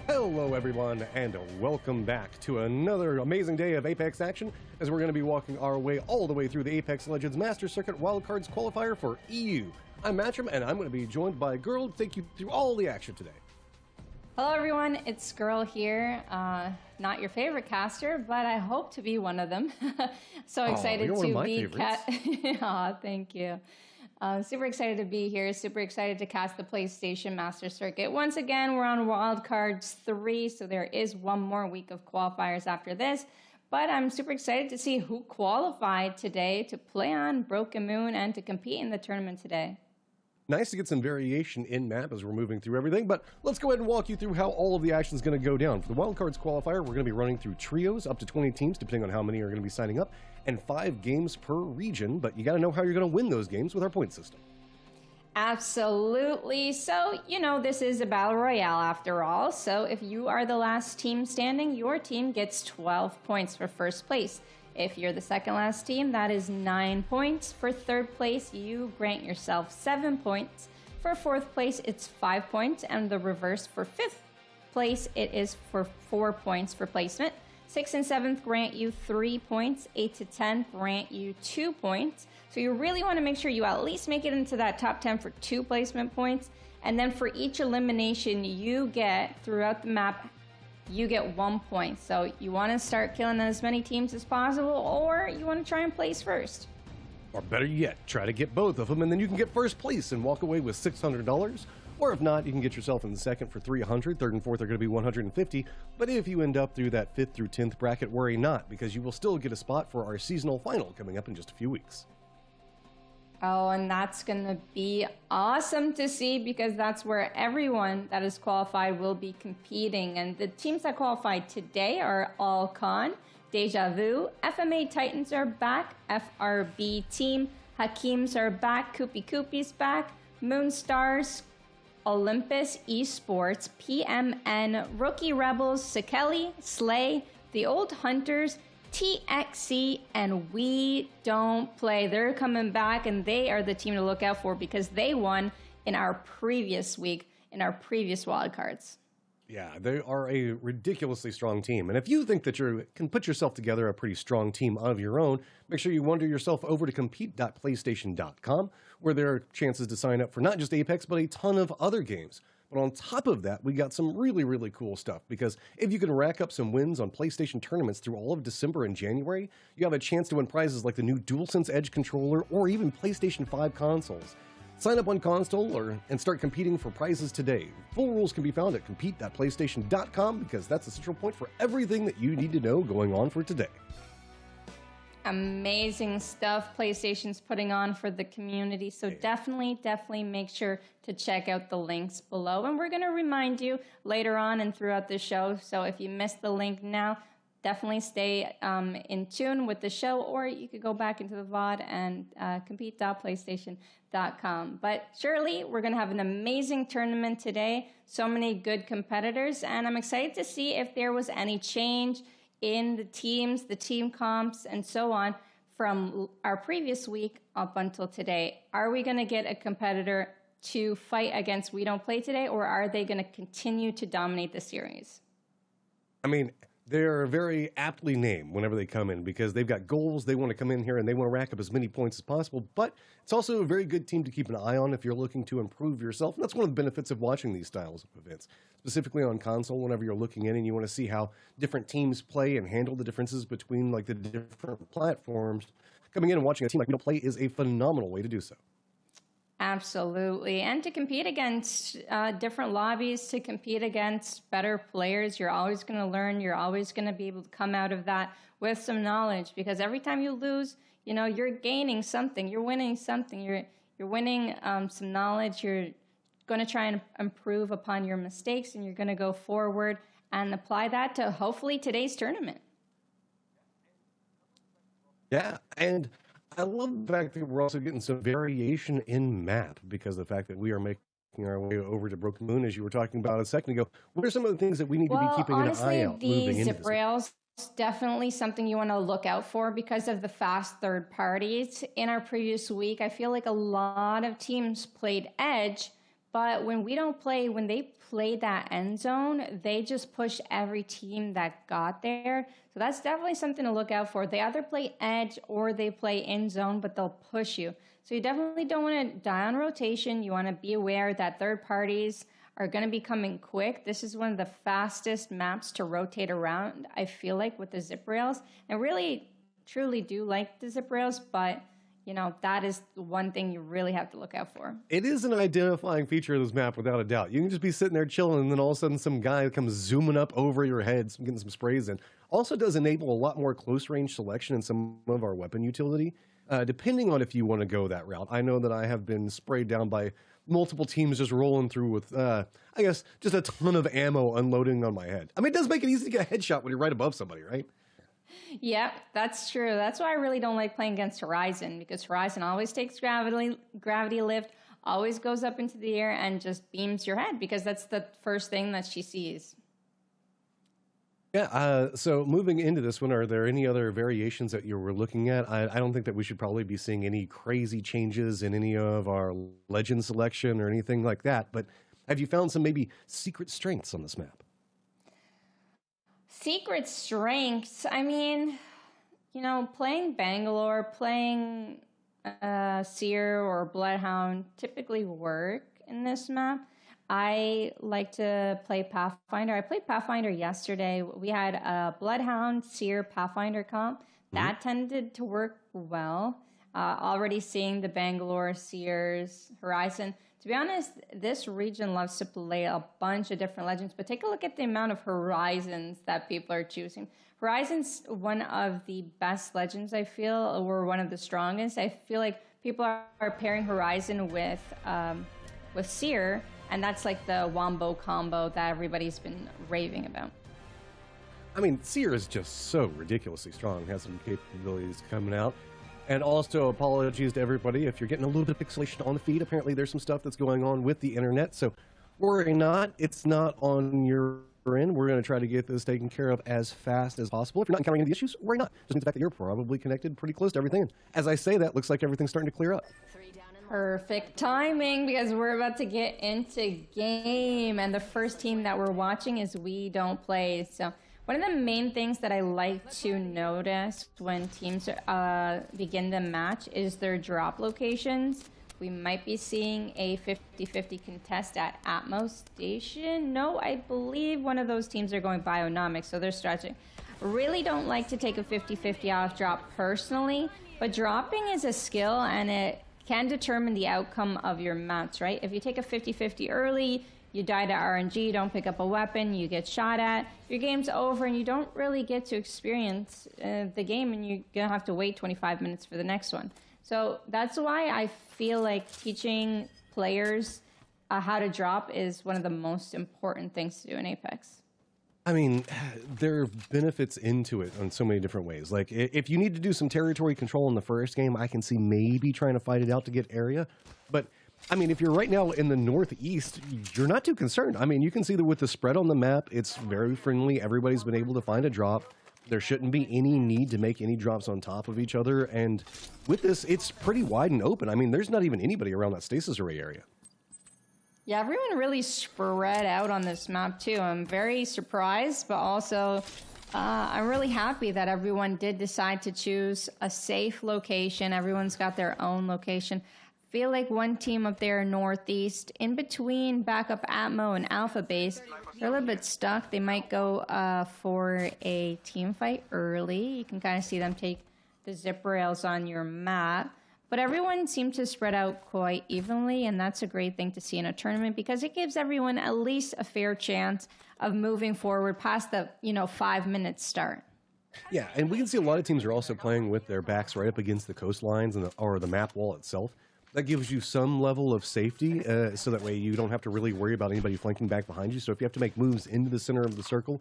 Hello everyone, and welcome back to another amazing day of Apex action, as we're going to be walking our way all the way through the Apex Legends Master Circuit Wildcards qualifier for EU. I'm Matcham, and I'm going to be joined by Girl to take you through all the action today. Hello everyone, it's Girl here. Not your favorite caster, but I hope to be one of them. So excited to be Aw, thank you. Super excited to be here. Super excited to cast the PlayStation Master Circuit. Once again, we're on Wildcards 3, so there is one more week of qualifiers after this. But I'm super excited to see who qualified today to play on Broken Moon and to compete in the tournament today. Nice to get some variation in map as we're moving through everything, but let's go ahead and walk you through how all of the action is going to go down. For the Wildcards qualifier, we're going to be running through trios, up to 20 teams, depending on how many are going to be signing up, and 5 games per region, but you got to know how you're going to win those games with our point system. Absolutely. So, you know, this is a battle royale after all, so if you are the last team standing, your team gets 12 points for first place. If you're the second last team, that is 9 points. For third place, you grant yourself 7 points. For fourth place, it's 5 points. And the reverse for fifth place, it is for 4 points for placement. 6th and 7th grant you 3 points. 8 to 10 grant you 2 points. So you really want to make sure you at least make it into that top 10 for 2 placement points. And then for each elimination you get throughout the map, you get 1 point. So you want to start killing as many teams as possible, or you want to try and place first. Or better yet, try to get both of them, and then you can get first place and walk away with $600. Or if not, you can get yourself in the second for $300, third and fourth are going to be $150. But if you end up through that 5th through 10th bracket, worry not, because you will still get a spot for our seasonal final coming up in just a few weeks. Oh, and that's going to be awesome to see, because that's where everyone that is qualified will be competing. And the teams that qualified today are All-Con, Deja Vu, FMA Titans are back, FRB Team, Hakims are back, Koopy's back, Moonstars, Olympus Esports, PMN, Rookie Rebels, Sekeli, Slay, The Old Hunters, TXC, and We Don't Play. They're coming back, and they are the team to look out for because they won in our previous week, in our previous wildcards. Yeah, they are a ridiculously strong team. And if you think that you can put yourself together a pretty strong team of your own, make sure you wander yourself over to compete.playstation.com, where there are chances to sign up for not just Apex, but a ton of other games. But on top of that, we got some really, really cool stuff, because if you can rack up some wins on PlayStation tournaments through all of December and January, you have a chance to win prizes like the new DualSense Edge controller or even PlayStation 5 consoles. Sign up on console and start competing for prizes today. Full rules can be found at compete.playstation.com, because that's the central point for everything that you need to know going on for today. Amazing stuff PlayStation's putting on for the community. So definitely make sure to check out the links below. And we're going to remind you later on and throughout the show. So if you missed the link now, definitely stay in tune with the show, or you could go back into the VOD and compete.playstation.com. But surely we're going to have an amazing tournament today. So many good competitors, and I'm excited to see if there was any change in the teams, the team comps, and so on from our previous week up until today, are we going to get a competitor to fight against We Don't Play today, or are they going to continue to dominate the series? I mean, they're very aptly named whenever they come in because they've got goals. They want to come in here and they want to rack up as many points as possible. But it's also a very good team to keep an eye on if you're looking to improve yourself. And that's one of the benefits of watching these styles of events, specifically on console. Whenever you're looking in and you want to see how different teams play and handle the differences between like the different platforms, coming in and watching a team like We Don't Play is a phenomenal way to do so. Absolutely. And to compete against different lobbies, to compete against better players, you're always going to learn. You're always going to be able to come out of that with some knowledge, because every time you lose, you know, you're gaining something. You're winning something. You're winning some knowledge. You're going to try and improve upon your mistakes, and you're going to go forward and apply that to hopefully today's tournament. Yeah, and I love the fact that we're also getting some variation in map because of the fact that we are making our way over to Broken Moon, as you were talking about a second ago. What are some of the things that we need to be keeping an eye out moving into zip rails definitely something you want to look out for because of the fast third parties. In our previous week, I feel like a lot of teams played edge, but when they play that end zone, they just push every team that got there. So that's definitely something to look out for. They either play edge or they play end zone, but they'll push you. So you definitely don't want to die on rotation. You want to be aware that third parties are going to be coming quick. This is one of the fastest maps to rotate around, I feel like, with the zip rails. I really, truly do like the zip rails, but you know, that is the one thing you really have to look out for. It is an identifying feature of this map, without a doubt. You can just be sitting there chilling, and then all of a sudden some guy comes zooming up over your head, getting some sprays in. Also does enable a lot more close-range selection in some of our weapon utility, depending on if you want to go that route. I know that I have been sprayed down by multiple teams just rolling through with, I guess, just a ton of ammo unloading on my head. I mean, it does make it easy to get a headshot when you're right above somebody, right? Yeah, that's true. That's why I really don't like playing against Horizon, because Horizon always takes gravity lift, always goes up into the air and just beams your head, because that's the first thing that she sees. Yeah, so moving into this one, are there any other variations that you were looking at? I don't think that we should probably be seeing any crazy changes in any of our legend selection or anything like that, but have you found some maybe secret strengths on this map? Secret strengths. I mean, you know, playing Bangalore, playing Seer or Bloodhound typically work in this map. I like to play Pathfinder. I played Pathfinder yesterday. We had a Bloodhound, Seer, Pathfinder comp. That tended to work well. Already seeing the Bangalore, Seers, Horizon. To be honest, this region loves to play a bunch of different legends, but take a look at the amount of Horizons that people are choosing. Horizon's one of the best legends, I feel, or one of the strongest. I feel like people are pairing Horizon with Seer, and that's like the Wombo combo that everybody's been raving about. I mean, Seer is just so ridiculously strong, has some capabilities coming out. And also, apologies to everybody if you're getting a little bit of pixelation on the feed. Apparently, there's some stuff that's going on with the internet. So worry not. It's not on your end. We're going to try to get this taken care of as fast as possible. If you're not encountering any issues, worry not. Just means the fact that you're probably connected pretty close to everything. And as I say that, looks like everything's starting to clear up. Perfect timing, because we're about to get into game. And the first team that we're watching is We Don't Play. So one of the main things that I like to notice when teams begin the match is their drop locations. We might be seeing a 50-50 contest at Atmos Station. No, I believe one of those teams are going Bionomics, so they're stretching. Really don't like to take a 50-50 off drop personally, but dropping is a skill and it can determine the outcome of your match, right? If you take a 50-50 early, you die to RNG, don't pick up a weapon, you get shot at, your game's over, and you don't really get to experience the game, and you're going to have to wait 25 minutes for the next one. So that's why I feel like teaching players how to drop is one of the most important things to do in Apex. I mean, there are benefits into it on so many different ways. Like, if you need to do some territory control in the first game, I can see maybe trying to fight it out to get area, but I mean, if you're right now in the northeast, you're not too concerned. I mean, you can see that with the spread on the map, it's very friendly. Everybody's been able to find a drop. There shouldn't be any need to make any drops on top of each other. And with this, it's pretty wide and open. I mean, there's not even anybody around that stasis array area. Yeah, everyone really spread out on this map, too. I'm very surprised, but also I'm really happy that everyone did decide to choose a safe location. Everyone's got their own location. Feel like one team up there northeast, in between backup Atmo and Alpha Base, they're a little bit stuck. They might go for a team fight early. You can kind of see them take the zip rails on your map. But everyone seemed to spread out quite evenly, and that's a great thing to see in a tournament because it gives everyone at least a fair chance of moving forward past the 5-minute start. Yeah, and we can see a lot of teams are also playing with their backs right up against the coastlines or the map wall itself. That gives you some level of safety, so that way you don't have to really worry about anybody flanking back behind you. So if you have to make moves into the center of the circle,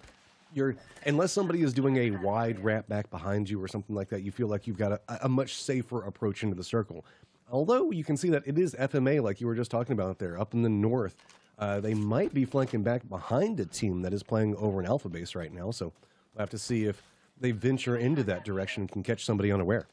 unless somebody is doing a wide wrap back behind you or something like that, you feel like you've got a much safer approach into the circle. Although you can see that it is FMA, like you were just talking about there, up in the north. They might be flanking back behind a team that is playing over an Alpha Base right now. So we'll have to see if they venture into that direction and can catch somebody unaware.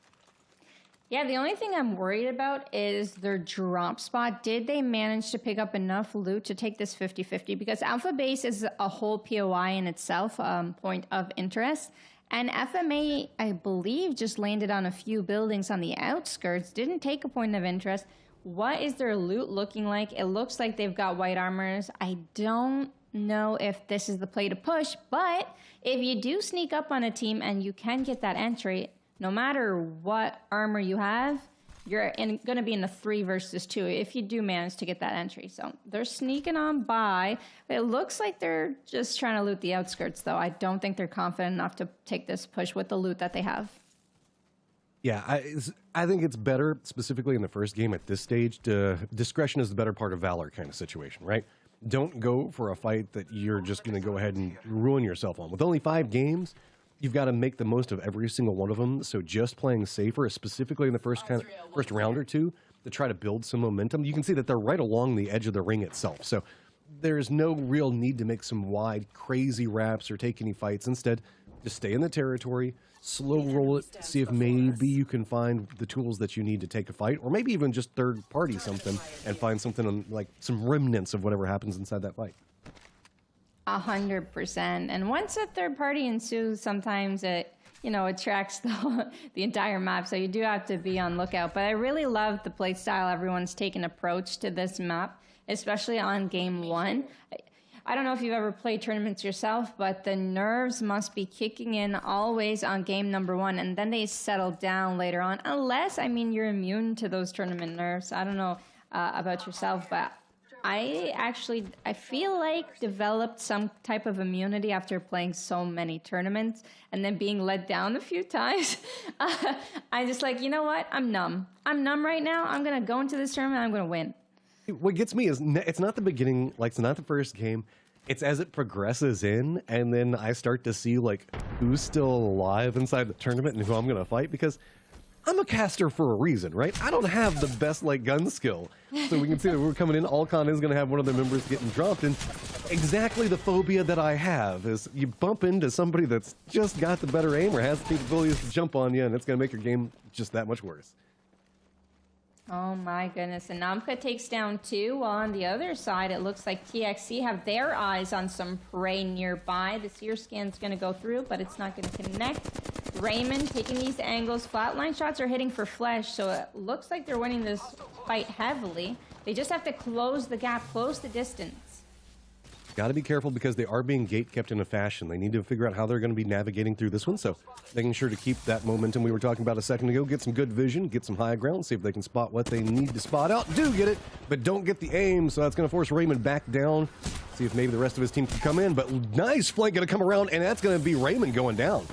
Yeah, the only thing I'm worried about is their drop spot. Did they manage to pick up enough loot to take this 50-50? Because Alpha Base is a whole POI in itself, point of interest. And FMA, I believe, just landed on a few buildings on the outskirts, didn't take a point of interest. What is their loot looking like? It looks like they've got white armors. I don't know if this is the play to push, but if you do sneak up on a team and you can get that entry, no matter what armor you have, you're going to be in a 3 versus 2 if you do manage to get that entry. So they're sneaking on by. It looks like they're just trying to loot the outskirts, though. I don't think they're confident enough to take this push with the loot that they have. Yeah, I think it's better, specifically in the first game at this stage, discretion is the better part of valor kind of situation, right? Don't go for a fight that you're just going to go ahead and ruin yourself on. With only 5 games, you've got to make the most of every single one of them. So just playing safer, specifically in the first round or two, to try to build some momentum. You can see that they're right along the edge of the ring itself. So there's no real need to make some wide, crazy wraps or take any fights. Instead, just stay in the territory, slow roll it, see if maybe you can find the tools that you need to take a fight, or maybe even just third party something and find something like some remnants of whatever happens inside that fight. 100%. And once a third party ensues, sometimes it, it tracks the entire map. So you do have to be on lookout. But I really love the play style everyone's taken approach to this map, especially on game 1. I don't know if you've ever played tournaments yourself, but the nerves must be kicking in always on game number 1, and then they settle down later on. Unless, you're immune to those tournament nerves. I don't know about yourself, but I feel like developed some type of immunity after playing so many tournaments and then being let down a few times. I'm just like, you know what? I'm numb. I'm numb right now. I'm going to go into this tournament. I'm going to win. What gets me is it's not the beginning, like it's not the first game. It's as it progresses in, and then I start to see like who's still alive inside the tournament and who I'm going to fight, because I'm a caster for a reason, right? I don't have the best gun skill. So we can see that we're coming in. Alcon is going to have one of their members getting dropped. And exactly the phobia that I have is you bump into somebody that's just got the better aim or has the capabilities to jump on you, and it's going to make your game just that much worse. Oh my goodness. And Namka takes down 2. While on the other side, it looks like TXC have their eyes on some prey nearby. The seer scan's going to go through, but it's not going to connect. Raymond taking these angles. Flatline shots are hitting for flesh, so it looks like they're winning this fight heavily. They just have to close the gap, close the distance. Got to be careful because they are being gate kept in a fashion. They need to figure out how they're going to be navigating through this one. So making sure to keep that momentum we were talking about a second ago, get some good vision, get some high ground, see if they can spot what they need to spot out. Do get it, but don't get the aim. So that's going to force Raymond back down. See if maybe the rest of his team can come in. But nice flank going to come around, and that's going to be Raymond going down.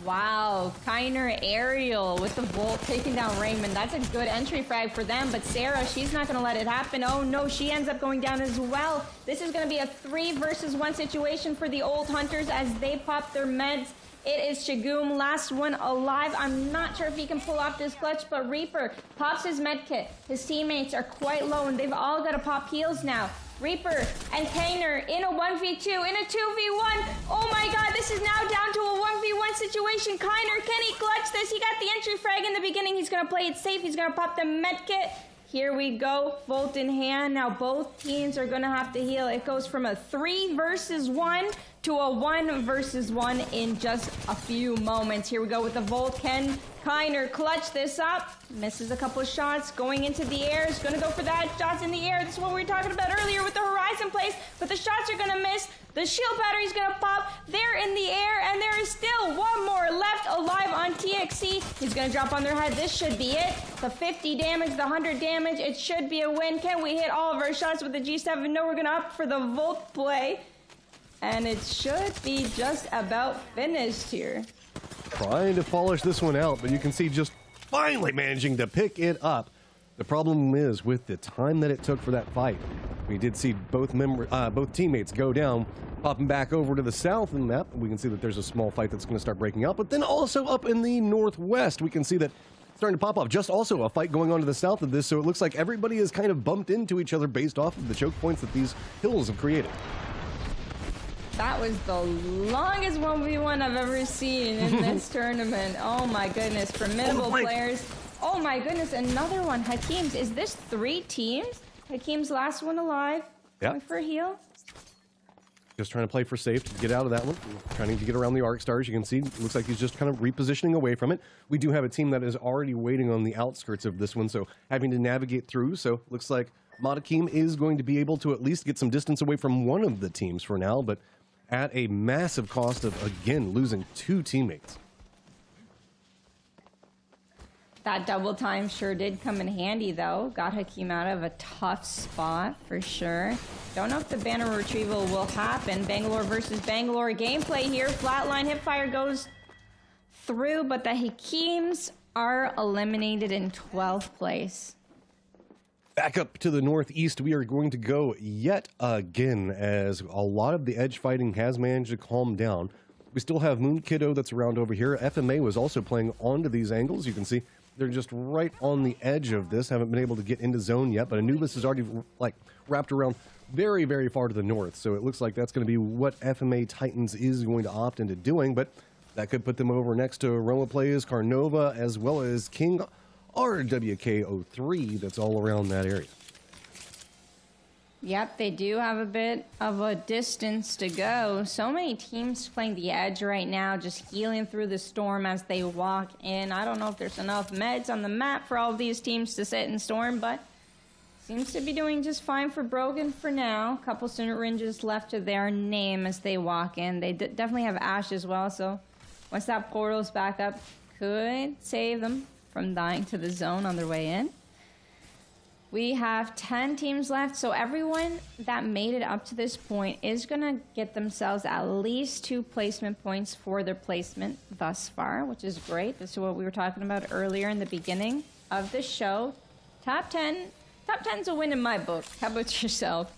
Wow, Kiner aerial with the Volt taking down Raymond. That's a good entry frag for them, but Sarah, she's not going to let it happen. Oh no, she ends up going down as well. This is going to be a 3 versus 1 situation for the old hunters as they pop their meds. It is Shagoom, last one alive. I'm not sure if he can pull off this clutch, but Reaper pops his med kit. His teammates are quite low, and they've all got to pop heals now. Reaper and Kainer in a 1v2, in a 2v1. Oh my god, this is now down to a 1v1 situation. Kainer, can he clutch this? He got the entry frag in the beginning. He's going to play it safe. He's going to pop the medkit. Here we go, Volt in hand. Now both teams are going to have to heal. It goes from a 3 versus 1 to a 1 versus 1 in just a few moments. Here we go with the Volt. Can Kainer clutch this up? Misses a couple of shots. Going into the air. Is going to go for that. Shots in the air. This is what we were talking about earlier with the Horizon plays. But the shots are going to miss. The shield battery's going to pop. They're in the air. And there is still one more left alive on TXC. He's going to drop on their head. This should be it. The 50 damage, the 100 damage. It should be a win. Can we hit all of our shots with the G7? No, we're going to opt for the Volt play. And it should be just about finished here. Trying to polish this one out, but you can see just finally managing to pick it up. The problem is with the time that it took for that fight. We did see both teammates go down, popping back over to the south in the map. We can see that there's a small fight that's going to start breaking out, but then also up in the northwest, we can see that starting to pop off. Just also a fight going on to the south of this, so it looks like everybody is kind of bumped into each other based off of the choke points that these hills have created. That was the longest 1v1 I've ever seen in this tournament. Oh my goodness, formidable players. Oh my goodness, another one. Hakeem's, is this 3 teams? Hakeem's last one alive. Yeah. Going for a heal. Just trying to play for safe to get out of that one. Trying to get around the Arc Stars. You can see, it looks like he's just kind of repositioning away from it. We do have a team that is already waiting on the outskirts of this one, so having to navigate through. So looks like Matakeem is going to be able to at least get some distance away from one of the teams for now, but at a massive cost of, again, losing 2 teammates. That double time sure did come in handy, though. Got Hakeem out of a tough spot, for sure. Don't know if the banner retrieval will happen. Bangalore versus Bangalore gameplay here. Flatline hipfire goes through, but the Hakeems are eliminated in 12th place. Back up to the northeast, we are going to go yet again, as a lot of the edge fighting has managed to calm down. We still have Moon Kiddo that's around over here. FMA was also playing onto these angles. You can see they're just right on the edge of this. Haven't been able to get into zone yet, but Anubis is already like wrapped around very, very far to the north. So it looks like that's going to be what FMA Titans is going to opt into doing, but that could put them over next to Roma Plays, Carnova, as well as King RWK03 that's all around that area. Yep, they do have a bit of a distance to go. So many teams playing the edge right now, just healing through the storm as they walk in. I don't know if there's enough meds on the map for all of these teams to sit in storm, but seems to be doing just fine for Brogan for now. A couple syringes left to their name as they walk in. They definitely have Ash as well, so once that portal's back up, could save them from dying to the zone on their way in. We have 10 teams left, so everyone that made it up to this point is going to get themselves at least 2 placement points for their placement thus far, which is great. This is what we were talking about earlier in the beginning of the show. Top 10's a win in my book. How about yourself?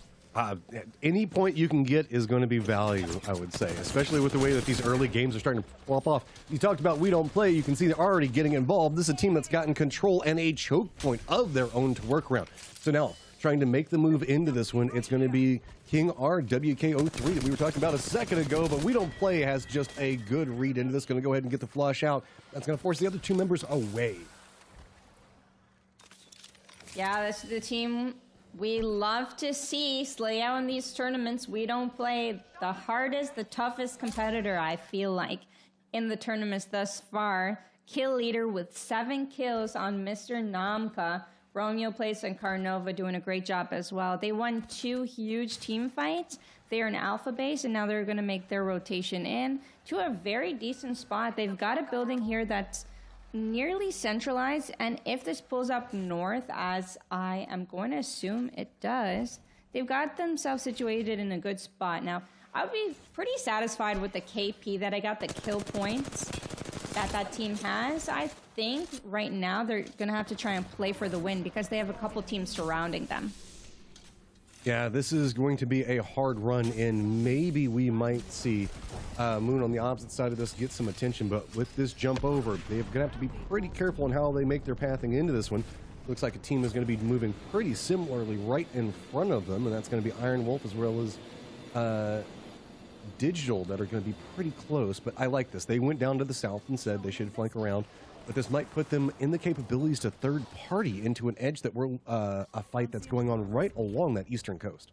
Any point you can get is going to be value, I would say, especially with the way that these early games are starting to flop off. You talked about we don't play. You can see they're already getting involved. This is a team that's gotten control and a choke point of their own to work around. So now, trying to make the move into this one, it's going to be King RWK03 that we were talking about a second ago, but we don't play has just a good read into this. Going to go ahead and get the flush out. That's going to force the other 2 members away. Yeah, this is the team we love to see slay out in these tournaments. We don't play the hardest, the toughest competitor, I feel like, in the tournaments thus far. Kill leader with 7 kills on Mr. Namka. Romeo Place and Carnova doing a great job as well. They won 2 huge team fights. They're an alpha base, and now they're going to make their rotation in to a very decent spot. They've got a building here that's nearly centralized, and if this pulls up north, as I am going to assume it does, they've got themselves situated in a good spot. Now, I would be pretty satisfied with the KP that I got, the kill points that team has. I think right now they're going to have to try and play for the win because they have a couple teams surrounding them. Yeah, this is going to be a hard run, and maybe we might see Moon on the opposite side of this get some attention, but with this jump over, they're going to have to be pretty careful on how they make their pathing into this one. Looks like a team is going to be moving pretty similarly right in front of them, and that's going to be Iron Wolf as well as Digital that are going to be pretty close. But I like this. They went down to the south and said they should flank around, but this might put them in the capabilities to third party into an edge that we're a fight that's going on right along that eastern coast.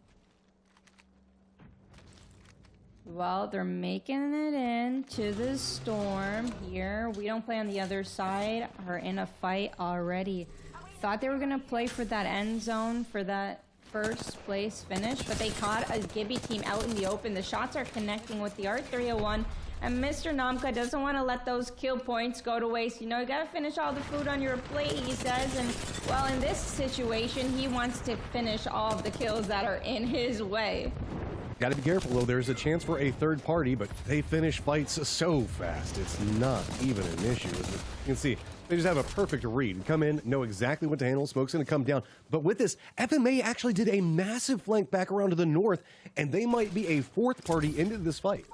Well, they're making it in to the storm here. We don't play on the other side. Are in a fight already. Thought they were going to play for that end zone for that first place finish, but they caught a Gibby team out in the open. The shots are connecting with the R301, and Mr. Namka doesn't want to let those kill points go to waste. You know, you got to finish all the food on your plate, he says, and well, in this situation, he wants to finish all of the kills that are in his way. Got to be careful, though. There's a chance for a third party, but they finish fights so fast. It's not even an issue. You can see they just have a perfect read. Come in, know exactly what to handle. Smoke's going to come down. But with this, FMA actually did a massive flank back around to the north, and they might be a fourth party into this fight.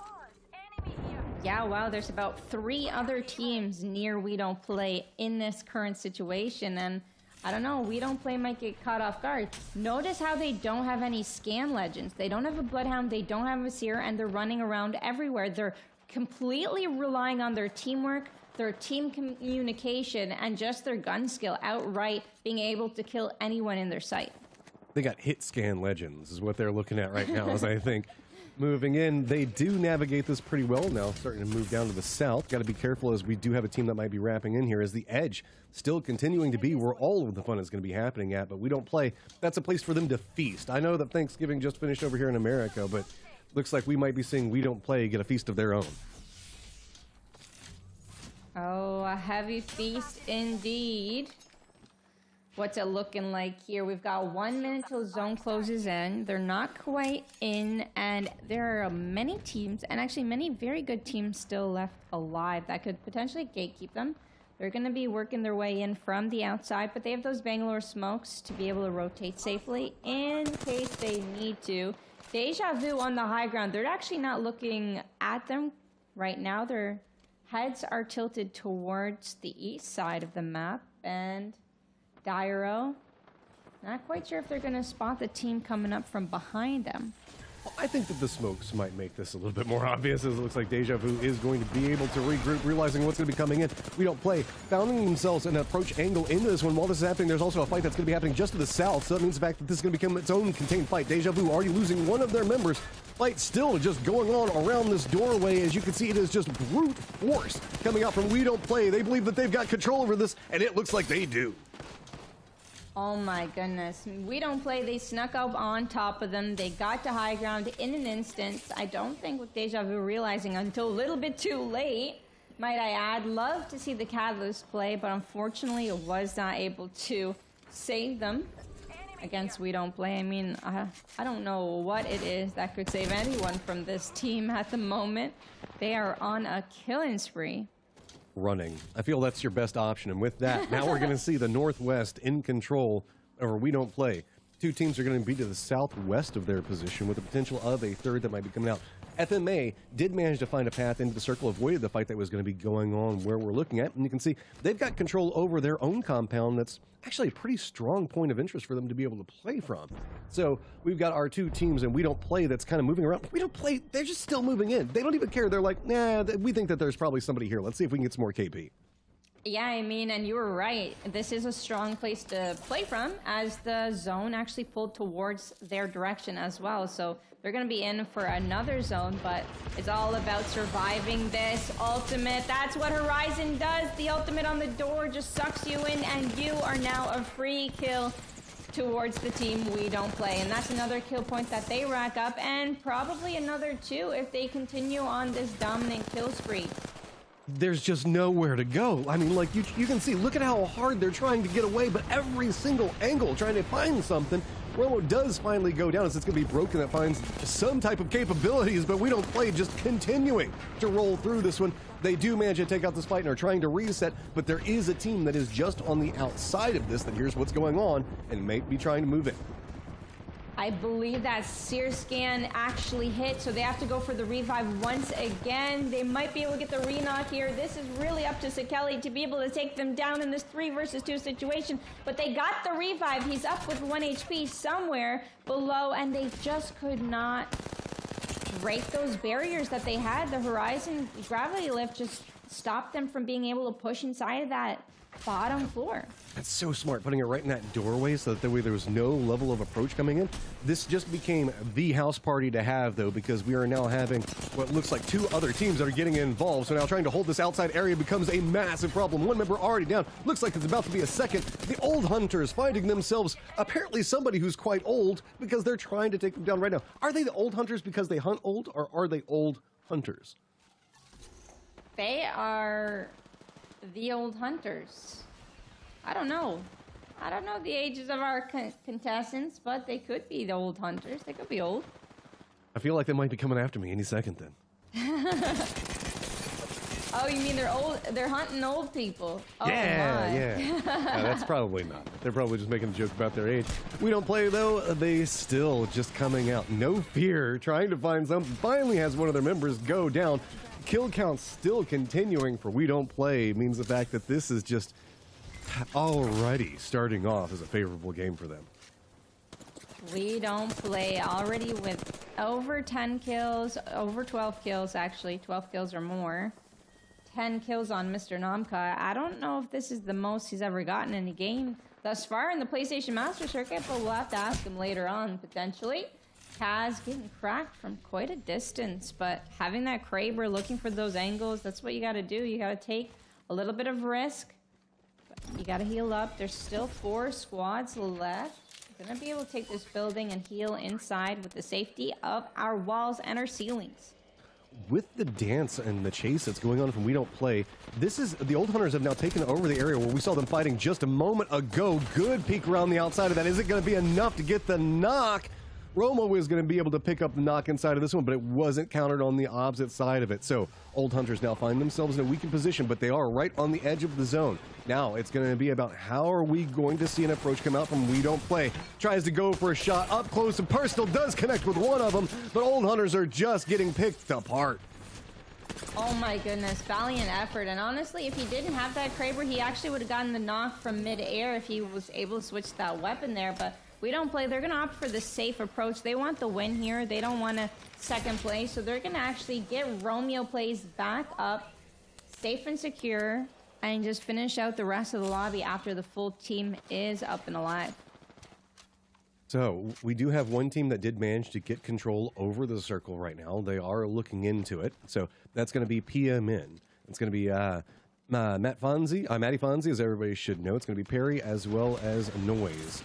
Yeah, wow, there's about 3 other teams near We Don't Play in this current situation, and I don't know, We Don't Play might get caught off guard. Notice how they don't have any scan legends. They don't have a Bloodhound, they don't have a Seer, and they're running around everywhere. They're completely relying on their teamwork, their team communication, and just their gun skill outright, being able to kill anyone in their sight. They got hit scan legends is what they're looking at right now, as I think. Moving in, they do navigate this pretty well now, starting to move down to the south. Got to be careful as we do have a team that might be wrapping in here as the edge still continuing to be where all of the fun is going to be happening at, but We Don't Play. That's a place for them to feast. I know that Thanksgiving just finished over here in America, but looks like we might be seeing We Don't Play get a feast of their own. Oh, a heavy feast indeed. What's it looking like here? We've got 1 minute till zone closes in. They're not quite in, and there are many teams, and actually many very good teams still left alive that could potentially gatekeep them. They're going to be working their way in from the outside, but they have those Bangalore smokes to be able to rotate safely in case they need to. Deja Vu on the high ground. They're actually not looking at them right now. Their heads are tilted towards the east side of the map, and Dyro, not quite sure if they're going to spot the team coming up from behind them. Well, I think that the smokes might make this a little bit more obvious, as it looks like Deja Vu is going to be able to regroup, realizing what's going to be coming in. We Don't Play, founding themselves an approach angle into this one. While this is happening, there's also a fight that's going to be happening just to the south, so that means the fact that this is going to become its own contained fight. Deja Vu already losing one of their members. Fight still just going on around this doorway. As you can see, it is just brute force coming out from We Don't Play. They believe that they've got control over this, and it looks like they do. Oh my goodness. We Don't Play. They snuck up on top of them. They got to high ground in an instant. I don't think with Deja Vu realizing until a little bit too late, might I add. Love to see the Catalyst play, but unfortunately it was not able to save them against We Don't Play. I mean, I don't know what it is that could save anyone from this team at the moment. They are on a killing spree. Running. I feel that's your best option. And with that, now we're going to see the Northwest in control over We Don't Play. 2 teams are going to be to the southwest of their position with the potential of a third that might be coming out. FMA did manage to find a path into the circle, avoided the fight that was going to be going on where we're looking at. And you can see they've got control over their own compound. That's actually a pretty strong point of interest for them to be able to play from. So we've got our 2 teams, and We Don't Play that's kind of moving around. We Don't Play, they're just still moving in. They don't even care. They're like, nah, we think that there's probably somebody here. Let's see if we can get some more KP. Yeah, I mean, and you were right. This is a strong place to play from, as the zone actually pulled towards their direction as well. So they're going to be in for another zone, but it's all about surviving this ultimate. That's what Horizon does. The ultimate on the door just sucks you in, and you are now a free kill towards the team We Don't Play. And that's another kill point that they rack up, and probably another 2 if they continue on this dominant kill spree. There's just nowhere to go. I mean, like, you can see, look at how hard they're trying to get away, but every single angle trying to find something. Romo does finally go down, as it's going to be broken that finds some type of capabilities, but We Don't Play just continuing to roll through this one. They do manage to take out this fight and are trying to reset, but there is a team that is just on the outside of this that hears what's going on and may be trying to move in. I believe that sear scan actually hit, so they have to go for the revive once again. They might be able to get the re-knock here. This is really up to Sekeli to be able to take them down in this 3 versus 2 situation, but they got the revive. He's up with 1 HP somewhere below, and they just could not break those barriers that they had. The Horizon gravity lift just stopped them from being able to push inside of that bottom floor. That's so smart, putting it right in that doorway so that that way there was no level of approach coming in. This just became the house party to have, though, because we are now having what looks like 2 other teams that are getting involved. So now trying to hold this outside area becomes a massive problem. 1 member already down. Looks like it's about to be a second. The old hunters finding themselves apparently somebody who's quite old because they're trying to take them down right now. Are they the old hunters because they hunt old, or are they old hunters? They are the old hunters. I don't know. I don't know the ages of our contestants, but they could be the old hunters. They could be old. I feel like they might be coming after me any second then. Oh, you mean they're old? They're hunting old people. Oh, Yeah. No, that's probably not. They're probably just making a joke about their age. We don't play, though. They still just coming out. No fear, trying to find something. Finally has one of their members go down. Kill count still continuing for We Don't Play means the fact that this is just already starting off as a favorable game for them. We Don't Play already with over 10 kills, over 12 kills actually, 12 kills or more. 10 kills on Mr. Namka. I don't know if this is the most he's ever gotten in a game thus far in the PlayStation Master Circuit, but we'll have to ask him later on, potentially. Kaz getting cracked from quite a distance, but having that Kraber looking for those angles, that's what you got to do. You got to take a little bit of risk. But you got to heal up. There's still 4 squads left. We're going to be able to take this building and heal inside with the safety of our walls and our ceilings. With the dance and the chase that's going on from We Don't Play, this is the old hunters have now taken over the area where we saw them fighting just a moment ago. Good peek around the outside of that. Is it going to be enough to get the knock? Romo is going to be able to pick up the knock inside of this one, but it wasn't countered on the opposite side of it. So old hunters now find themselves in a weakened position, but they are right on the edge of the zone. Now it's going to be about how are we going to see an approach come out from We Don't Play. Tries to go for a shot up close and personal, does connect with one of them, but old hunters are just getting picked apart. Oh my goodness, valiant effort. And honestly, if he didn't have that Kraber, he actually would have gotten the knock from mid-air if he was able to switch that weapon there. But We Don't Play, they're going to opt for the safe approach. They want the win here. They don't want a second place. So they're going to actually get Romeo plays back up, safe and secure, and just finish out the rest of the lobby after the full team is up and alive. So we do have one team that did manage to get control over the circle right now. They are looking into it. So that's going to be PMN. It's going to be Matty Fonzie, as everybody should know. It's going to be Perry as well as Noise.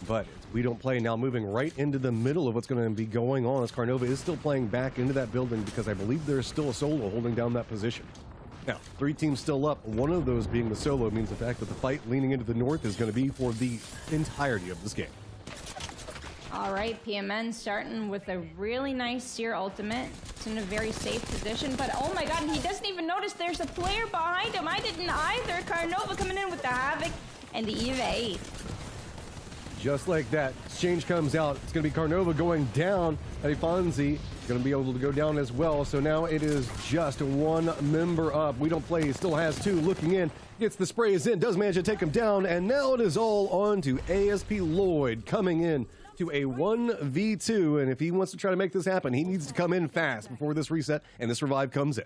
But We Don't Play now moving right into the middle of what's going to be going on as Carnova is still playing back into that building because I believe there's still a solo holding down that position. Now, 3 teams still up. One of those being the solo means the fact that the fight leaning into the north is going to be for the entirety of this game. All right, PMN starting with a really nice Seer ultimate. It's in a very safe position, but oh my god, he doesn't even notice there's a player behind him. I didn't either. Carnova coming in with the Havoc and the EVA 8. Just like that, exchange comes out. It's going to be Carnova going down. Matty Fonzie going to be able to go down as well. So now it is just 1 member up. We Don't Play. He still has 2 looking in. Gets the sprays in. Does manage to take him down. And now it is all on to ASP Lloyd coming in to a 1v2. And if he wants to try to make this happen, he needs to come in fast before this reset and this revive comes in.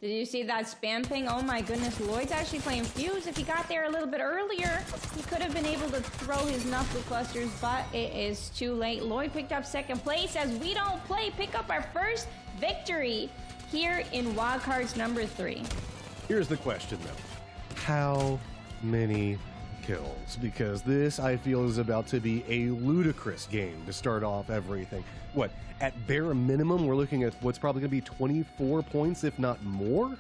Did you see that spam ping? Oh my goodness, Lloyd's actually playing Fuse. If he got there a little bit earlier, he could have been able to throw his knuckle clusters, but it is too late. Lloyd picked up 2nd place as We Don't Play pick up our first victory here in Wildcards number 3. Here's the question, though. How many kills? Because this, I feel, is about to be a ludicrous game to start off everything. What, at bare minimum, we're looking at what's probably going to be 24 points, if not more?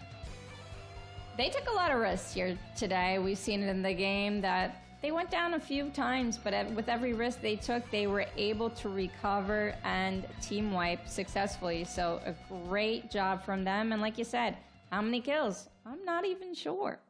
They took a lot of risks here today. We've seen it in the game that they went down a few times, but with every risk they took, they were able to recover and team wipe successfully. So a great job from them. And like you said, how many kills? I'm not even sure.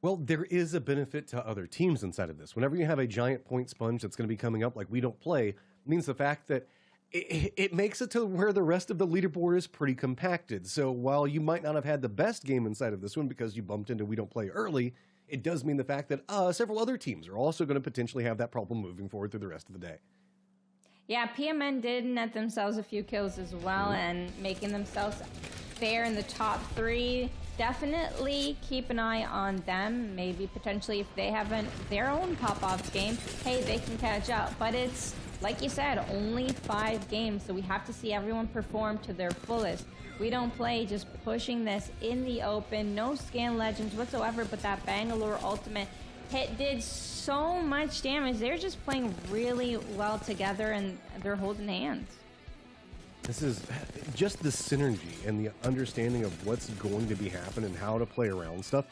Well, there is a benefit to other teams inside of this. Whenever you have a giant point sponge that's going to be coming up like We Don't Play, means the fact that it makes it to where the rest of the leaderboard is pretty compacted. So while you might not have had the best game inside of this one because you bumped into We Don't Play early, it does mean the fact that several other teams are also going to potentially have that problem moving forward through the rest of the day. Yeah, PMN did net themselves a few kills as well, and making themselves there in the top 3. Definitely keep an eye on them. Maybe potentially if they have their own pop-off game, hey, they can catch up. But it's, like you said, only 5 games, so we have to see everyone perform to their fullest. We Don't Play just pushing this in the open, no scan legends whatsoever, but that Bangalore ultimate hit did so much damage. They're just playing really well together, and they're holding hands. This is just the synergy and the understanding of what's going to be happening and how to play around stuff.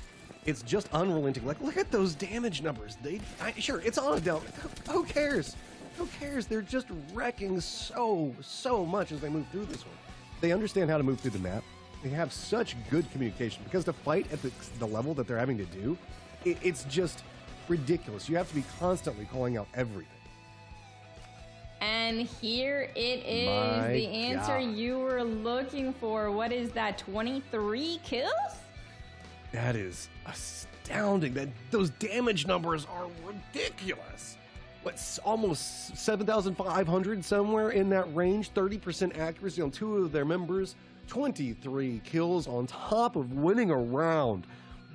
It's just unrelenting. Like, look at those damage numbers. Sure, it's on a down. Who cares? Who cares? They're just wrecking so much as they move through this one. They understand how to move through the map. They have such good communication because to fight at the level that they're having to do, it's just ridiculous. You have to be constantly calling out everything. And here it is, the answer you were looking for. What is that, 23 kills? That is astounding. Those damage numbers are ridiculous. What's almost 7,500, somewhere in that range, 30% accuracy on 2 of their members, 23 kills on top of winning a round.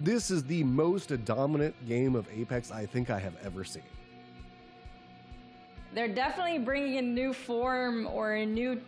This is the most dominant game of Apex I think I have ever seen. They're definitely bringing a new form or a new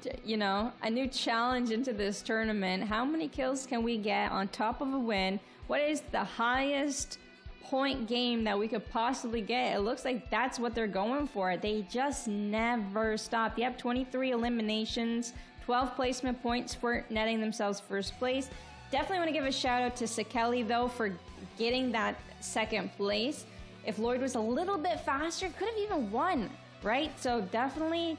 challenge into this tournament. How many kills can we get on top of a win? What is the highest point game that we could possibly get? It looks like that's what they're going for. They just never stop. They have 23 eliminations, 12 placement points for netting themselves first place. Definitely want to give a shout out to Sekeli though for getting that second place. If Lloyd was a little bit faster, could have even won, right? So definitely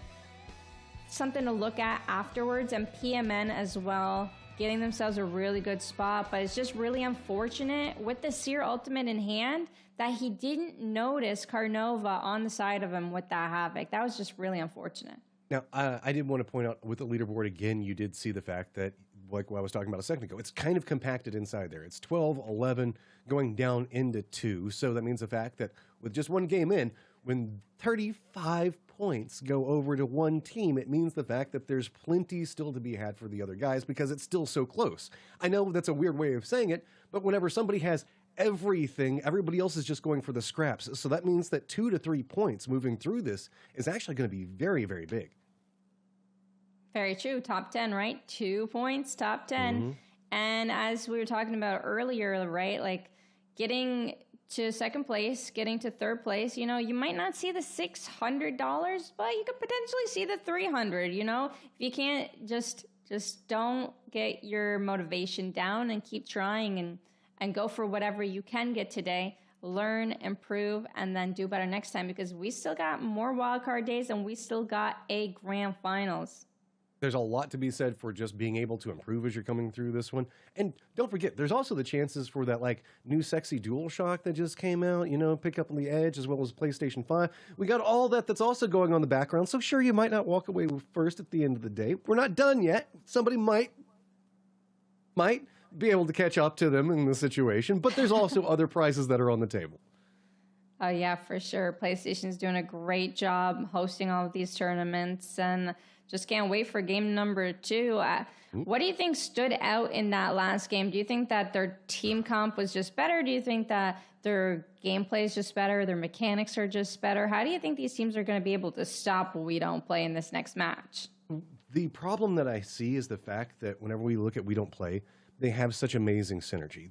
something to look at afterwards. And PMN as well, getting themselves a really good spot. But it's just really unfortunate with the Seer ultimate in hand that he didn't notice Carnova on the side of him with that Havoc. That was just really unfortunate. Now, I did want to point out with the leaderboard again, you did see the fact that, like what I was talking about a second ago, it's kind of compacted inside there. It's 12, 11, going down into 2. So that means the fact that with just one game in, when 35 points go over to one team, it means the fact that there's plenty still to be had for the other guys because it's still so close. I know that's a weird way of saying it, but whenever somebody has everything, everybody else is just going for the scraps. So that means that 2 to 3 points moving through this is actually going to be very, very big. Very true. Top 10, right? 2 points, top 10. Mm-hmm. And as we were talking about earlier, right, like getting to second place, getting to third place, you know, you might not see the $600, but you could potentially see the $300, you know? If you can't, just don't get your motivation down and keep trying and go for whatever you can get today. Learn, improve, and then do better next time because we still got more wildcard days and we still got a grand finals. There's a lot to be said for just being able to improve as you're coming through this one. And don't forget, there's also the chances for that like new sexy DualShock that just came out, you know, pick up on the Edge as well as PlayStation 5. We got all that's also going on in the background. So sure, you might not walk away first at the end of the day. We're not done yet. Somebody might be able to catch up to them in the situation, but there's also other prizes that are on the table. Oh yeah, for sure. PlayStation's doing a great job hosting all of these tournaments and just can't wait for game number 2. What do you think stood out in that last game? Do you think that their team comp was just better? Do you think that their gameplay is just better? Their mechanics are just better? How do you think these teams are going to be able to stop We Don't Play in this next match? The problem that I see is the fact that whenever we look at We Don't Play, they have such amazing synergy.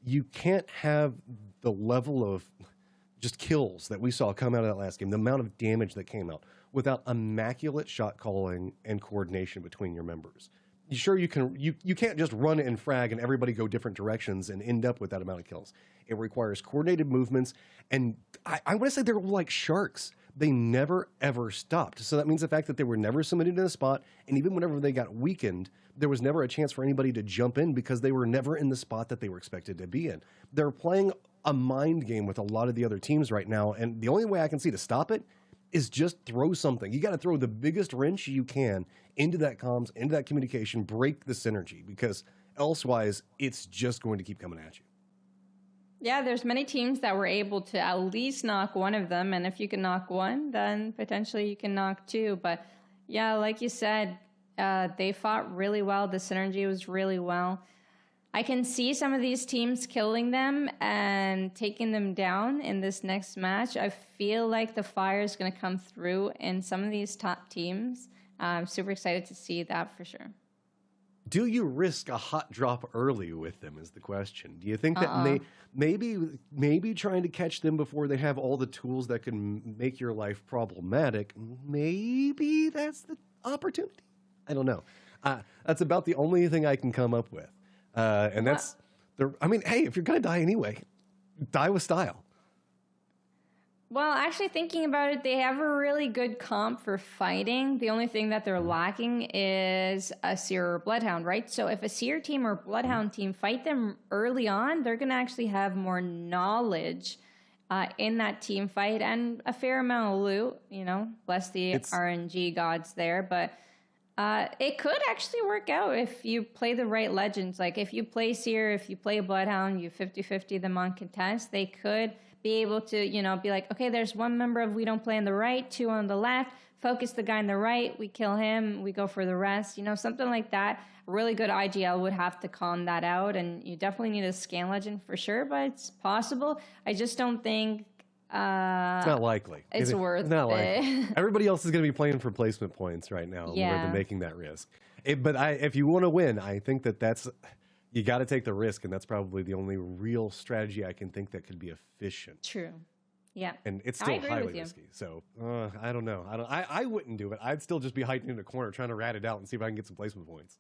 You can't have the level of just kills that we saw come out of that last game, the amount of damage that came out, without immaculate shot calling and coordination between your members. Sure, you can't just run and frag and everybody go different directions and end up with that amount of kills. It requires coordinated movements, and I want to say they're like sharks. They never, ever stopped. So that means the fact that they were never submitted in a spot, and even whenever they got weakened, there was never a chance for anybody to jump in because they were never in the spot that they were expected to be in. They're playing a mind game with a lot of the other teams right now, and the only way I can see to stop it is just throw something. You got to throw the biggest wrench you can into that comms, into that communication, break the synergy, because elsewise it's just going to keep coming at you. Yeah, there's many teams that were able to at least knock one of them, and if you can knock one, then potentially you can knock two. But yeah, like you said, they fought really well. The synergy was really well. I can see some of these teams killing them and taking them down in this next match. I feel like the fire is going to come through in some of these top teams. I'm super excited to see that for sure. Do you risk a hot drop early with them is the question. Do you think that maybe trying to catch them before they have all the tools that can make your life problematic, maybe that's the opportunity? I don't know. That's about the only thing I can come up with. And that's, I mean, hey, if you're going to die anyway, die with style. Well, actually thinking about it, they have a really good comp for fighting. The only thing that they're lacking is a Seer or Bloodhound, right? So if a Seer team or Bloodhound team fight them early on, they're going to actually have more knowledge in that team fight and a fair amount of loot, you know, bless the RNG gods there. But it could actually work out if you play the right legends. Like if you play Seer, if you play Bloodhound, you 50-50 them on contest, they could be able to, you know, be like, okay, there's one member of We Don't Play on the right, two on the left, focus the guy on the right, we kill him, we go for the rest, you know, something like that. A really good IGL would have to calm that out, and you definitely need a scan legend for sure, but it's possible. I just don't think it's not likely. It's worth not it. Likely. Everybody else is going to be playing for placement points right now more than making that risk. But if you want to win, I think that's you got to take the risk, and that's probably the only real strategy I can think that could be efficient. True. Yeah. And it's still highly risky. So I don't know. I wouldn't do it. I'd still just be hiding in a corner trying to rat it out and see if I can get some placement points.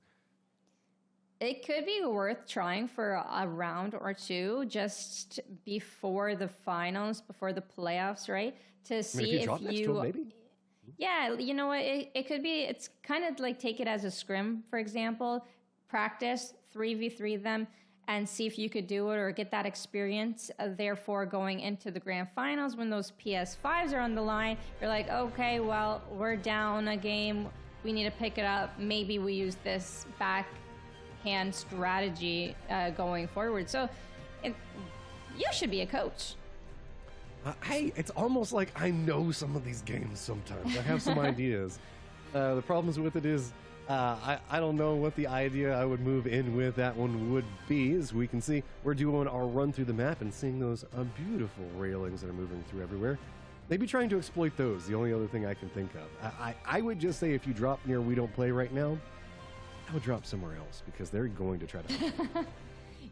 It could be worth trying for a round or two just before the finals, before the playoffs, right? To see if you maybe? Yeah, you know what? It could be, it's kind of like take it as a scrim, for example. Practice 3v3 them and see if you could do it or get that experience. Therefore, going into the grand finals, when those PS5s are on the line, you're like, okay, well, we're down a game. We need to pick it up. Maybe we use this backhand strategy going forward. So you should be a coach. Hey, it's almost like I know some of these games sometimes. I have some ideas. The problems with it is I don't know what the idea I would move in with that one would be. As we can see, we're doing our run through the map and seeing those beautiful railings that are moving through everywhere. Maybe trying to exploit those, the only other thing I can think of. I would just say if you drop near We Don't Play right now, I would drop somewhere else because they're going to try to...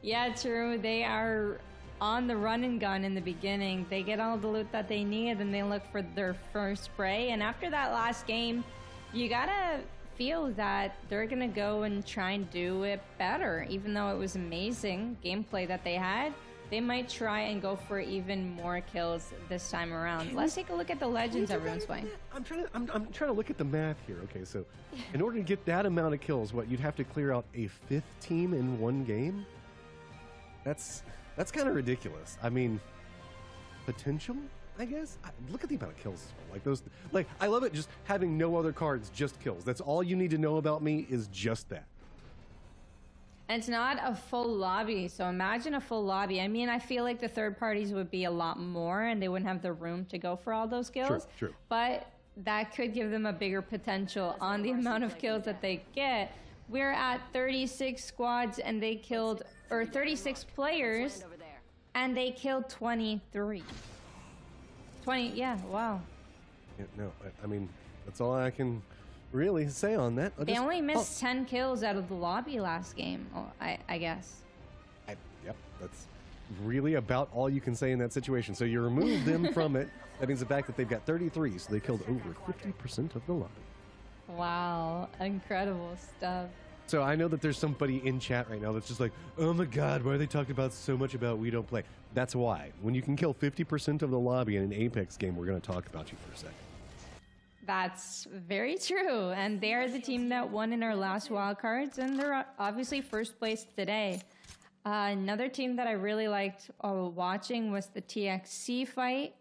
Yeah, true. They are on the run and gun in the beginning. They get all the loot that they need and they look for their first spray. And after that last game, you gotta feel that they're gonna go and try and do it better. Even though it was amazing gameplay that they had, they might try and go for even more kills this time around. Let's take a look at the legends everyone's playing. I'm trying to look at the math here. Okay, so in order to get that amount of kills, you'd have to clear out a 5th team in one game? That's kind of ridiculous. I mean, potential, I guess. Look at the amount of kills as well. Like those, I love it. Just having no other cards, just kills. That's all you need to know about me is just that. And it's not a full lobby. So imagine a full lobby. I mean, I feel like the third parties would be a lot more, and they wouldn't have the room to go for all those kills. True. But that could give them a bigger potential on the amount of kills that they get. We're at 36 squads, and they killed, or 36 players, and they killed 23. 20, yeah, wow. Yeah, no, I mean, that's all I can really say on that. They only missed 10 kills out of the lobby last game, I guess. Yep, that's really about all you can say in that situation. So you remove them from it. That means the fact that they've got 33, so they killed over 50% of the lobby. Wow, incredible stuff. So I know that there's somebody in chat right now that's just like, oh my God, why are they talking about so much about We Don't Play? That's why. When you can kill 50% of the lobby in an Apex game, we're going to talk about you for a second. That's very true. And they're the team that won in our last wildcards, and they're obviously first place today. Another team that I really liked watching was the TXC fight.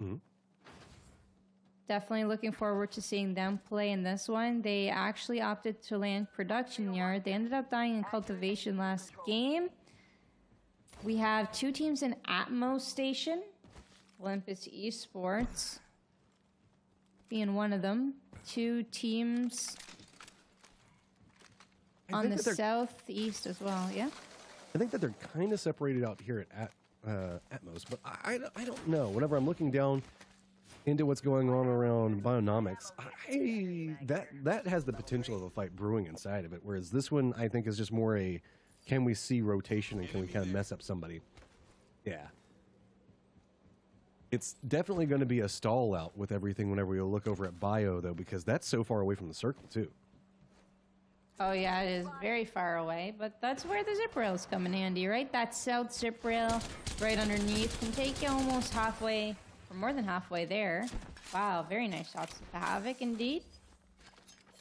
Mm-hmm. definitely looking forward to seeing them play in this one. They actually opted to land production yard. They ended up dying in cultivation last game. We have 2 teams in Atmos Station. Olympus Esports being one of them. 2 teams on the southeast as well, yeah? I think that they're kind of separated out here at Atmos, but I don't know. Whenever I'm looking down into what's going on around Bionomics, that has the potential of a fight brewing inside of it, whereas this one I think is just more a can we see rotation and can we kind of mess up somebody? Yeah. It's definitely going to be a stall out with everything whenever we look over at Bio, though, because that's so far away from the circle, too. Oh, yeah, it is very far away, but that's where the zip rails come in handy, right? That south zip rail right underneath can take you almost halfway, or more than halfway there. Wow, very nice shots to Havoc, indeed.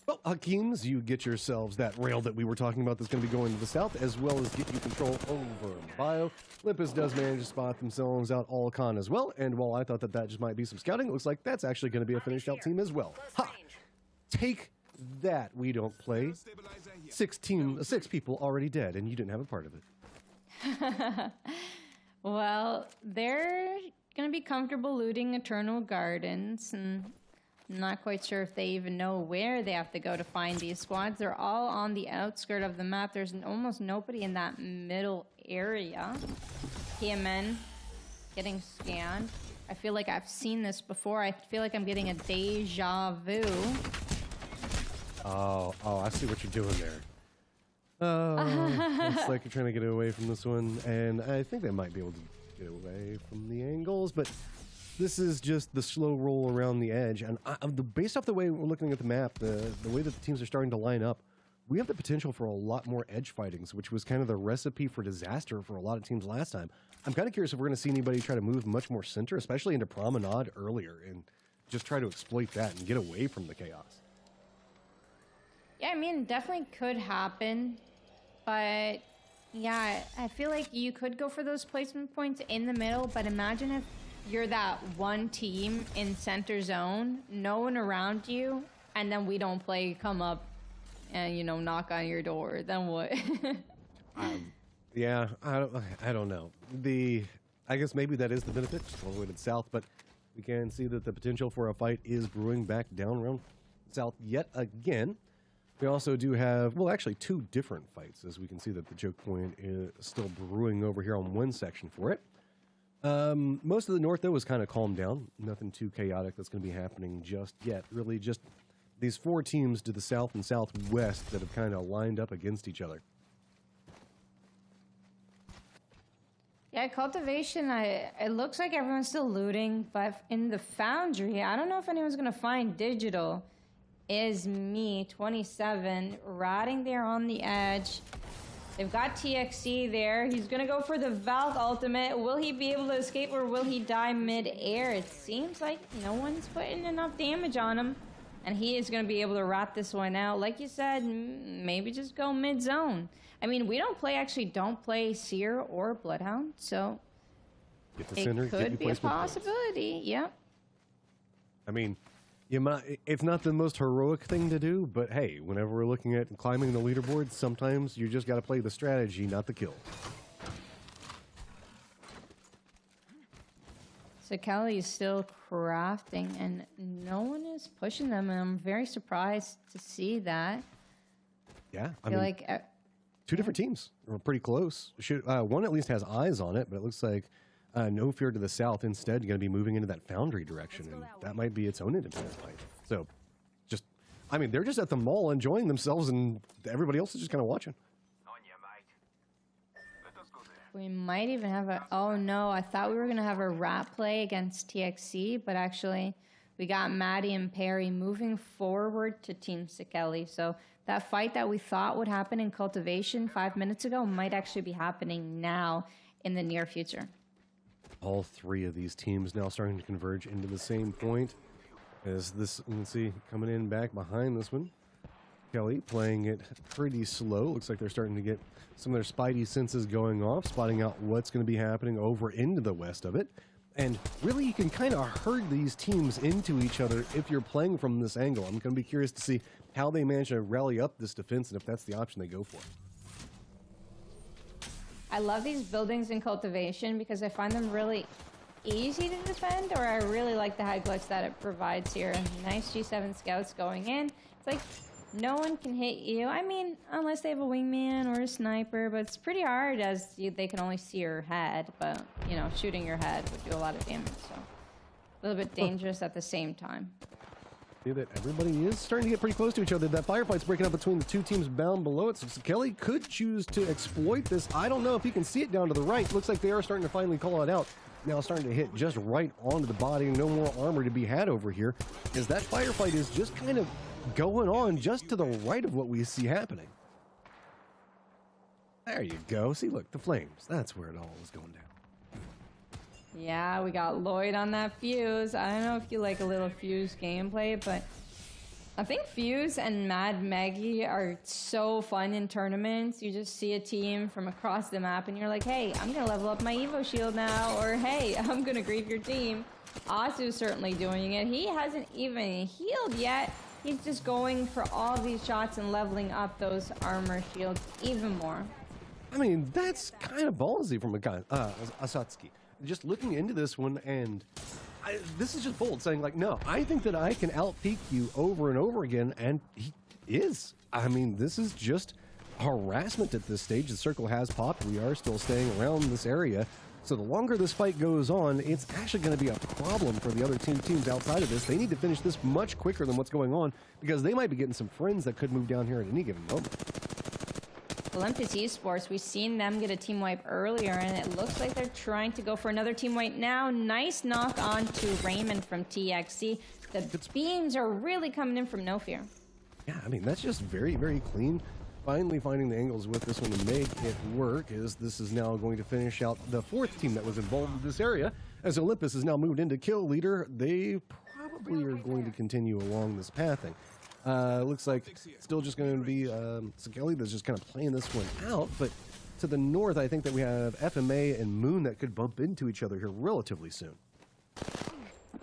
Well, Hakeems, you get yourselves that rail that we were talking about that's going to be going to the south, as well as get you control over Bio. Olympus does manage to spot themselves out all con as well, and while I thought that just might be some scouting, it looks like that's actually going to be a finished out team as well. Ha! Take that, we don't play. 6 people already dead, and you didn't have a part of it. Well, they're going to be comfortable looting Eternal Gardens, and I'm not quite sure if they even know where they have to go to find these squads. They're all on the outskirt of the map. There's almost nobody in that middle area. PMN getting scanned. I feel like I've seen this before. I feel like I'm getting a deja vu. Oh, I see what you're doing there. Looks like you're trying to get away from this one, and I think they might be able to get away from the angles, but this is just the slow roll around the edge, and based off the way we're looking at the map, the way that the teams are starting to line up, we have the potential for a lot more edge fightings, which was kind of the recipe for disaster for a lot of teams last time. I'm kind of curious if we're going to see anybody try to move much more center, especially into Promenade earlier, and just try to exploit that and get away from the chaos. Yeah, I mean, definitely could happen, but yeah, I feel like you could go for those placement points in the middle, but imagine if you're that one team in center zone, no one around you, and then we don't play, come up and, you know, knock on your door. Then what? Yeah, I don't know. I guess maybe that is the benefit, just all the way to the south, but we can see that the potential for a fight is brewing back down around south yet again. We also do have, well, actually 2 different fights, as we can see that the choke point is still brewing over here on one section for it. Most of the north, though, is kind of calmed down. Nothing too chaotic that's going to be happening just yet. Really just these 4 teams to the south and southwest that have kind of lined up against each other. Yeah, cultivation, it looks like everyone's still looting, but in the foundry, I don't know if anyone's going to find digital. Is me, 27, rotting there on the edge. They've got TXC there. He's going to go for the Valk ultimate. Will he be able to escape or will he die mid-air? It seems like no one's putting enough damage on him. And he is going to be able to rat this one out. Like you said, maybe just go mid-zone. I mean, we don't play Seer or Bloodhound, so Get the center, it could be a possibility. Points. Yep. I mean, it's not the most heroic thing to do, but hey, whenever we're looking at climbing the leaderboard, sometimes you just got to play the strategy, not the kill. So Kelly is still crafting, and no one is pushing them, and I'm very surprised to see that. Yeah, I feel like 2 different teams are pretty close. One at least has eyes on it, but it looks like No Fear to the south instead going to be moving into that foundry direction, and that might be its own independent fight. So, they're just at the mall enjoying themselves, and everybody else is just kind of watching. we might even have a... Oh, no, I thought we were going to have a rat play against TXC, but actually we got Maddie and Perry moving forward to Team Sikeli. So that fight that we thought would happen in Cultivation 5 minutes ago might actually be happening now in the near future. All 3 of these teams now starting to converge into the same point. As this, you can see, coming in back behind this one. Kelly playing it pretty slow. Looks like they're starting to get some of their spidey senses going off, spotting out what's going to be happening over into the west of it. And really, you can kind of herd these teams into each other if you're playing from this angle. I'm going to be curious to see how they manage to rally up this defense and if that's the option they go for. I love these buildings in cultivation because I find them really easy to defend, or I really like the high glitch that it provides here. Nice G7 scouts going in. It's like no one can hit you. I mean, unless they have a wingman or a sniper, but it's pretty hard as they can only see your head. But, you know, shooting your head would do a lot of damage, so a little bit dangerous at the same time. See that everybody is starting to get pretty close to each other. That firefight's breaking up between the two teams bound below it. So Kelly could choose to exploit this. I don't know if he can see it down to the right. Looks like they are starting to finally call it out. Now starting to hit just right onto the body. No more armor to be had over here, as that firefight is just kind of going on just to the right of what we see happening. There you go. See, look, the flames. That's where it all is going down. Yeah, we got Lloyd on that Fuse. I don't know if you like a little Fuse gameplay, but I think Fuse and Mad Maggie are so fun in tournaments. You just see a team from across the map and you're like, hey, I'm going to level up my Evo shield now, or hey, I'm going to grieve your team. Asu's certainly doing it. He hasn't even healed yet. He's just going for all these shots and leveling up those armor shields even more. I mean, that's kind of ballsy from a guy, Asatsuki. Just looking into this one, and this is just bold, saying like, no, I think that I can outpeak you over and over again, and he is. I mean, this is just harassment at this stage. The circle has popped. We are still staying around this area. So the longer this fight goes on, it's actually going to be a problem for the other two teams outside of this. They need to finish this much quicker than what's going on, because they might be getting some friends that could move down here at any given moment. Olympus Esports, we've seen them get a team wipe earlier, and it looks like they're trying to go for another team wipe now. Nice knock on to Raymond from TXC. The beams are really coming in from No Fear. Yeah, I mean, that's just very, very clean. Finally finding the angles with this one to make it work, as this is now going to finish out the fourth team that was involved in this area. As Olympus has now moved into kill leader, they probably are going to continue along this pathing. Looks like still just going to be Sakeli that's just kind of playing this one out, but to the north, I think that we have FMA and Moon that could bump into each other here relatively soon.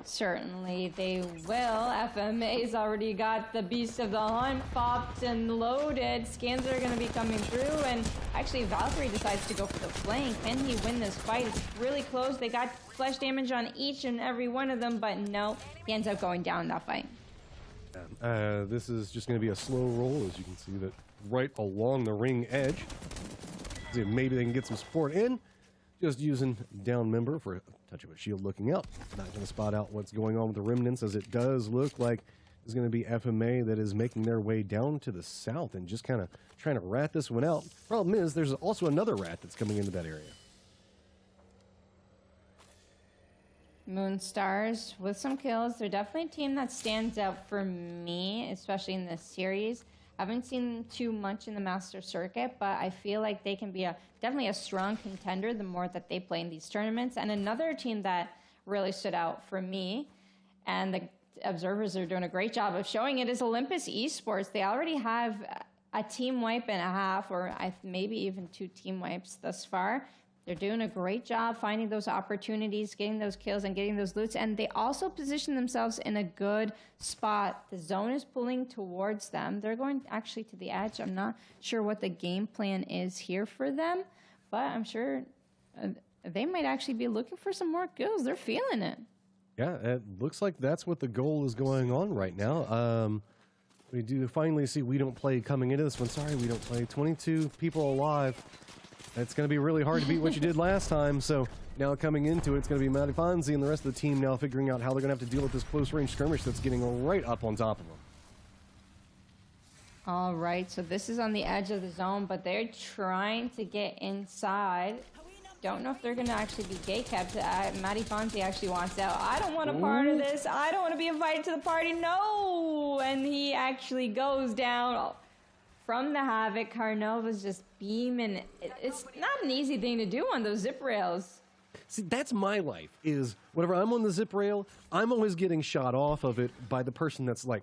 Certainly they will. FMA's already got the Beast of the Hunt popped and loaded. Scans are going to be coming through, and actually Valkyrie decides to go for the flank. Can he win this fight? It's really close. They got flesh damage on each and every one of them, but no, he ends up going down that fight. This is just going to be a slow roll, as you can see that right along the ring edge. See if maybe they can get some support in. Just using down member for a touch of a shield looking out. Not going to spot out what's going on with the remnants, as it does look like there's going to be FMA that is making their way down to the south and just kind of trying to rat this one out. Problem is, there's also another rat that's coming into that area. Moonstars with some kills. They're definitely a team that stands out for me, especially in this series. I haven't seen too much in the Master Circuit, but I feel like they can be definitely a strong contender the more that they play in these tournaments. And another team that really stood out for me, and the observers are doing a great job of showing it, is Olympus Esports. They already have a team wipe and a half, or maybe even 2 team wipes thus far. They're doing a great job finding those opportunities, getting those kills, and getting those loots. And they also position themselves in a good spot. The zone is pulling towards them. They're going actually to the edge. I'm not sure what the game plan is here for them, but I'm sure they might actually be looking for some more kills. They're feeling it. Yeah, it looks like that's what the goal is going on right now. We do finally see We Don't Play coming into this one. Sorry, We Don't Play. 22 people alive. It's going to be really hard to beat what you did last time, so now coming into it, it's going to be Matty Fonzie and the rest of the team now figuring out how they're going to have to deal with this close-range skirmish that's getting right up on top of them. All right, so this is on the edge of the zone, but they're trying to get inside. Don't know if they're going to actually be gate kept. Matty Fonzie actually wants out. I don't want a part of this. I don't want to be invited to the party. No! And he actually goes down from the Havoc. Carnova's just beaming. It's not an easy thing to do on those zip rails. See, that's my life, is whenever I'm on the zip rail, I'm always getting shot off of it by the person that's like,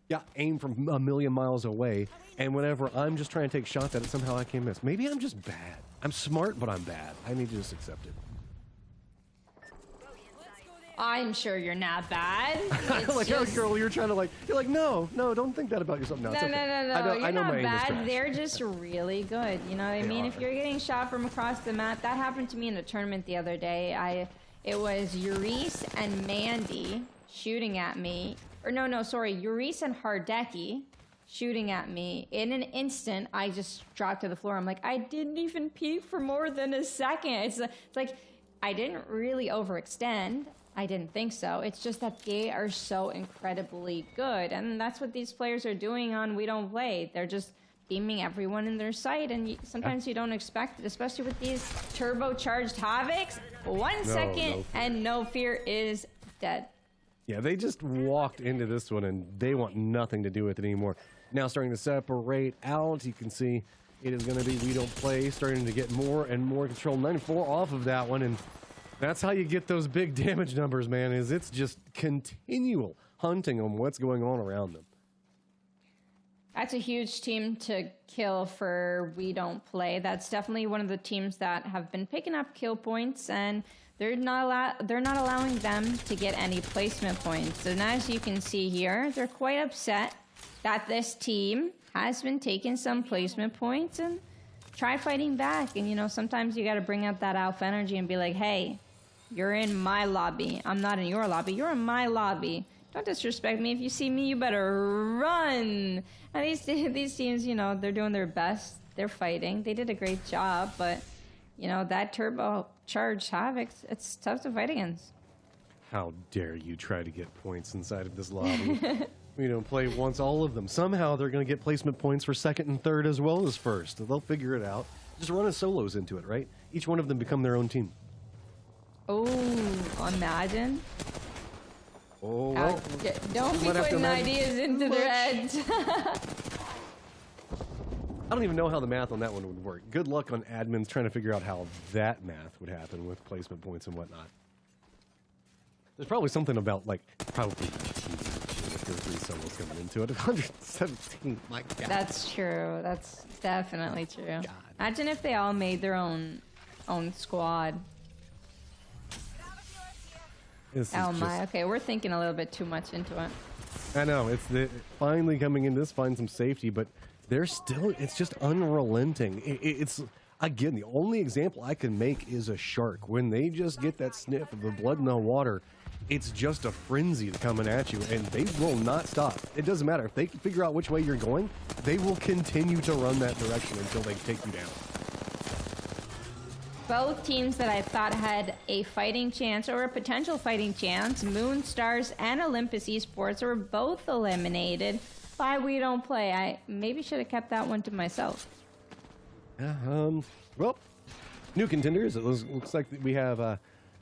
yeah, aim from a million miles away. And whenever I'm just trying to take shots at it, somehow I can't miss. Maybe I'm just bad. I'm smart, but I'm bad. I need to just accept it. I'm sure you're not bad. I like how, girl, you're trying to you're like, no, don't think that about yourself. No, it's okay. No. I know You're my not aim is bad. trash. They're just really good. You know what I mean? If you're getting shot from across the map, that happened to me in a tournament the other day. It was Urice and Mandy shooting at me. Or no, sorry. Urice and Hardeki shooting at me. In an instant, I just dropped to the floor. I'm like, I didn't even peek for more than a second. It's like, I didn't really overextend. I didn't think so. It's just that they are so incredibly good. And that's what these players are doing on We Don't Play. They're just beaming everyone in their sight. And sometimes you don't expect it, especially with these turbocharged Havocs. 1 second and No Fear is dead. Yeah, they just walked into this one and they want nothing to do with it anymore. Now starting to separate out. You can see it is going to be We Don't Play starting to get more and more control. 94 off of that one, and that's how you get those big damage numbers, man, is it's just continual hunting on what's going on around them. That's a huge team to kill for We Don't Play. That's definitely one of the teams that have been picking up kill points, and they're not allowing them to get any placement points. So now, as you can see here, they're quite upset that this team has been taking some placement points, and try fighting back. And, you know, sometimes you got to bring out that alpha energy and be like, hey, you're in my lobby. I'm not in your lobby. You're in my lobby. Don't disrespect me. If you see me, you better run. And these teams, you know, they're doing their best. They're fighting. They did a great job, but, you know, that turbocharged Havoc, it's tough to fight against. How dare you try to get points inside of this lobby? We Don't Play wants all of them. Somehow they're going to get placement points for second and third as well as first. They'll figure it out. Just run as solos into it, right? Each one of them become their own team. Oh, imagine. Oh, well. Don't be putting ideas into their heads. I don't even know how the math on that one would work. Good luck on admins trying to figure out how that math would happen with placement points and whatnot. There's probably something about, probably 19 if there are 3 solos coming into it. 117, my God. That's true. That's definitely true. God. Imagine if they all made their own squad. Oh my, okay, we're thinking a little bit too much into it. I know, it's finally coming in this, find some safety, but they're still, it's just unrelenting. It's, again, the only example I can make is a shark. When they just get that sniff of the blood in the water, it's just a frenzy coming at you, and they will not stop. It doesn't matter. If they can figure out which way you're going, they will continue to run that direction until they take you down. Both teams that I thought had a fighting chance or a potential fighting chance, Moonstars and Olympus Esports, were both eliminated by We Don't Play. I maybe should have kept that one to myself. Yeah, well, new contenders. It looks like we have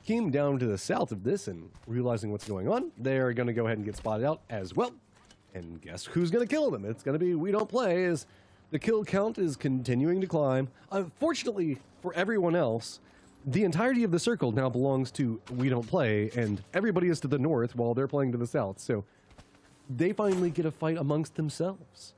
Keem down to the south of this, and realizing what's going on, they're going to go ahead and get spotted out as well. And guess who's going to kill them? It's going to be We Don't Play, as the kill count is continuing to climb. Unfortunately for everyone else, the entirety of the circle now belongs to We Don't Play, and everybody is to the north while they're playing to the south. So they finally get a fight amongst themselves.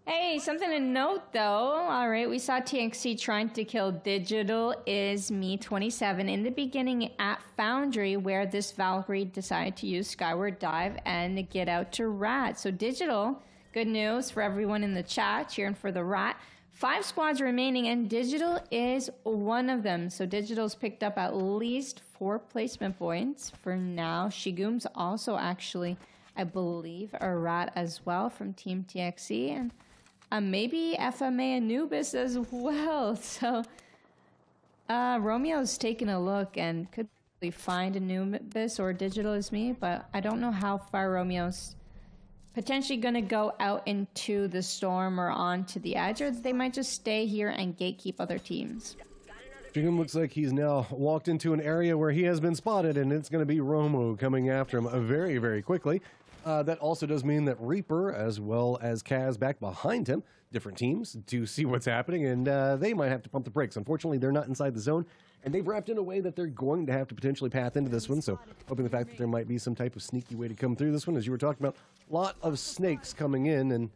Hey, something to note, though. All right, we saw TXC trying to kill Digital Is Me 27 in the beginning at Foundry, where this Valkyrie decided to use Skyward Dive and get out to Rat. So Digital, good news for everyone in the chat, cheering for the Rat. 5 squads remaining, and Digital is one of them. So Digital's picked up at least 4 placement points for now. Shigum's also actually, I believe, a Rat as well from Team TXC, and maybe FMA Anubis as well. So Romeo's taking a look and could find Anubis or Digital Is Me, but I don't know how far Romeo's potentially going to go out into the storm or onto the edge, or they might just stay here and gatekeep other teams. Shigum looks like he's now walked into an area where he has been spotted, and it's going to be Romo coming after him very, very quickly. That also does mean that Reaper, as well as Kaz, back behind him, different teams, to see what's happening, and they might have to pump the brakes. Unfortunately, they're not inside the zone, and they've wrapped in a way that they're going to have to potentially path into this one, so hoping the fact that there might be some type of sneaky way to come through this one, as you were talking about. A lot of snakes coming in, and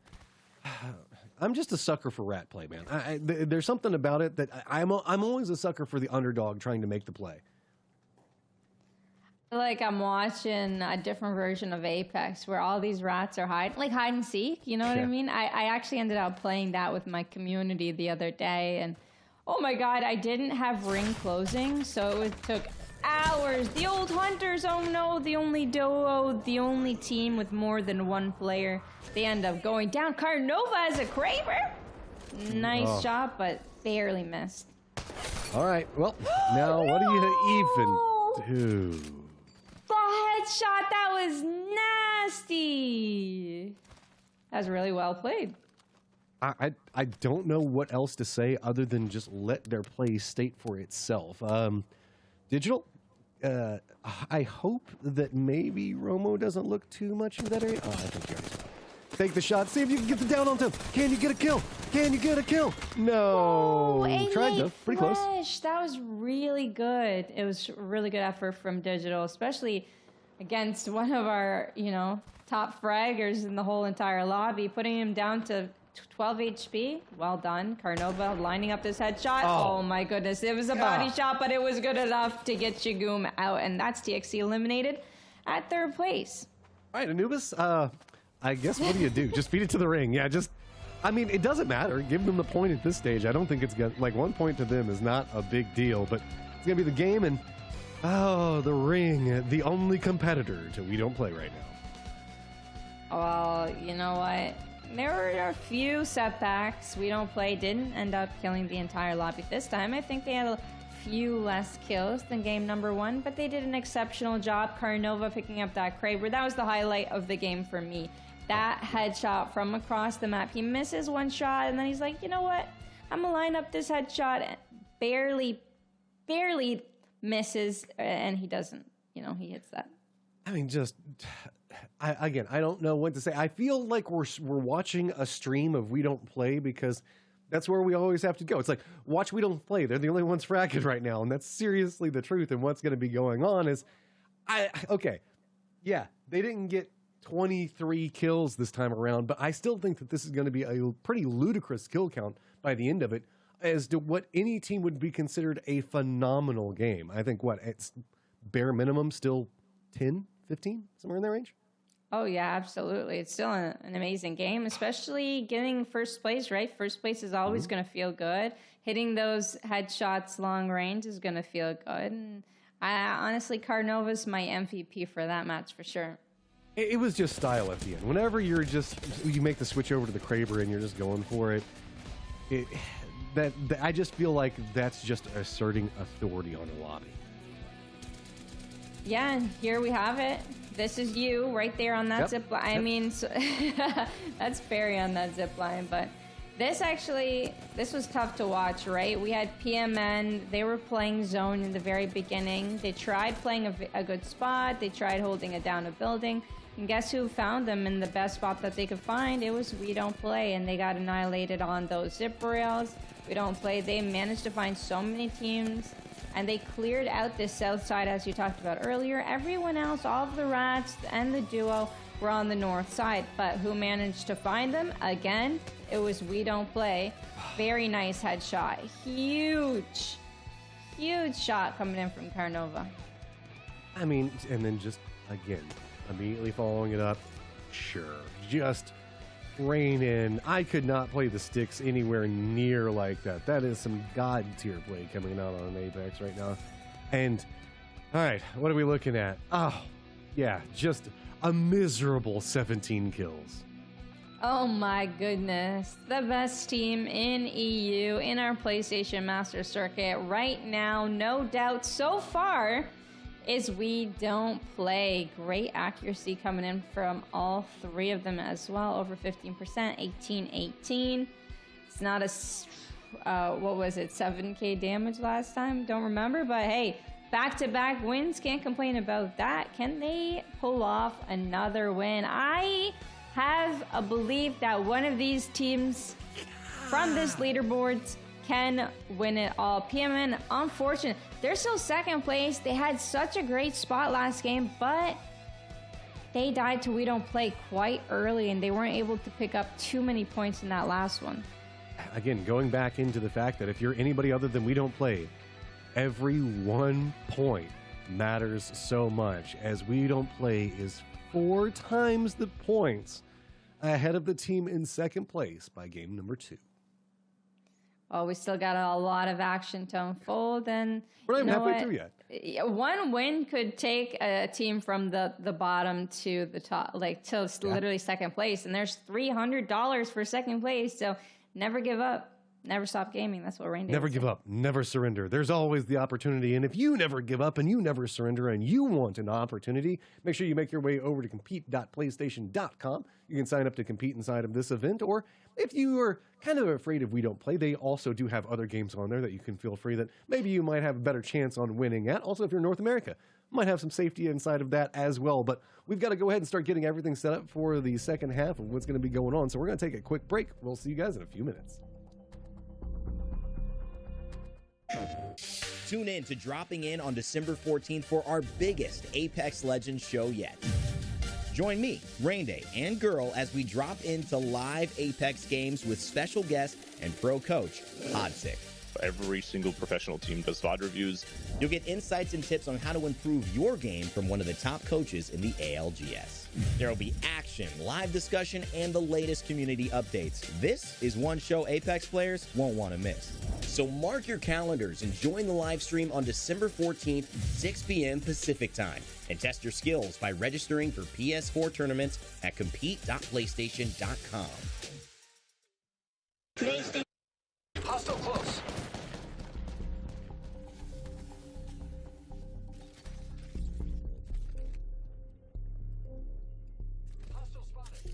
I'm just a sucker for rat play, man. There's something about it that I'm always a sucker for the underdog trying to make the play. Like I'm watching a different version of Apex where all these rats are like hide and seek. You know what I mean? I actually ended up playing that with my community the other day, and oh my god, I didn't have ring closing, so it took hours. The old hunters, oh no, the only duo, the only team with more than one player. They end up going down. Carnova as a Kraber. Nice shot, but barely missed. All right, well, now what do you even do? The headshot, that was nasty. That was really well played. I don't know what else to say other than just let their play state for itself. Digital, I hope that maybe Romo doesn't look too much in that area. Oh, I think you already saw it. Take the shot. See if you can get the down on him. Can you get a kill? Can you get a kill? No. Oh, tried though. Pretty close. That was really good. It was really good effort from Digital, especially against one of our, top fraggers in the whole entire lobby, putting him down to 12 HP. Well done. Carnova lining up this headshot. Oh my goodness. It was a body shot, but it was good enough to get Shagoom out. And that's TXC eliminated at third place. All right, Anubis, I guess what do you do? Just feed it to the ring. Yeah, I mean, it doesn't matter. Give them the point at this stage. I don't think it's good. Like, 1 point to them is not a big deal, but it's going to be the game. And, the ring, the only competitor to We Don't Play right now. Well, you know what? There were a few setbacks. We Don't Play didn't end up killing the entire lobby this time. I think they had a few less kills than game number 1, but they did an exceptional job. Carnova picking up that Kraber. That was the highlight of the game for me. That headshot from across the map. He misses one shot, and then he's like, you know what? I'm going to line up this headshot. Barely misses, and he doesn't. He hits that. I mean, I don't know what to say. I feel like we're watching a stream of We Don't Play because that's where we always have to go. It's like, watch We Don't Play. They're the only ones fragging right now, and that's seriously the truth. And what's going to be going on is, they didn't get 23 kills this time around, but I still think that this is going to be a pretty ludicrous kill count by the end of it as to what any team would be considered a phenomenal game. I think it's bare minimum still 10, 15, somewhere in that range. Oh, yeah, absolutely. It's still an amazing game, especially getting first place, right? First place is always going to feel good. Hitting those headshots long range is going to feel good. And honestly, Carnova's my MVP for that match for sure. It was just style at the end. Whenever you make the switch over to the Kraber and you're just going for it, I just feel like that's just asserting authority on the lobby. Yeah, and here we have it. This is you right there on that zip line. I mean, that's Barry on that zip line, but this was tough to watch, right? We had PMN. They were playing zone in the very beginning. They tried playing a good spot. They tried holding it down a building. And guess who found them in the best spot that they could find? It was We Don't Play, and they got annihilated on those zip rails. We Don't Play. They managed to find so many teams, and they cleared out this south side, as you talked about earlier. Everyone else, all of the rats and the duo, were on the north side. But who managed to find them? Again, it was We Don't Play. Very nice headshot. Huge shot coming in from Carnova. I mean, and then just, again, immediately following it up, just rein in. I could not play the sticks anywhere near like that. That is some god tier play coming out on Apex right now. And, all right, what are we looking at? Oh, yeah, just a miserable 17 kills. Oh my goodness. The best team in EU, in our PlayStation Master Circuit right now, no doubt so far, is We Don't Play. Great accuracy coming in from all three of them as well. Over 15%, 18-18. It's not a, what was it, 7K damage last time? Don't remember, but hey, back-to-back wins. Can't complain about that. Can they pull off another win? I have a belief that one of these teams from this leaderboard can win it all. PMN, unfortunate. They're still second place. They had such a great spot last game, but they died to We Don't Play quite early, and they weren't able to pick up too many points in that last one. Again, going back into the fact that if you're anybody other than We Don't Play, every 1 point matters so much, as We Don't Play is 4 times the points ahead of the team in second place by game number 2. Well, we still got a lot of action to unfold, and we're not even halfway through yet. One win could take a team from the bottom to the top, like to literally second place, and there's $300 for second place. So never give up. Never stop gaming. That's what Rain Day Never would give say. up. Never surrender. There's always the opportunity. And if you never give up and you never surrender and you want an opportunity, make sure you make your way over to compete.playstation.com. You can sign up to compete inside of this event. Or if you are kind of afraid of We Don't Play, they also do have other games on there that you can feel free that maybe you might have a better chance on winning at. Also, if you're in North America, might have some safety inside of that as well. But we've got to go ahead and start getting everything set up for the second half of what's going to be going on. So we're going to take a quick break. We'll see you guys in a few minutes. Tune in to Dropping In on December 14th for our biggest Apex Legends show yet. Join me, Rain Day, and Girl as we drop into live Apex games with special guest and pro coach, Podsick. Every single professional team does VOD reviews. You'll get insights and tips on how to improve your game from one of the top coaches in the ALGS. There will be action, live discussion, and the latest community updates. This is one show Apex players won't want to miss. So mark your calendars and join the live stream on December 14th, 6 p.m. Pacific time. And test your skills by registering for PS4 tournaments at compete.playstation.com. Hostile close. Hostile spotted.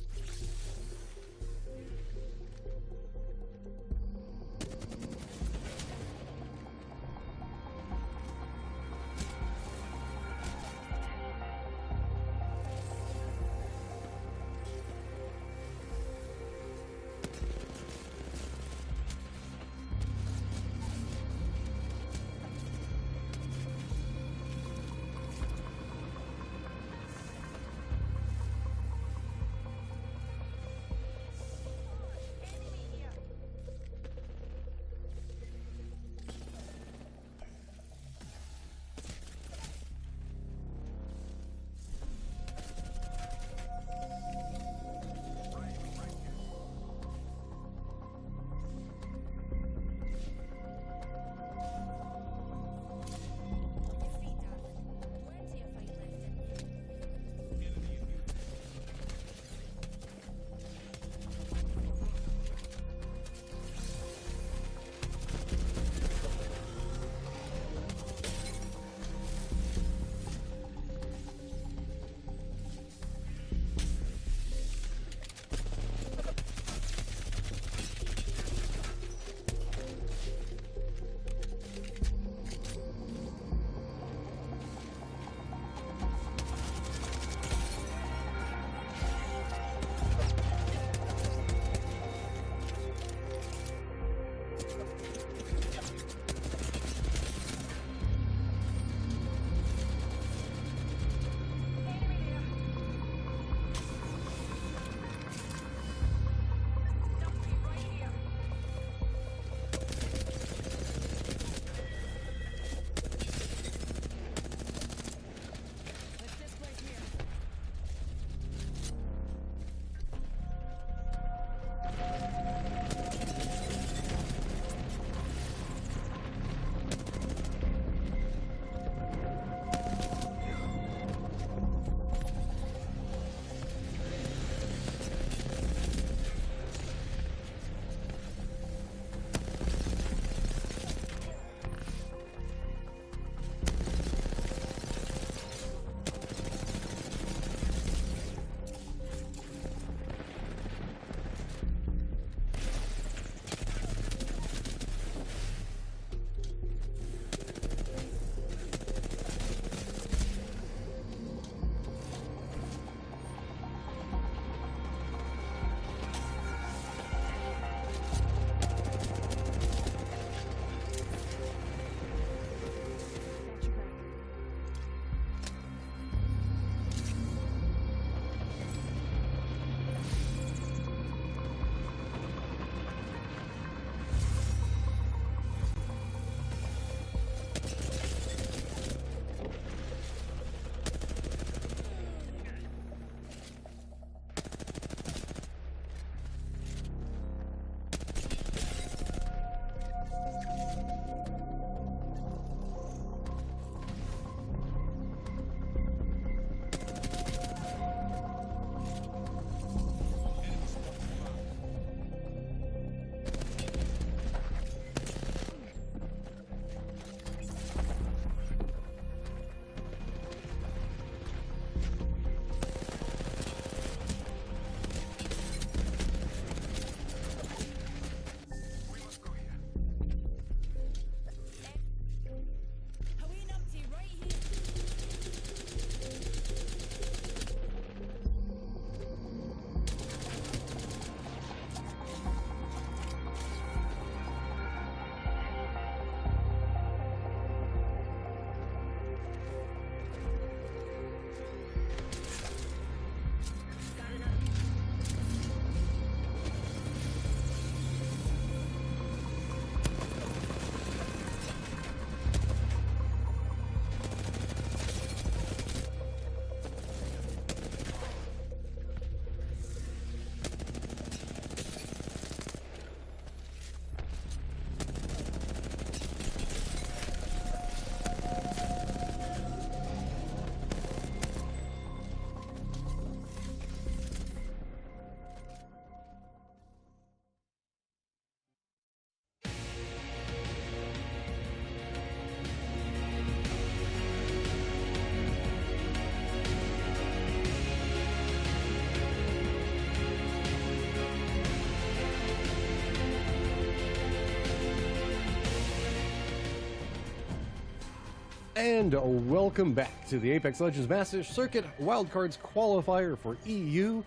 And welcome back to the Apex Legends Masters Circuit Wildcards Qualifier for EU,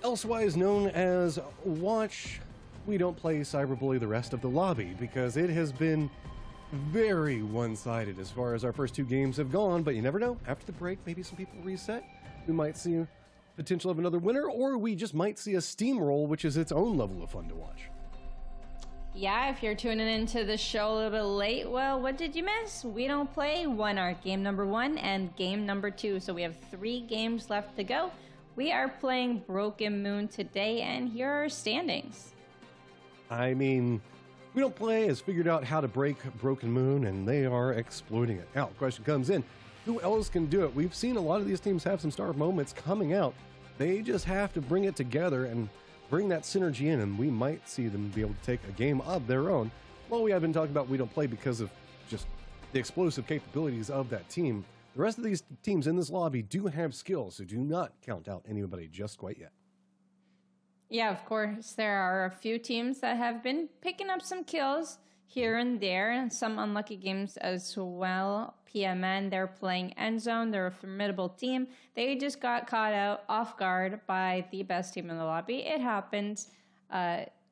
elsewise known as Watch We Don't Play Cyberbully the rest of the lobby, because it has been very one-sided as far as our first two games have gone, but you never know. After the break, maybe some people reset. We might see potential of another winner, or we just might see a steamroll, which is its own level of fun to watch. Yeah, if you're tuning into the show a little bit late, well, what did you miss? We Don't Play won our game number 1 and game number 2, so we have 3 games left to go. We are playing Broken Moon today, and here are our standings. I mean, We Don't Play has figured out how to break Broken Moon, and they are exploiting it. Now, the question comes in, who else can do it? We've seen a lot of these teams have some star moments coming out. They just have to bring it together and bring that synergy in, and we might see them be able to take a game of their own. Well, we have been talking about We Don't Play because of just the explosive capabilities of that team. The rest of these teams in this lobby do have skills, so do not count out anybody just quite yet. Yeah, of course, there are a few teams that have been picking up some kills here and there, and some unlucky games as well. PMN, they're playing Endzone. They're a formidable team. They just got caught out off guard by the best team in the lobby. It happens.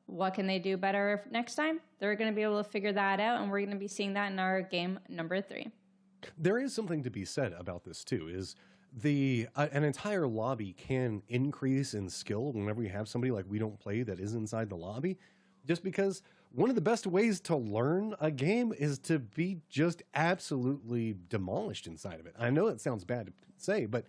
What can they do better next time? They're going to be able to figure that out, and we're going to be seeing that in our game number 3. There is something to be said about this too, is an entire lobby can increase in skill whenever you have somebody like We Don't Play that is inside the lobby, just because one of the best ways to learn a game is to be just absolutely demolished inside of it. I know it sounds bad to say, but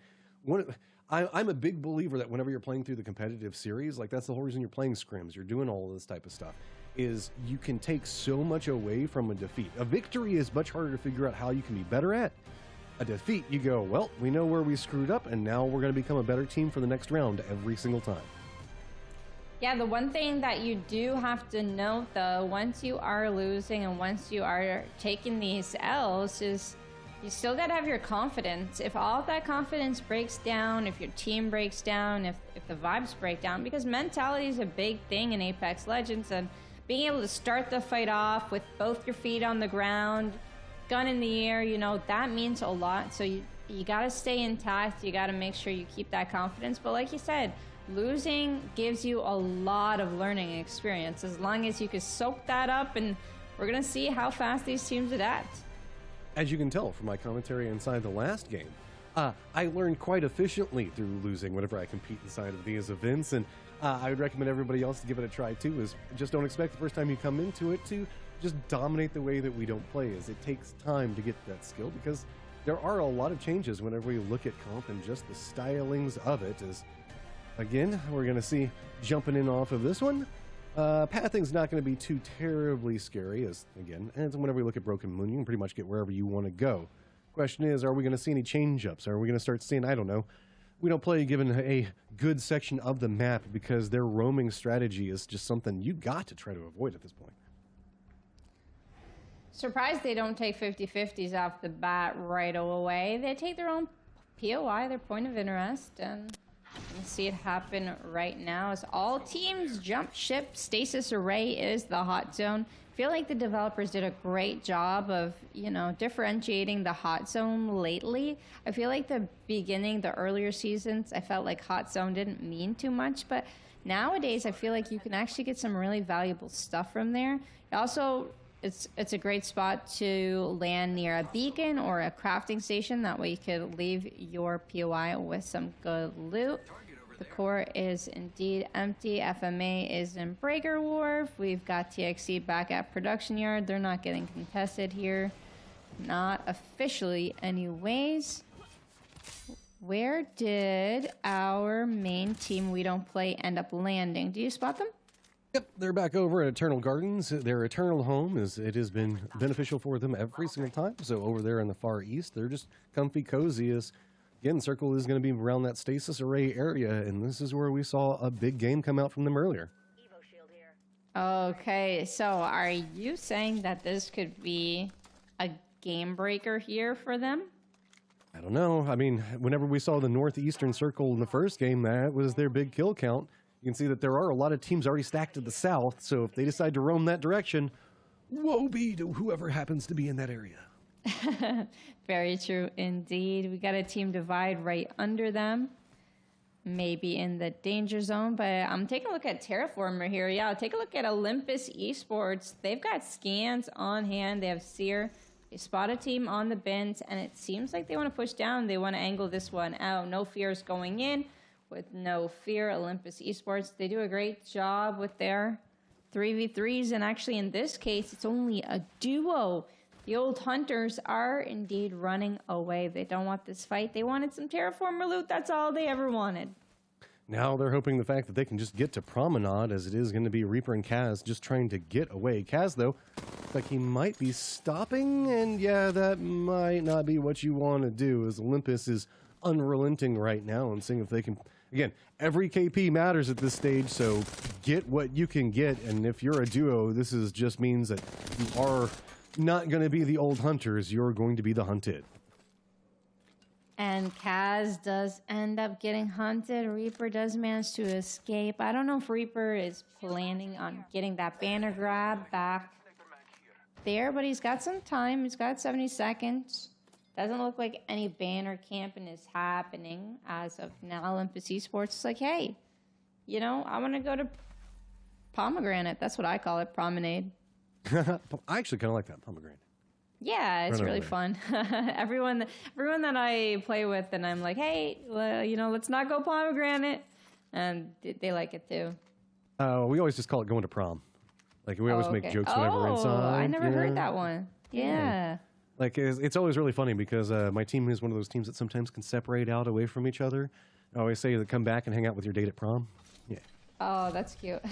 I'm a big believer that whenever you're playing through the competitive series, like that's the whole reason you're playing scrims, you're doing all of this type of stuff, is you can take so much away from a defeat. A victory is much harder to figure out how you can be better at. A defeat, you go, well, we know where we screwed up, and now we're going to become a better team for the next round every single time. Yeah, the one thing that you do have to note, though, once you are losing and once you are taking these L's, is you still got to have your confidence. If all of that confidence breaks down, if your team breaks down, if the vibes break down, because mentality is a big thing in Apex Legends, and being able to start the fight off with both your feet on the ground, gun in the air, you know, that means a lot. So you got to stay intact. You got to make sure you keep that confidence. But like you said, losing gives you a lot of learning experience as long as you can soak that up, and we're going to see how fast these teams adapt. As you can tell from my commentary inside the last game, I learned quite efficiently through losing whenever I compete inside of these events, and I would recommend everybody else to give it a try too, is just don't expect the first time you come into it to just dominate the way that We Don't Play. Is it takes time to get that skill, because there are a lot of changes whenever you look at comp and just the stylings of it. Is again, we're going to see jumping in off of this one. Pathing's not going to be too terribly scary, as again, and whenever we look at Broken Moon, you can pretty much get wherever you want to go. Question is, are we going to see any change-ups? Are we going to start seeing, I don't know, We Don't Play given a good section of the map, because their roaming strategy is just something you got to try to avoid at this point. Surprised they don't take 50-50s off the bat right away. They take their own POI, their point of interest, and you see it happen right now as all teams jump ship. Stasis Array is the hot zone. I feel like the developers did a great job of, you know, differentiating the hot zone lately. I feel like the earlier seasons, I felt like hot zone didn't mean too much, but nowadays I feel like you can actually get some really valuable stuff from there. Also, it's a great spot to land near a beacon or a crafting station. That way you could leave your POI with some good loot. The core is indeed empty. FMA is in Breaker Wharf. We've got TXC back at Production Yard. They're not getting contested here. Not officially anyways. Where did our main team We Don't Play end up landing? Do you spot them? Yep, they're back over at Eternal Gardens. Their eternal home, it has been beneficial for them every single time. So over there in the far east, they're just comfy, cozy. As again, Circle is going to be around that Stasis Array area, and this is where we saw a big game come out from them earlier. Okay, so are you saying that this could be a game breaker here for them? I don't know. I mean, whenever we saw the Northeastern Circle in the first game, that was their big kill count. You can see that there are a lot of teams already stacked to the south, so if they decide to roam that direction, woe be to whoever happens to be in that area. Very true indeed. We got a team divide right under them. Maybe in the danger zone, but I'm taking a look at Terraformer here. Yeah, take a look at Olympus Esports. They've got scans on hand. They have Seer. They spot a team on the bins, and it seems like they want to push down. They want to angle this one out. No Fears going in with No Fear. Olympus Esports, they do a great job with their 3v3s, and actually in this case, it's only a duo. The old hunters are indeed running away. They don't want this fight. They wanted some Terraformer loot. That's all they ever wanted. Now they're hoping the fact that they can just get to Promenade, as it is going to be Reaper and Kaz just trying to get away. Kaz, though, looks like he might be stopping, and yeah, that might not be what you want to do, as Olympus is unrelenting right now and seeing if they can... Again, every KP matters at this stage, so get what you can get, and if you're a duo, this is just means that you are not going to be the old hunters, you're going to be the hunted. And Kaz does end up getting hunted. Reaper does manage to escape. I don't know if Reaper is planning on getting that banner grab back there, but he's got some time. He's got 70 seconds. Doesn't look like any banner camping is happening as of now. Olympus Esports is like, hey, you know, I want to go to Pomegranate. That's what I call it, Promenade. I actually kind of like that, Pomegranate. Yeah, it's really fun. everyone that I play with, and I'm like, hey, you know, let's not go Pomegranate, and they like it too. We always just call it going to prom. Like, we always make jokes whenever we're inside. I never heard that one. Yeah. Like, it's always really funny because my team is one of those teams that sometimes can separate out away from each other. I always say that come back and hang out with your date at prom. Yeah. Oh, that's cute.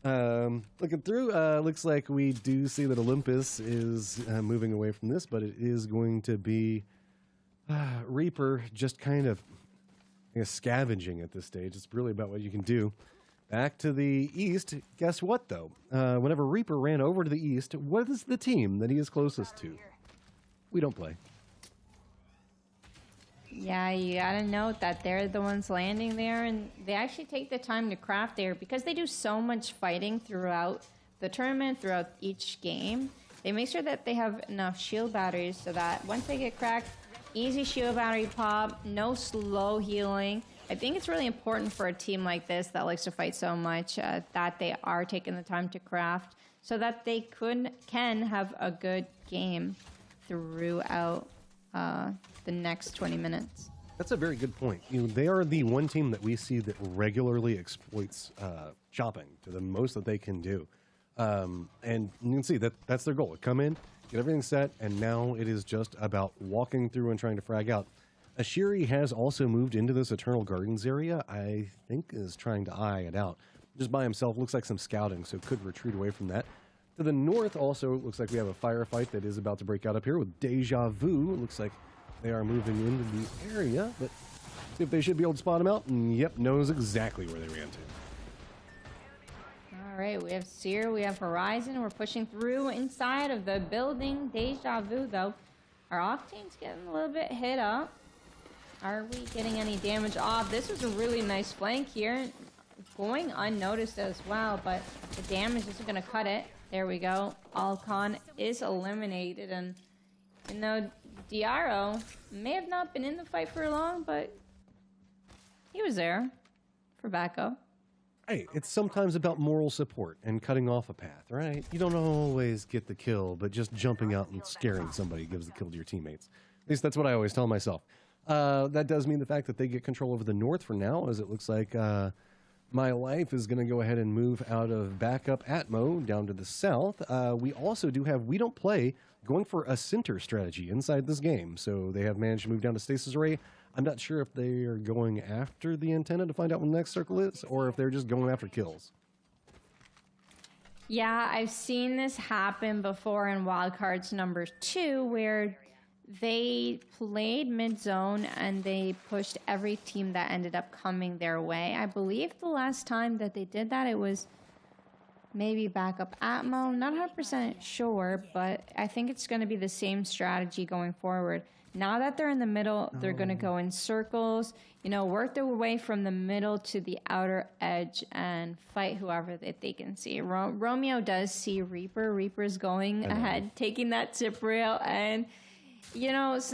Looking through, looks like we do see that Olympus is moving away from this, but it is going to be Reaper just kind of scavenging at this stage. It's really about what you can do. Back to the east. Guess what, though? Whenever Reaper ran over to the east, what is the team that he is closest to? We don't play. Yeah, you gotta note that they're the ones landing there, and they actually take the time to craft there because they do so much fighting throughout the tournament, throughout each game. They make sure that they have enough shield batteries so that once they get cracked, easy shield battery pop, no slow healing. I think it's really important for a team like this that likes to fight so much that they are taking the time to craft so that they can have a good game throughout the next 20 minutes. That's a very good point. You know, they are the one team that we see that regularly exploits shopping to the most that they can do. And you can see that that's their goal. Come in, get everything set, and now it is just about walking through and trying to frag out. Ashiri has also moved into this Eternal Gardens area. I think is trying to eye it out. Just by himself, looks like some scouting, so could retreat away from that. To the north also, it looks like we have a firefight that is about to break out up here with Deja Vu. It looks like they are moving into the area, but see if they should be able to spot him out. And yep, knows exactly where they ran to. All right, we have Seer, we have Horizon. We're pushing through inside of the building. Deja Vu, though. Our Octane's getting a little bit hit up. Are we getting any damage off? This was a really nice flank here. Going unnoticed as well, but the damage isn't going to cut it. There we go. Alcon is eliminated, and you know, Diaro may have not been in the fight for long, but he was there for backup. Hey, it's sometimes about moral support and cutting off a path, right? You don't always get the kill, but just jumping out and scaring somebody gives the kill to your teammates. At least that's what I always tell myself. That does mean the fact that they get control over the north for now, as it looks like My Life is going to go ahead and move out of backup Atmo down to the south. We also do have We Don't Play going for a center strategy inside this game. So they have managed to move down to Stasis Array. I'm not sure if they are going after the antenna to find out when the next circle is, or if they're just going after kills. Yeah, I've seen this happen before in Wildcards number 2, where they played mid-zone and they pushed every team that ended up coming their way. I believe the last time that they did that, it was maybe backup Atmo. Not 100% sure, but I think it's going to be the same strategy going forward. Now that they're in the middle, they're going to go in circles, work their way from the middle to the outer edge and fight whoever that they can see. Romeo does see Reaper. Reaper's going ahead, taking that tip rail, and, it's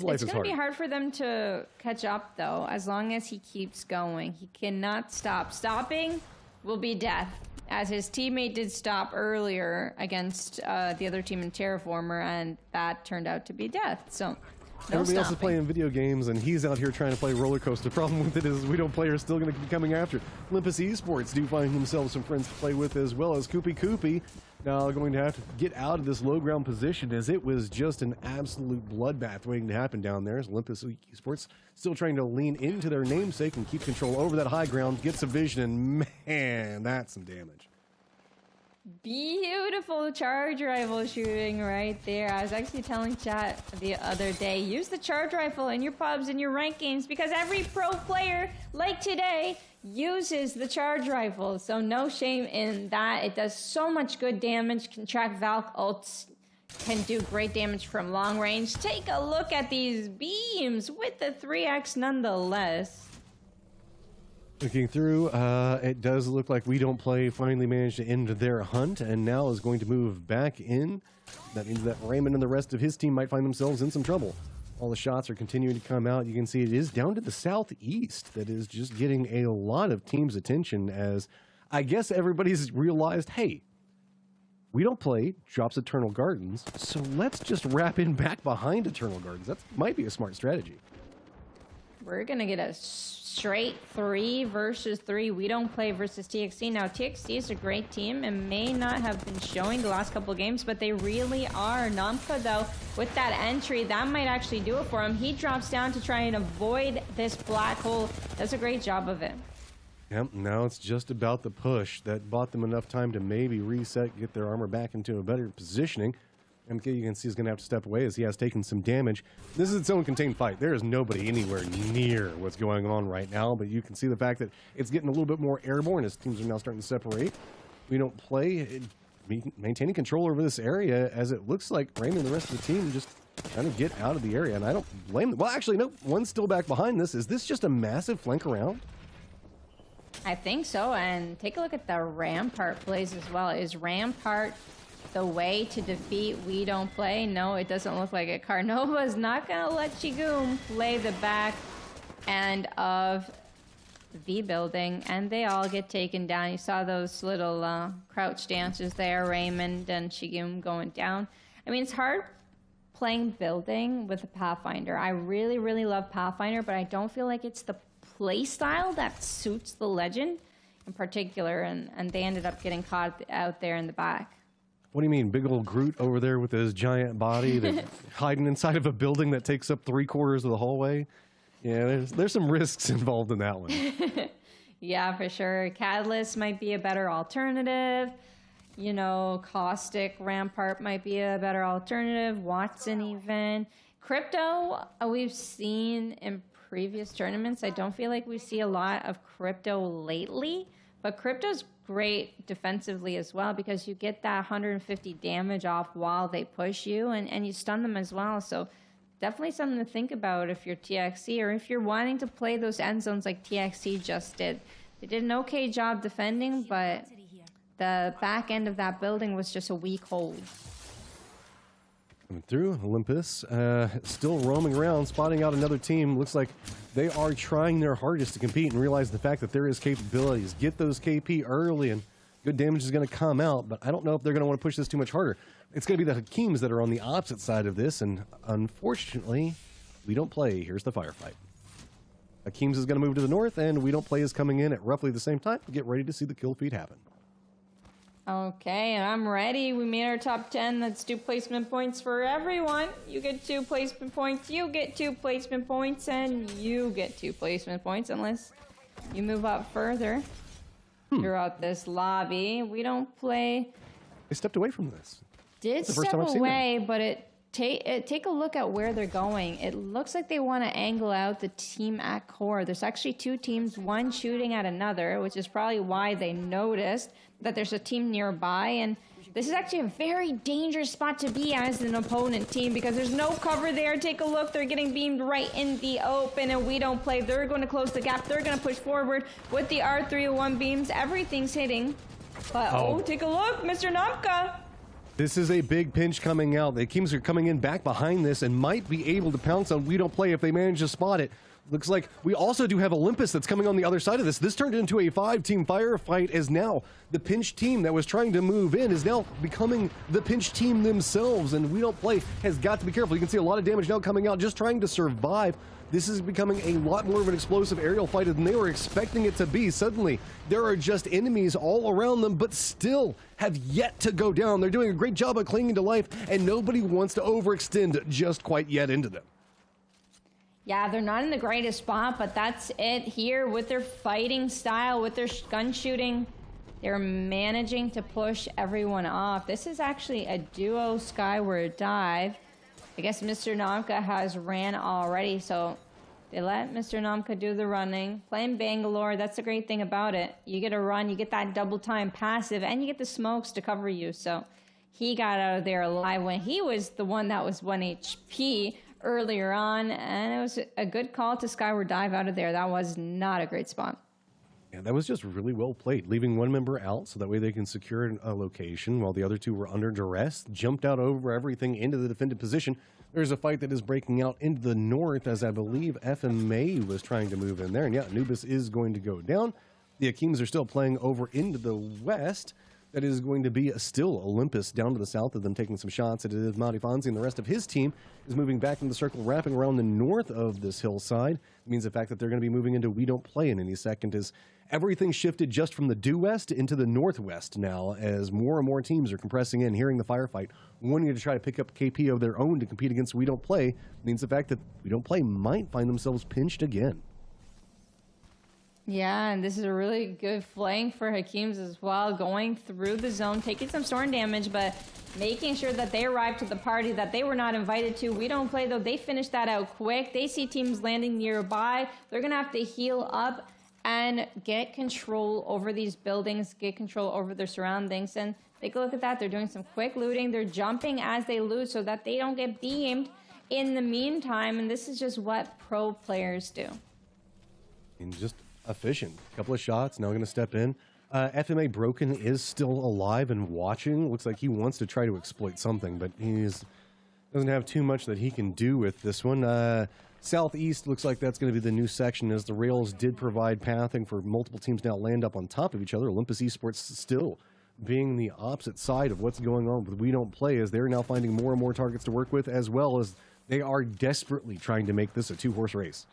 going to be hard for them to catch up, though, as long as he keeps going. He cannot stop. Stopping will be death, as his teammate did stop earlier against the other team in Terraformer, and that turned out to be death. So, everybody else is playing video games, and he's out here trying to play roller coaster. The problem with it is we don't players still going to be coming after. Olympus Esports do find themselves some friends to play with, as well as Koopy. Now going to have to get out of this low ground position, as it was just an absolute bloodbath waiting to happen down there. As Olympus Esports still trying to lean into their namesake and keep control over that high ground, get some vision, and man, that's some damage. Beautiful charge rifle shooting right there. I was actually telling chat the other day, use the charge rifle in your pubs and your ranked games, because every pro player, like today, uses the charge rifle. So no shame in that. It does so much good damage, can track Valk ults, can do great damage from long range. Take a look at these beams with the 3x nonetheless. Looking through, it does look like We Don't Play finally managed to end their hunt and now is going to move back in. That means that Raymond and the rest of his team might find themselves in some trouble. All the shots are continuing to come out. You can see it is down to the southeast that is just getting a lot of teams' attention, as I guess everybody's realized, hey, We Don't Play drops Eternal Gardens, so let's just wrap in back behind Eternal Gardens. That might be a smart strategy. We're going to get a straight 3 versus 3. We Don't Play versus TXT. Now, TXT is a great team and may not have been showing the last couple games, but they really are. Namka, though, with that entry, that might actually do it for him. He drops down to try and avoid this black hole. Does a great job of it. Yep, now it's just about the push that bought them enough time to maybe reset, get their armor back into a better positioning. MK, you can see, is going to have to step away as he has taken some damage. This is its own contained fight. There is nobody anywhere near what's going on right now, but you can see the fact that it's getting a little bit more airborne as teams are now starting to separate. We Don't Play maintaining control over this area, as it looks like Raymond and the rest of the team just trying to get out of the area, and I don't blame them. Well, actually, no, one's still back behind this. Is this just a massive flank around? I think so, and take a look at the Rampart plays as well. Is Rampart the way to defeat We Don't Play? No, it doesn't look like it. Carnova's not going to let Chigoom play the back end of the building, and they all get taken down. You saw those little crouch dances there, Raymond and Chigoom going down. I mean, it's hard playing building with a Pathfinder. I really, really love Pathfinder, but I don't feel like it's the play style that suits the Legend in particular, and they ended up getting caught out there in the back. What do you mean, big old Groot over there with his giant body that's hiding inside of a building that takes up 3/4 of the hallway? Yeah, there's some risks involved in that one. Yeah, for sure. Catalyst might be a better alternative. Caustic Rampart might be a better alternative. Watson even. Crypto, we've seen in previous tournaments. I don't feel like we see a lot of Crypto lately, but Crypto's great defensively as well, because you get that 150 damage off while they push you, and you stun them as well. So definitely something to think about if you're TXC, or if you're wanting to play those end zones like TXC just did. They did an okay job defending, but the back end of that building was just a weak hold. Coming through, Olympus still roaming around, spotting out another team. Looks like they are trying their hardest to compete and realize the fact that there is capabilities. Get those KP early and good damage is going to come out, but I don't know if they're going to want to push this too much harder. It's going to be the Hakims that are on the opposite side of this, and unfortunately, We Don't Play. Here's the firefight. Hakims is going to move to the north, and We Don't Play is coming in at roughly the same time. Get ready to see the kill feed happen. Okay, and I'm ready. We made our top 10. Let's do placement points for everyone. You get 2 placement points, you get 2 placement points, and you get 2 placement points, unless you move up further throughout this lobby. We Don't Play. They stepped away from this. Did step away, but take a look at where they're going. It looks like they want to angle out the team at core. There's actually 2 teams, one shooting at another, which is probably why they noticed that there's a team nearby. And This is actually a very dangerous spot to be as an opponent team because there's no cover there. Take a look. They're getting beamed right in the open, and we don't play. They're going to close the gap. They're going to push forward with the R301 beams. Everything's hitting. But, take a look. Mr. Namka. This is a big pinch coming out. The Kings are coming in back behind this and might be able to pounce on We Don't Play if they manage to spot it. Looks like we also do have Olympus that's coming on the other side of this. This turned into a 5-team firefight as now the pinch team that was trying to move in is now becoming the pinch team themselves, and We Don't Play has got to be careful. You can see a lot of damage now coming out just trying to survive. This is becoming a lot more of an explosive aerial fight than they were expecting it to be. Suddenly, there are just enemies all around them, but still have yet to go down. They're doing a great job of clinging to life, and nobody wants to overextend just quite yet into them. Yeah, they're not in the greatest spot, but that's it here with their fighting style, with their gun shooting. They're managing to push everyone off. This is actually a duo skyward dive. I guess Mr. Namka has ran already, so they let Mr. Namka do the running. Playing Bangalore, that's the great thing about it. You get a run, you get that double time passive, and you get the smokes to cover you. So he got out of there alive when he was the one that was 1 HP earlier on, and it was a good call to skyward dive out of there. That was not a great spot. Yeah, that was just really well played, leaving one member out so that way they can secure a location while the other two were under duress, jumped out over everything into the defended position. There's a fight that is breaking out into the north as I believe FMA was trying to move in there. And yeah, Anubis is going to go down. The Akims are still playing over into the west. That is going to be still Olympus down to the south of them, taking some shots at it is Madi Fonzie, and the rest of his team is moving back in the circle, wrapping around the north of this hillside. It means the fact that they're going to be moving into We Don't Play in any second is everything shifted just from the due west into the northwest now as more and more teams are compressing in, hearing the firefight, wanting to try to pick up KP of their own to compete against We Don't Play. It means the fact that We Don't Play might find themselves pinched again. Yeah, and this is a really good flank for Hakeem's as well, going through the zone, taking some storm damage, but making sure that they arrive to the party that they were not invited to. We Don't Play, though, they finished that out quick. They see teams landing nearby. They're going to have to heal up and get control over these buildings, get control over their surroundings. And take a look at that. They're doing some quick looting. They're jumping as they loot so that they don't get beamed in the meantime. And this is just what pro players do. And just efficient. A couple of shots. Now going to step in. FMA Broken is still alive and watching. Looks like he wants to try to exploit something, but he doesn't have too much that he can do with this one. Southeast looks like that's going to be the new section as the rails did provide pathing for multiple teams now land up on top of each other. Olympus Esports still being the opposite side of what's going on with We Don't Play as they're now finding more and more targets to work with, as well as they are desperately trying to make this a two-horse race.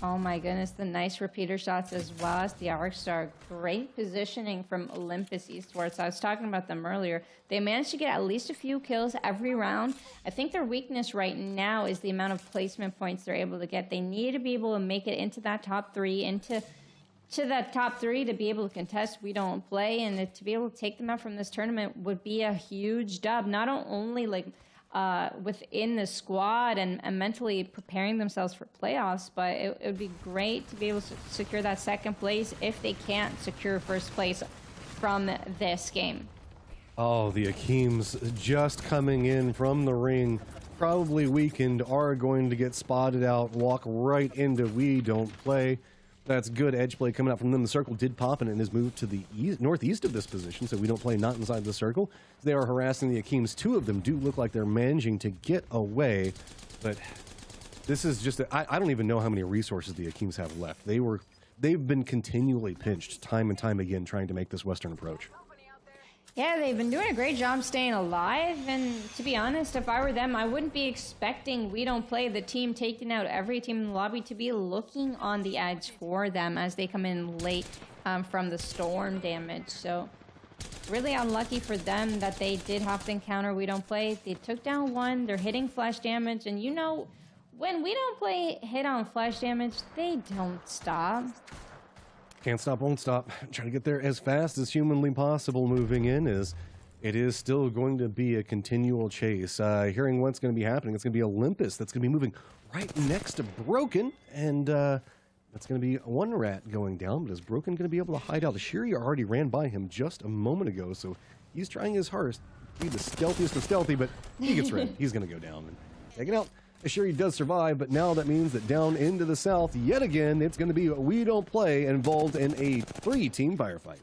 Oh my goodness, the nice repeater shots as well as the arc star. Great positioning from Olympus Esports. I was talking about them earlier. They managed to get at least a few kills every round. I think their weakness right now is the amount of placement points they're able to get. They need to be able to make it into that top three, into that top three to be able to contest We Don't Play, and to be able to take them out from this tournament would be a huge dub. Not only like within the squad and mentally preparing themselves for playoffs, but it would be great to be able to secure that second place if they can't secure first place from this game. Oh, the Akims just coming in from the ring, probably weakened, are going to get spotted out, walk right into We Don't Play. That's good edge play coming out from them. The circle did pop in and has moved to the northeast of this position, so We Don't Play not inside the circle. They are harassing the Akims. Two of them do look like they're managing to get away, but this is just I don't even know how many resources the Akims have left. They've been continually pinched time and time again trying to make this western approach. Yeah, they've been doing a great job staying alive, and to be honest, if I were them, I wouldn't be expecting We Don't Play, the team taking out every team in the lobby, to be looking on the edge for them as they come in late from the storm damage. So really unlucky for them that they did have to encounter We Don't Play. They took down one, they're hitting flash damage, and you know, when We Don't Play hit on flash damage, they don't stop. Can't stop, won't stop. Trying to get there as fast as humanly possible. Moving in is it is still going to be a continual chase. Hearing what's going to be happening, it's going to be Olympus that's going to be moving right next to Broken, and that's going to be one rat going down. But is Broken going to be able to hide out? Ashiri already ran by him just a moment ago, so He's trying his hardest to be the stealthiest of stealthy, but he gets ready. He's going to go down and take it out. Ashiri does survive, but now that means that down into the south, yet again, it's going to be We Don't Play involved in a 3-team firefight.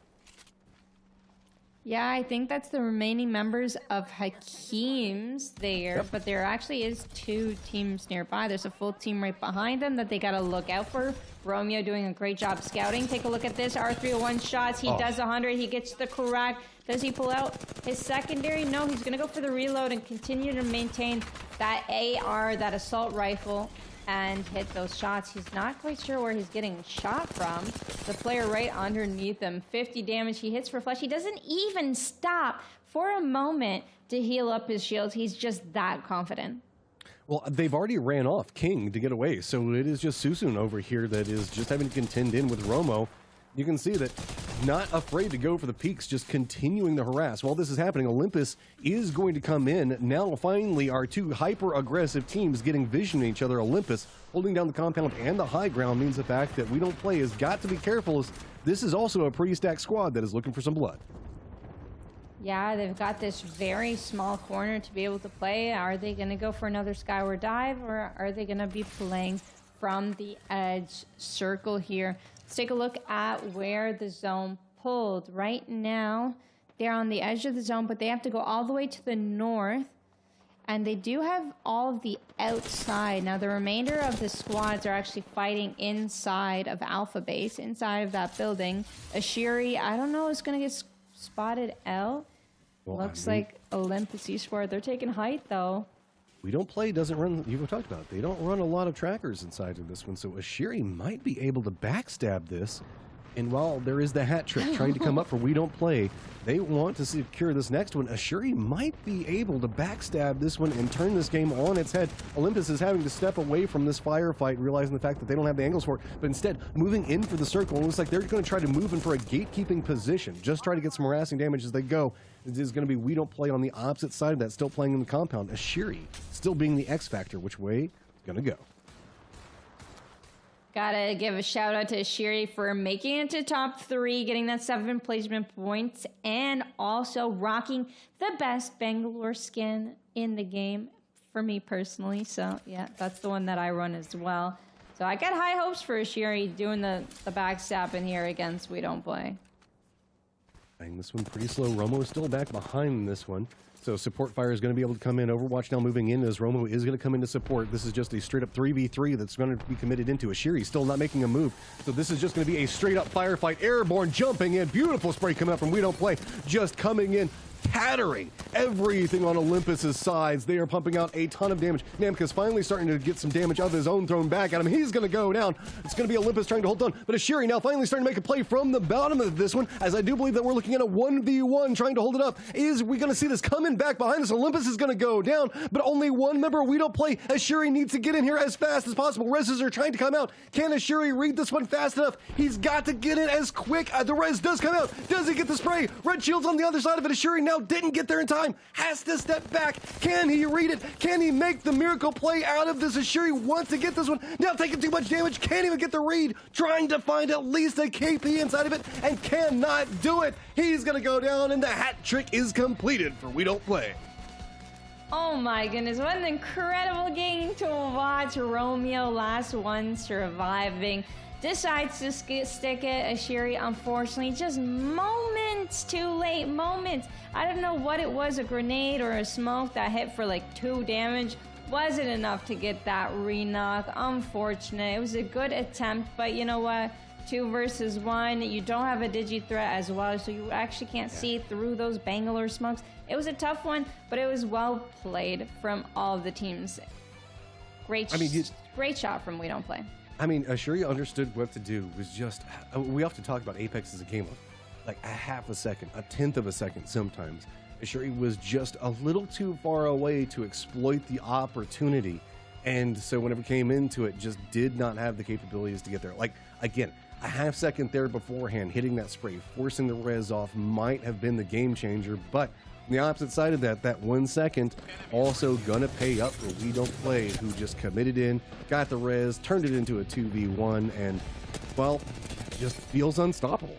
Yeah, I think that's the remaining members of Hakeem's there, but there actually is 2 teams nearby. There's a full team right behind them that they got to look out for. Romeo doing a great job scouting. Take a look at this. R301 shots. He does 100. He gets the correct. Does he pull out his secondary? No, he's going to go for the reload and continue to maintain that AR, that assault rifle, and hit those shots. He's not quite sure where he's getting shot from. The player right underneath him, 50 damage. He hits for flesh. He doesn't even stop for a moment to heal up his shields. He's just that confident. Well, they've already ran off King to get away, so it is just Susun over here that is just having to contend in with Romo. You can see that not afraid to go for the peaks, just continuing to harass. While this is happening, Olympus is going to come in. Now, finally, our 2 hyper-aggressive teams getting vision in each other. Olympus holding down the compound and the high ground means the fact that We Don't Play has got to be careful, as this is also a pretty stacked squad that is looking for some blood. Yeah, they've got this very small corner to be able to play. Are they going to go for another Skyward Dive, or are they going to be playing from the edge circle here? Let's take a look at where the zone pulled. Right now, they're on the edge of the zone, but they have to go all the way to the north. And they do have all of the outside. Now, the remainder of the squads are actually fighting inside of Alpha Base, inside of that building. Ashiri, I don't know, is going to get spotted out. Well, Looks like Olympus Eastward. They're taking height, though. We Don't Play doesn't run, you've talked about it, they don't run a lot of trackers inside of this one, so Ashiri might be able to backstab this. And while there is the hat trick trying to come up for We Don't Play, they want to secure this next one. Ashiri might be able to backstab this one and turn this game on its head. Olympus is having to step away from this firefight, realizing the fact that they don't have the angles for it, but instead moving in for the circle. It looks like they're going to try to move in for a gatekeeping position, just try to get some harassing damage as they go. It is going to be We Don't Play on the opposite side of that, still playing in the compound. Ashiri still being the X factor. Which way it's going to go? Gotta give a shout out to Ashiri for making it to top 3, getting that 7 placement points, and also rocking the best Bangalore skin in the game for me personally. So yeah, that's the one that I run as well. So I got high hopes for Ashiri doing the backstab in here against We Don't Play. And this one pretty slow. Romo is still back behind this one. So support fire is going to be able to come in. Overwatch now moving in as Romo is going to come into support. This is just a straight up 3v3 that's going to be committed into. Ashiri still not making a move. So this is just going to be a straight up firefight. Airborne jumping in. Beautiful spray coming up from We Don't Play. Just coming in, tattering everything on Olympus's sides. They are pumping out a ton of damage. Namka's finally starting to get some damage of his own thrown back at him. He's going to go down. It's going to be Olympus trying to hold on. But Ashiri now finally starting to make a play from the bottom of this one, as I do believe that we're looking at a 1v1 trying to hold it up. Is we going to see this coming back behind us? Olympus is going to go down, but only one member of We Don't Play. Ashiri needs to get in here as fast as possible. Reses are trying to come out. Can Ashiri read this one fast enough? He's got to get in as quick. The res does come out. Does he get the spray? Red shield's on the other side of it. Ashiri now didn't get there in time. Has to step back. Can he read it? Can he make the miracle play out of this? Ashiri wants to get this one. Now taking too much damage. Can't even get the read. Trying to find at least a KP inside of it and cannot do it. He's going to go down and the hat trick is completed for We Don't Play. Oh my goodness, what an incredible game to watch. Romeo, last one surviving, decides to stick it. Ashiri, unfortunately, just moments too late. Moments. I don't know what it was, a grenade or a smoke that hit for like 2 damage. Wasn't enough to get that re-knock. Unfortunate. It was a good attempt, but you know what? 2 versus 1. You don't have a digi threat as well, so you actually can't see through those Bangalore smokes. It was a tough one, but it was well played from all of the teams. Great shot from We Don't Play. I mean, Ashiri understood what to do. It was just, we often talk about Apex as a game of like a half a second, a tenth of a second sometimes. Ashiri was just a little too far away to exploit the opportunity. And so whenever it came into it, just did not have the capabilities to get there. Like, again, a half second there beforehand, hitting that spray, forcing the res off might have been the game changer. But on the opposite side of that, that 1 second also gonna pay up for We Don't Play, who just committed in, got the res, turned it into a 2v1, and, well, just feels unstoppable.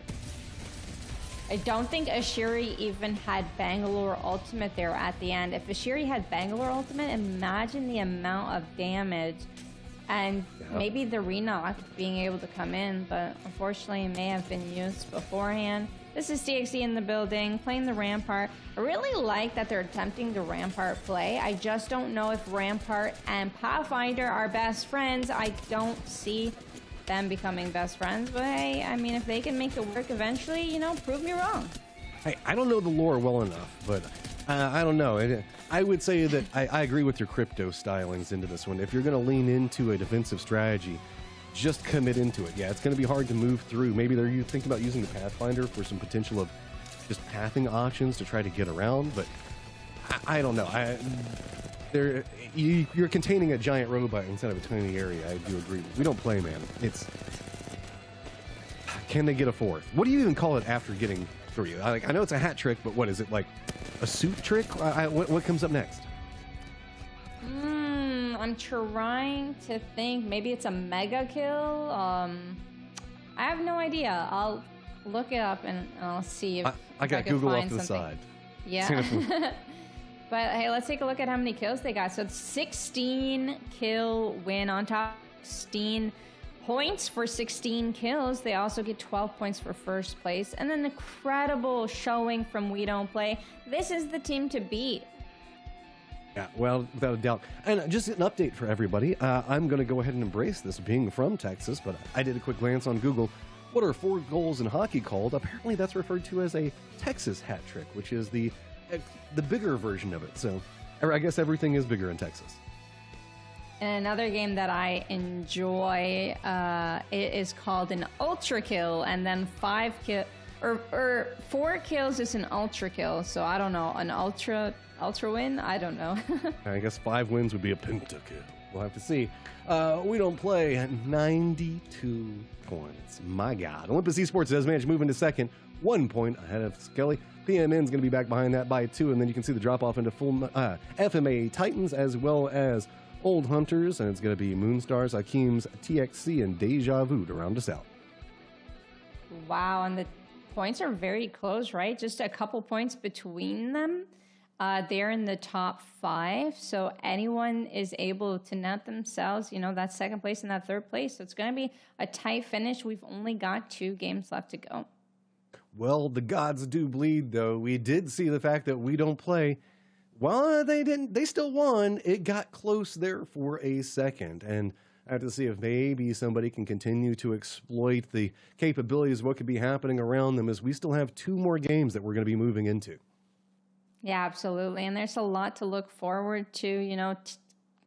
I don't think Ashiri even had Bangalore Ultimate there at the end. If Ashiri had Bangalore Ultimate, imagine the amount of damage. And maybe the Renock being able to come in, but unfortunately it may have been used beforehand. This is DXD in the building, playing the Rampart. I really like that they're attempting the Rampart play. I just don't know if Rampart and Pathfinder are best friends. I don't see them becoming best friends, but hey, I mean, if they can make it work eventually, you know, prove me wrong. I don't know the lore well enough, but I don't know. I would say that I agree with your crypto stylings into this one. If you're going to lean into a defensive strategy, just commit into it. Yeah, it's going to be hard to move through. Maybe you think about using the Pathfinder for some potential of just pathing options to try to get around, but I don't know. You're containing a giant robot instead of a tiny area. I do agree. We don't play, man. Can they get a fourth? What do you even call it after getting three? I know it's a hat trick, but what is it, like a suit trick? What comes up next? I'm trying to think. Maybe it's a mega kill. I have no idea. I'll look it up and I'll see if I got if I can Google find off to the something. side. Yeah. But hey, let's take a look at how many kills they got. So it's 16 kill win on top, 16 points for 16 kills. They also get 12 points for first place. And then incredible showing from We Don't Play. This is the team to beat. Yeah, well, without a doubt. And just an update for everybody. I'm going to go ahead and embrace this being from Texas, but I did a quick glance on Google. What are 4 goals in hockey called? Apparently that's referred to as a Texas hat trick, which is the bigger version of it. So I guess everything is bigger in Texas. And another game that I enjoy, it is called an ultra kill, and then 4 kills is an ultra kill. So I don't know, an ultra win? I don't know. I guess 5 wins would be a pentakill. We'll have to see. We don't play at 92 points. My God. Olympus Esports does manage to move into second, 1 point ahead of Skelly. PMN's going to be back behind that by 2, and then you can see the drop off into full FMA Titans as well as Old Hunters, and it's going to be Moonstars, Akeem's, TXC, and Deja Vu to round us out. Wow, and the points are very close, right? Just a couple points between them. They're in the top 5, so anyone is able to net themselves, you know, that second place and that third place. So it's going to be a tight finish. We've only got 2 games left to go. Well, the gods do bleed, though. We did see the fact that We Don't Play. Well, they didn't. They still won. It got close there for a second, and I have to see if maybe somebody can continue to exploit the capabilities of what could be happening around them, as we still have 2 more games that we're going to be moving into. Yeah, absolutely. And there's a lot to look forward to, you know,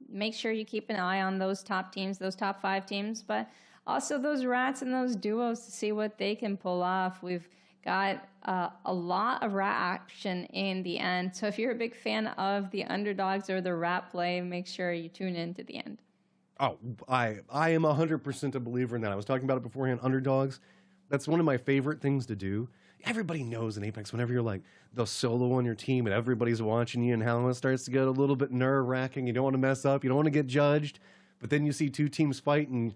make sure you keep an eye on those top teams, those top 5 teams, but also those rats and those duos to see what they can pull off. We've got a lot of rat action in the end. So if you're a big fan of the underdogs or the rat play, make sure you tune in to the end. Oh, I am 100% a believer in that. I was talking about it beforehand. Underdogs, that's one of my favorite things to do. Everybody knows in Apex, whenever you're like the solo on your team and everybody's watching you and how it starts to get a little bit nerve-wracking. You don't want to mess up. You don't want to get judged. But then you see 2 teams fight and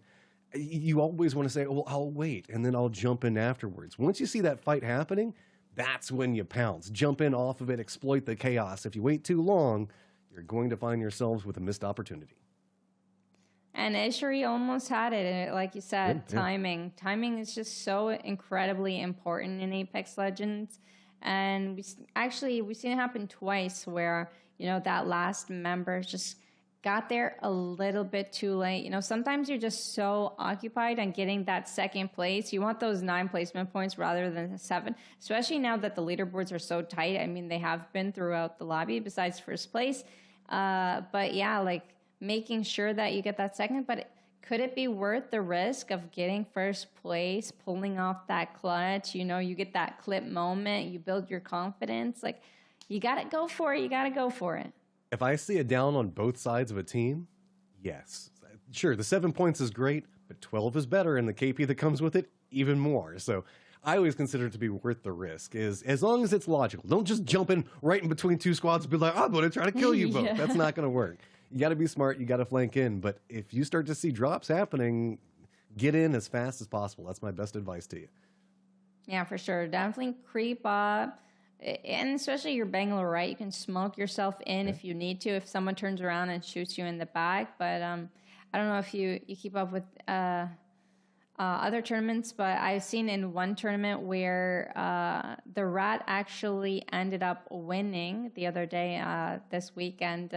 you always want to say, well, I'll wait, and then I'll jump in afterwards. Once you see that fight happening, that's when you pounce. Jump in off of it, exploit the chaos. If you wait too long, you're going to find yourselves with a missed opportunity. And Ishiri almost had it. And like you said, timing. Timing is just so incredibly important in Apex Legends. And we've seen it happen twice where, you know, that last member just got there a little bit too late. You know, sometimes you're just so occupied on getting that second place. You want those 9 placement points rather than 7, especially now that the leaderboards are so tight. I mean, they have been throughout the lobby besides first place. But yeah, like making sure that you get that second. But could it be worth the risk of getting first place, pulling off that clutch? You know, you get that clip moment, you build your confidence. Like, you got to go for it. You got to go for it. If I see a down on both sides of a team, yes. Sure, the 7 points is great, but 12 is better, and the KP that comes with it, even more. So I always consider it to be worth the risk, is as long as it's logical. Don't just jump in right in between 2 squads and be like, I'm going to try to kill you both. Yeah. That's not going to work. You got to be smart. You got to flank in. But if you start to see drops happening, get in as fast as possible. That's my best advice to you. Yeah, for sure. Definitely creep up. And especially your Bangalore, right? You can smoke yourself in if you need to, if someone turns around and shoots you in the back. But I don't know if you keep up with other tournaments, but I've seen in one tournament where the Rat actually ended up winning the other day, this weekend.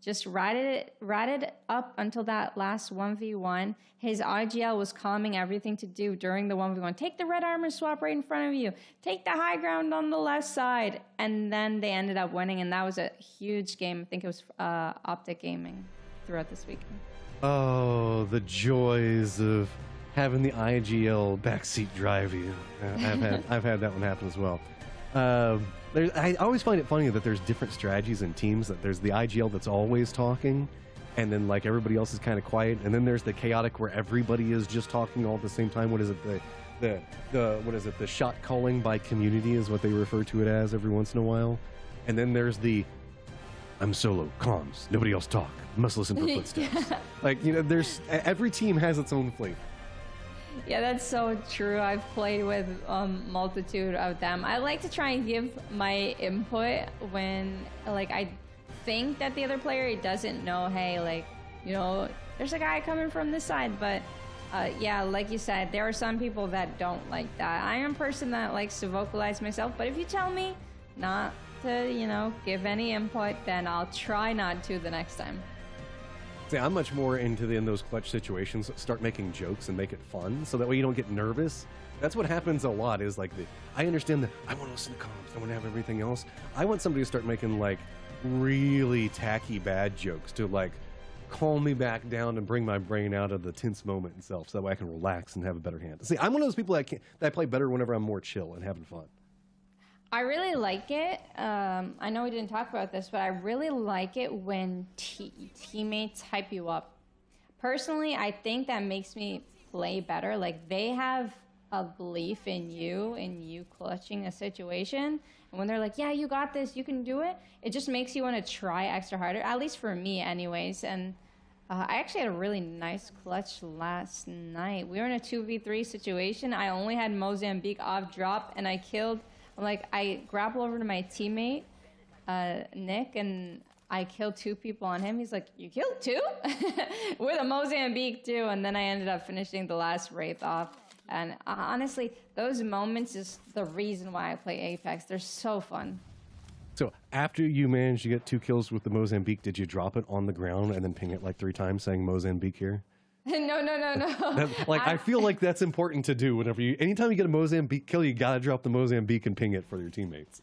Just ratted up until that last 1v1. His IGL was calming everything to do during the 1v1. Take the red armor swap right in front of you. Take the high ground on the left side. And then they ended up winning, and that was a huge game. I think it was Optic Gaming throughout this weekend. Oh, the joys of having the IGL backseat drive you. I've had that one happen as well. I always find it funny that there's different strategies in teams. That there's the IGL that's always talking, and then like everybody else is kind of quiet, and then there's the chaotic where everybody is just talking all at the same time. What is it? The shot calling by community is what they refer to it as every once in a while. And then there's the I'm solo, comms, nobody else talk, must listen for footsteps. Like, there's every team has its own flavor. Yeah, that's so true. I've played with multitude of them. I like to try and give my input when, like, I think that the other player doesn't know, hey, like, there's a guy coming from this side. But, yeah, like you said, there are some people that don't like that. I am a person that likes to vocalize myself. But if you tell me not to, give any input, then I'll try not to the next time. See, I'm much more into in those clutch situations, start making jokes and make it fun, so that way you don't get nervous. That's what happens a lot, is like, I understand that I want to listen to comms, I want to have everything else. I want somebody to start making, like, really tacky bad jokes to, like, calm me back down and bring my brain out of the tense moment itself, so that way I can relax and have a better hand. See, I'm one of those people that play better whenever I'm more chill and having fun. I really like it. I know we didn't talk about this, but I really like it when teammates hype you up. Personally, I think that makes me play better. Like, they have a belief in you clutching a situation. And when they're like, yeah, you got this, you can do it, it just makes you want to try extra harder, at least for me anyways. And I actually had a really nice clutch last night. We were in a 2v3 situation. I only had Mozambique off drop, and I grapple over to my teammate, Nick, and I killed 2 people on him. He's like, you killed 2? With a Mozambique too. And then I ended up finishing the last Wraith off. And honestly, those moments is the reason why I play Apex. They're so fun. So after you managed to get 2 kills with the Mozambique, did you drop it on the ground and then ping it like 3 times saying Mozambique here? No. I feel like that's important to do anytime you get a Mozambique kill, you gotta drop the Mozambique and ping it for your teammates.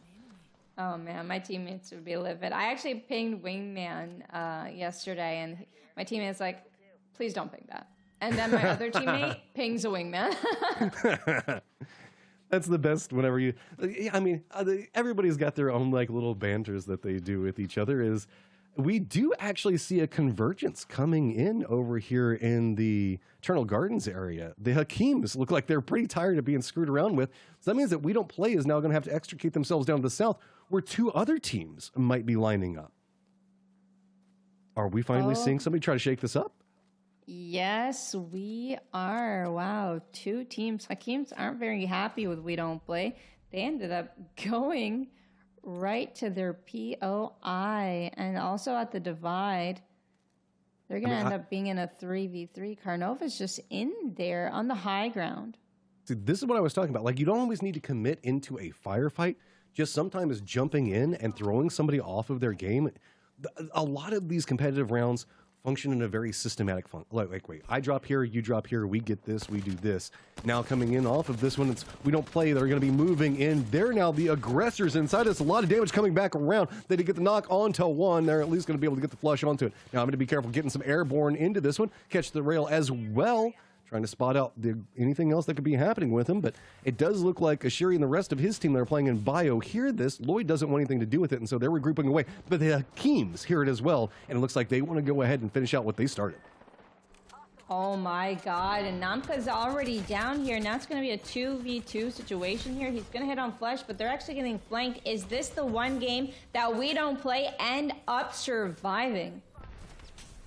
Oh man, my teammates would be livid. I actually pinged Wingman yesterday, and my teammate's like, please don't ping that. And then my other teammate pings a Wingman. That's the best whenever everybody's got their own like little banters that they do with each other. We do actually see a convergence coming in over here in the Eternal Gardens area. The Hakims look like they're pretty tired of being screwed around with. So that means that We Don't Play is now going to have to extricate themselves down to the south, where 2 other teams might be lining up. Are we finally seeing somebody try to shake this up? Yes, we are. Wow, 2 teams. Hakims aren't very happy with We Don't Play. They ended up going right to their POI, and also at the divide. They're going to end up being in a 3v3. Carnova's just in there on the high ground. See, this is what I was talking about. Like, you don't always need to commit into a firefight. Just sometimes jumping in and throwing somebody off of their game. A lot of these competitive rounds function in a very systematic wait, I drop here, you drop here, we get this, we do this. Now coming in off of this one, We Don't Play. They're going to be moving in. They're now the aggressors inside us. A lot of damage coming back around. They did get the knock onto one. They're at least going to be able to get the flush onto it. Now I'm going to be careful getting some airborne into this one. Catch the rail as well. Trying to spot out anything else that could be happening with him, but it does look like Ashiri and the rest of his team that are playing in bio hear this. Lloyd doesn't want anything to do with it, and so they're regrouping away. But the Hakims hear it as well, and it looks like they want to go ahead and finish out what they started. Oh my god, and Namka's already down here. Now it's going to be a 2v2 situation here. He's going to hit on Flesh, but they're actually getting flanked. Is this the one game that We Don't Play end up surviving?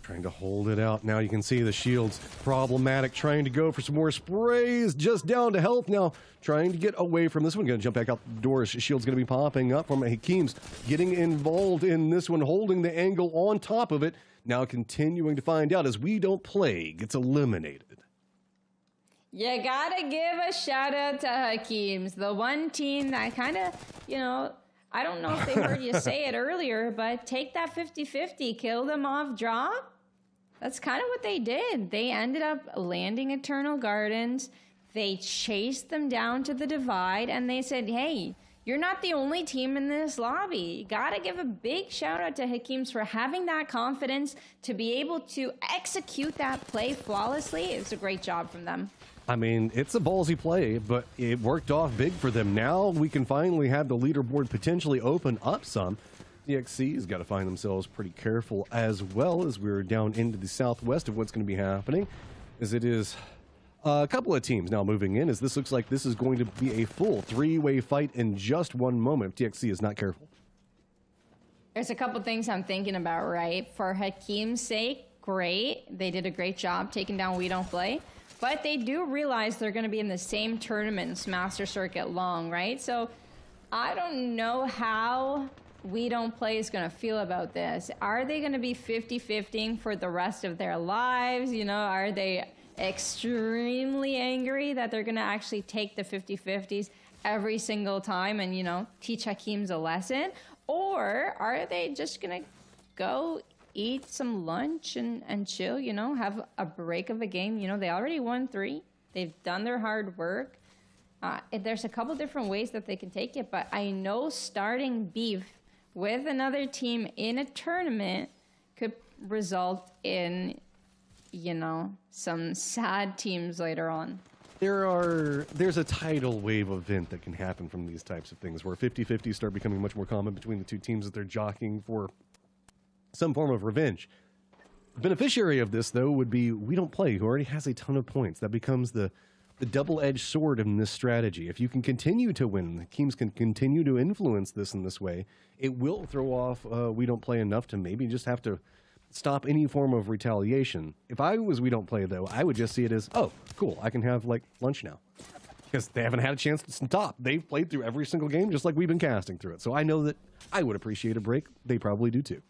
Trying to hold it out. Now you can see the shield's problematic. Trying to go for some more sprays. Just down to health now. Trying to get away from this one. Going to jump back out the doors. Shield's going to be popping up from Hakeem's getting involved in this one. Holding the angle on top of it. Now continuing to find out as We Don't Play gets eliminated. You gotta give a shout out to Hakeem's. The one team that kind of, I don't know if they heard you say it earlier, but take that 50-50, kill them off drop. That's kind of what they did. They ended up landing Eternal Gardens. They chased them down to the divide, and they said, hey, you're not the only team in this lobby. You gotta give a big shout out to Hakeem's for having that confidence to be able to execute that play flawlessly. It's a great job from them. I mean, it's a ballsy play, but it worked off big for them. Now we can finally have the leaderboard potentially open up some. DXC's got to find themselves pretty careful as well as we're down into the southwest of what's going to be happening, as it is a couple of teams now moving in, as this looks like this is going to be a full three-way fight in just one moment if DXC is not careful. There's a couple things I'm thinking about, right? For Hakeem's sake, great. They did a great job taking down We Don't Play. But they do realize they're going to be in the same tournament, Master Circuit long, right? So I don't know how We Don't Play is going to feel about this. Are they going to be 50-50 for the rest of their lives? Are they extremely angry that they're going to actually take the 50-50s every single time and, teach Hakeem's a lesson? Or are they just going to go eat some lunch and chill, have a break of a game? They already won 3. They've done their hard work. There's a couple different ways that they can take it, but I know starting beef with another team in a tournament could result in, some sad teams later on. There's a tidal wave event that can happen from these types of things where 50-50 start becoming much more common between the two teams that they're jockeying for some form of revenge. The beneficiary of this, though, would be We Don't Play, who already has a ton of points. That becomes the double-edged sword in this strategy. If you can continue to win, the teams can continue to influence this in this way, it will throw off We Don't Play enough to maybe just have to stop any form of retaliation. If I was We Don't Play, though, I would just see it as, oh, cool, I can have, lunch now. Because they haven't had a chance to stop. They've played through every single game just like we've been casting through it. So I know that I would appreciate a break. They probably do, too.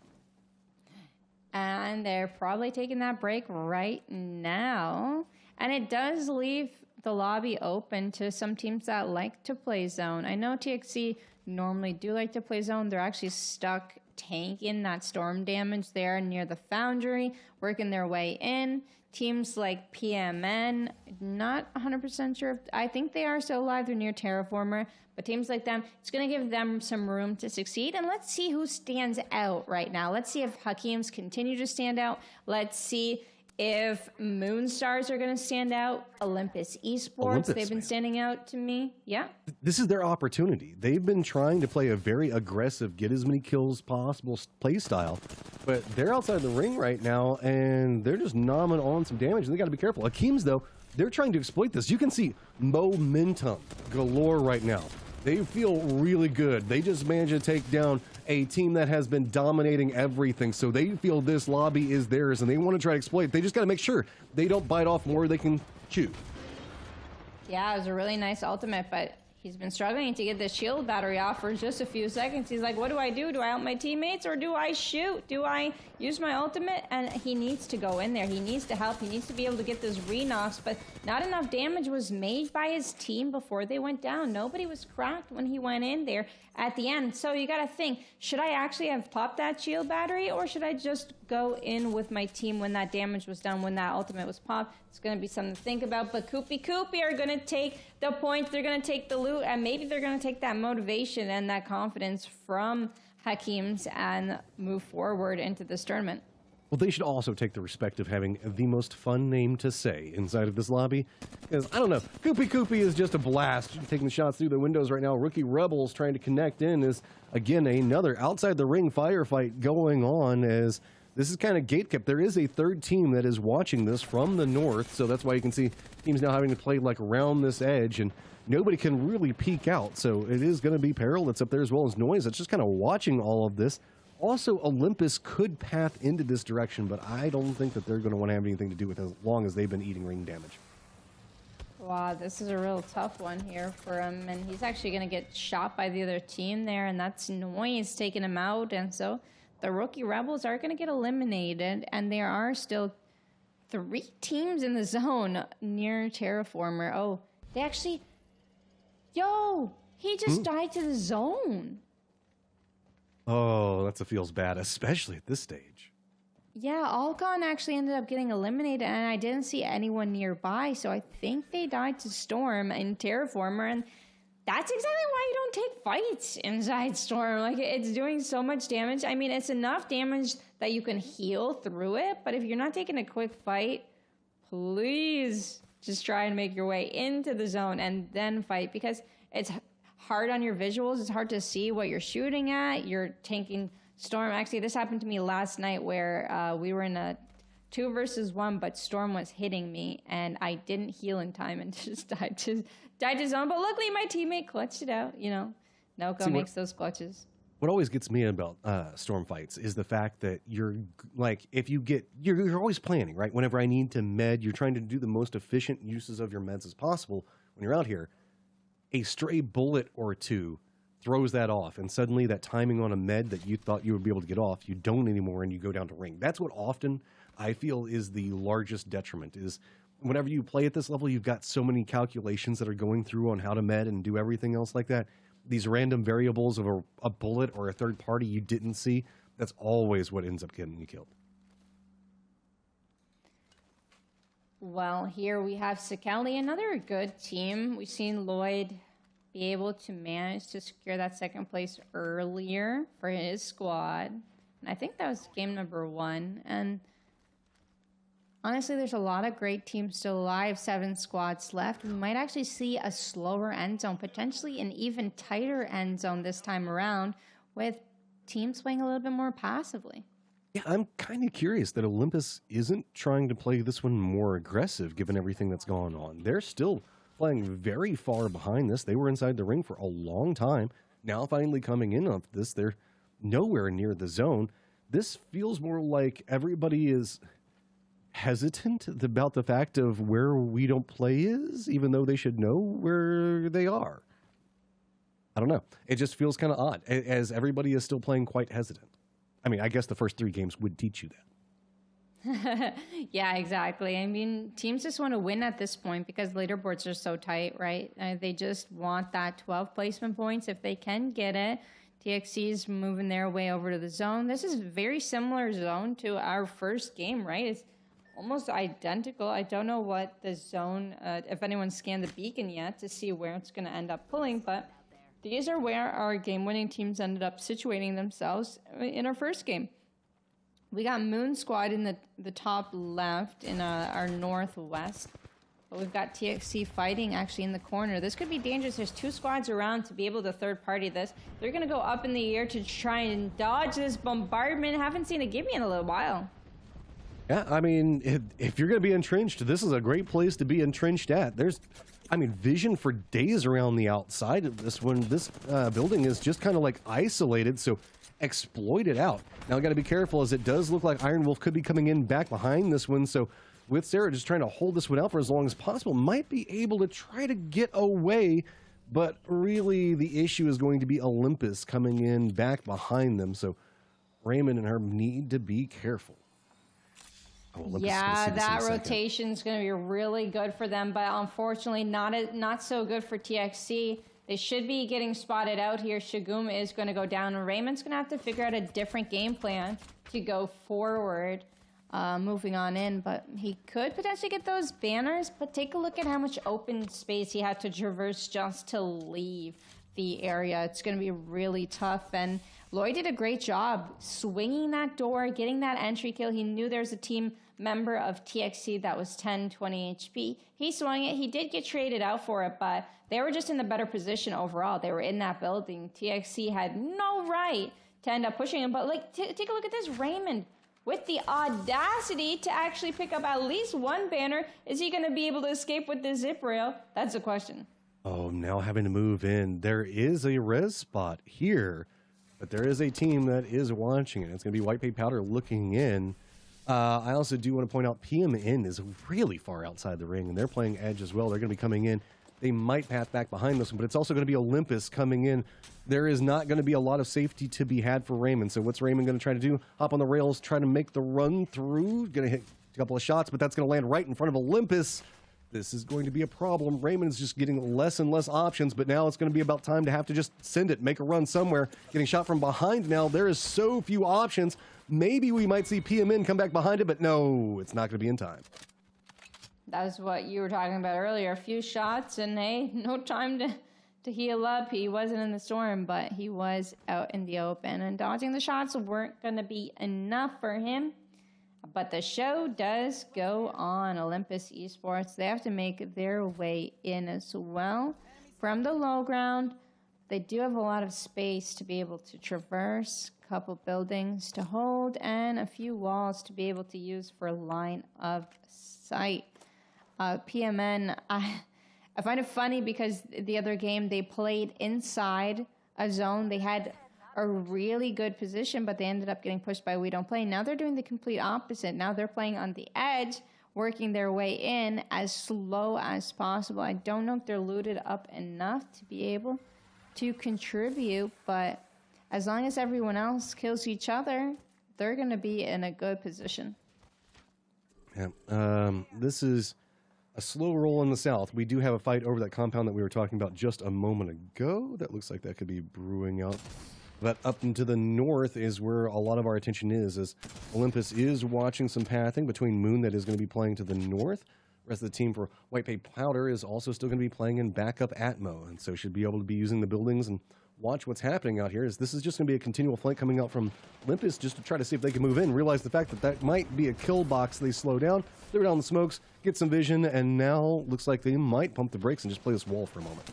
And they're probably taking that break right now. And it does leave the lobby open to some teams that like to play zone. I know TXC normally do like to play zone. They're actually stuck tanking that storm damage there near the foundry, working their way in. Teams like PMN, not 100% sure. I think they are still alive. They're near Terraformer. But teams like them, it's going to give them some room to succeed. And let's see who stands out right now. Let's see if Hakeem's continue to stand out. Let's see if Moonstars are going to stand out. Olympus Esports, they've been standing out to me. Yeah. This is their opportunity. They've been trying to play a very aggressive, get as many kills possible play style. But they're outside the ring right now, and they're just nomming on some damage. And they got to be careful. Hakeem's, though, they're trying to exploit this. You can see momentum galore right now. They feel really good. They just managed to take down a team that has been dominating everything. So they feel this lobby is theirs, and they want to try to exploit it. They just got to make sure they don't bite off more they can chew. Yeah, it was a really nice ultimate, but he's been struggling to get the shield battery off for just a few seconds. He's like, what do I do? Do I help my teammates, or do I shoot? Do I use my ultimate? And he needs to go in there. He needs to help. He needs to be able to get those re-knocks, but not enough damage was made by his team before they went down. Nobody was cracked when he went in there at the end. So you got to think, should I actually have popped that shield battery, or should I just go in with my team when that damage was done, when that ultimate was popped? It's going to be something to think about. But Koopy are going to take the points. They're going to take the loot, and maybe they're going to take that motivation and that confidence from Hakeem's and move forward into this tournament. Well, they should also take the respect of having the most fun name to say inside of this lobby. Because, I don't know, Koopy is just a blast. Taking the shots through the windows right now. Rookie Rebels trying to connect in is, again, another outside the ring firefight going on, as this is kind of gatekept. There is a third team that is watching this from the north, so that's why you can see teams now having to play around this edge, and nobody can really peek out. So it is going to be Peril that's up there, as well as Noise that's just kind of watching all of this Also, Olympus could path into this direction, but I don't think that they're going to want to have anything to do with it as long as they've been eating ring damage. Wow, this is a real tough one here for him, and he's actually going to get shot by the other team there, and that's Noise taking him out, and so the Rookie Rebels are going to get eliminated, and there are still 3 teams in the zone near Terraformer. Oh, they actually... Yo, he just died to the zone. Oh, that feels bad, especially at this stage. Yeah, Alcon actually ended up getting eliminated, and I didn't see anyone nearby, so I think they died to Storm and Terraformer, and that's exactly why you don't take fights inside Storm. Like, it's doing so much damage. I mean, it's enough damage that you can heal through it, but if you're not taking a quick fight, please just try and make your way into the zone and then fight, because it's hard on your visuals. It's hard to see what you're shooting at. You're tanking Storm. Actually, this happened to me last night where we were in a 2 versus 1, but Storm was hitting me, and I didn't heal in time and just died to zone. But luckily, my teammate clutched it out. You know, Noko makes those clutches. What always gets me about Storm fights is the fact that you're like, if you get, you're always planning, right? Whenever I need to med, you're trying to do the most efficient uses of your meds as possible when you're out here. A stray bullet or two throws that off, and suddenly that timing on a med that you thought you would be able to get off, you don't anymore, and you go down to ring. That's what often I feel is the largest detriment, is whenever you play at this level, you've got so many calculations that are going through on how to med and do everything else like that. These random variables of a bullet or a third party you didn't see, that's always what ends up getting you killed. Well, here we have Sakeli, another good team. We've seen Lloyd be able to manage to secure that second place earlier for his squad. And I think that was game number 1. And honestly, there's a lot of great teams still alive, 7 squads left. We might actually see a slower end zone, potentially an even tighter end zone this time around, with teams playing a little bit more passively. Yeah, I'm kind of curious that Olympus isn't trying to play this one more aggressive, given everything that's going on. They're still playing very far behind this. They were inside the ring for a long time. Now finally coming in on this, they're nowhere near the zone. This feels more like everybody is hesitant about the fact of where we don't play is, even though they should know where they are. I don't know. It just feels kind of odd, as everybody is still playing quite hesitant. I mean, I guess the first 3 games would teach you that. Yeah, exactly. I mean, teams just want to win at this point because leaderboards are so tight, right? They just want that 12 placement points if they can get it. TXC is moving their way over to the zone. This is very similar zone to our first game, right? It's almost identical. I don't know what the zone, if anyone scanned the beacon yet to see where it's going to end up pulling, but these are where our game-winning teams ended up situating themselves in our first game. We got Moon Squad in the top left in our northwest. But we've got TXC fighting actually in the corner. This could be dangerous. There's 2 squads around to be able to third party this. They're going to go up in the air to try and dodge this bombardment. Haven't seen a gimme in a little while. Yeah, I mean, if you're going to be entrenched, this is a great place to be entrenched at. There's, I mean, vision for days around the outside of this one. This building is just kind of like isolated, so exploit it out. Now, I got to be careful, as it does look like Iron Wolf could be coming in back behind this one, so with Sarah just trying to hold this one out for as long as possible, might be able to try to get away, but really the issue is going to be Olympus coming in back behind them, so Raymond and her need to be careful. Oh, yeah, that rotation is going to be really good for them, but unfortunately not so good for TXC. They should be getting spotted out here. Shagum is going to go down, and Raymond's going to have to figure out a different game plan to go forward, moving on in. But he could potentially get those banners, but take a look at how much open space he had to traverse just to leave the area. It's going to be really tough, and Lloyd did a great job swinging that door, getting that entry kill. He knew there's a team member of TXC that was 10, 20 HP. He swung it. He did get traded out for it, but they were just in the better position overall. They were in that building. TXC had no right to end up pushing him. But like, take a look at this. Raymond, with the audacity to actually pick up at least 1 banner. Is he going to be able to escape with this zip rail? That's the question. Oh, now having to move in. There is a res spot here. but there is a team that is watching it. It's going to be White Paint Powder looking in. I also do want to point out PMN is really far outside the ring, and they're playing edge as well. They're going to be coming in. They might path back behind this one, but it's also going to be Olympus coming in. There is not going to be a lot of safety to be had for Raymond. So what's Raymond going to try to do? Hop on the rails, try to make the run through. Going to hit a couple of shots, but that's going to land right in front of Olympus. This is going to be a problem. Raymond's just getting less and less options, but now it's going to be about time to have to just send it, make a run somewhere. Getting shot from behind now. There is so few options. Maybe we might see PMN come back behind it, but no, it's not going to be in time. That was what you were talking about earlier. A few shots and, hey, no time to heal up. He wasn't in the storm, but he was out in the open. And dodging the shots weren't going to be enough for him. But the show does go on. Olympus Esports, they have to make their way in as well. From the low ground, they do have a lot of space to be able to traverse, a couple buildings to hold, and a few walls to be able to use for line of sight. PMN, I find it funny because the other game they played inside a zone. They had a really good position, but they ended up getting pushed by We Don't Play. Now they're doing the complete opposite. Now they're playing on the edge, working their way in as slow as possible. I don't know if they're looted up enough to be able to contribute, but as long as everyone else kills each other, they're going to be in a good position. Yeah, this is a slow roll in the south. We do have a fight over that compound that we were talking about just a moment ago. That looks like that could be brewing out. But up into the north is where a lot of our attention is, as Olympus is watching some pathing between Moon that is going to be playing to the north. The rest of the team for White Paint Powder is also still going to be playing in backup Atmo, and so should be able to be using the buildings and watch what's happening out here. As this is just going to be a continual flank coming out from Olympus just to try to see if they can move in. Realize the fact that that might be a kill box. They slow down, throw down the smokes, get some vision, and now looks like they might pump the brakes and just play this wall for a moment.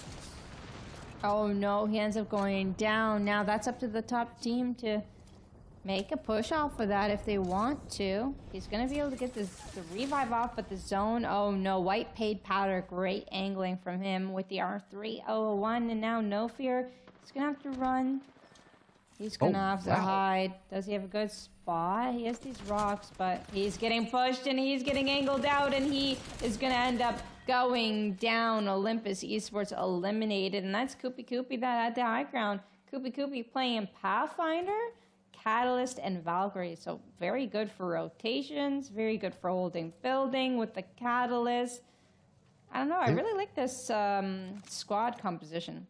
Oh no, he ends up going down. Now that's up to the top team to make a push off of that if they want to. He's going to be able to get the revive off, but the zone, oh no, White Paint Powder, great angling from him with the R3-001, and now No Fear. He's going to have to run. He's going to have to hide. Does he have a good spot? He has these rocks, but he's getting pushed and he's getting angled out, and he is going to end up going down. Olympus Esports eliminated, and that's Koopy that had the high ground. Koopy playing Pathfinder, Catalyst, and Valkyrie. So very good for rotations, very good for holding building with the Catalyst. I don't know. I really like this squad composition.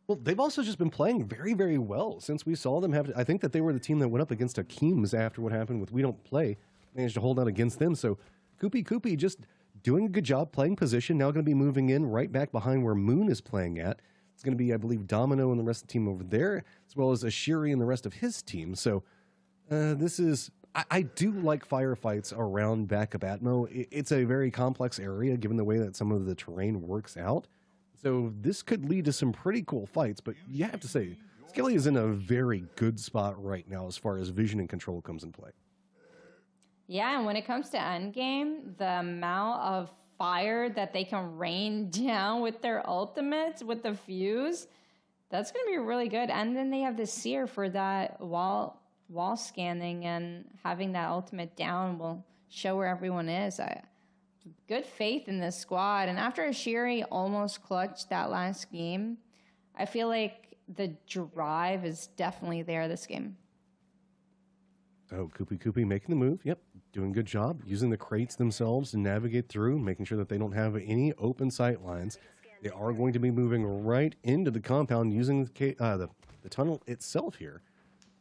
Well, they've also just been playing very, very well since we saw them have. I think that they were the team that went up against Akeem's after what happened with We Don't Play. Managed to hold out against them. So Koopy just doing a good job playing position. Now going to be moving in right back behind where Moon is playing at. It's going to be, I believe, Domino and the rest of the team over there, as well as Ashiri and the rest of his team. So this is. I do like firefights around backup Atmo. It's a very complex area given the way that some of the terrain works out. So this could lead to some pretty cool fights, but you have to say, Skelly is in a very good spot right now as far as vision and control comes in play. Yeah, and when it comes to endgame, the amount of fire that they can rain down with their ultimates, with the fuse, that's going to be really good. And then they have the seer for that wall scanning, and having that ultimate down will show where everyone is. Good faith in this squad. And after Ashiri almost clutched that last game, I feel like the drive is definitely there this game. Oh, Koopy making the move. Yep, doing a good job. Using the crates themselves to navigate through, making sure that they don't have any open sight lines. They are going to be moving right into the compound using the tunnel itself here.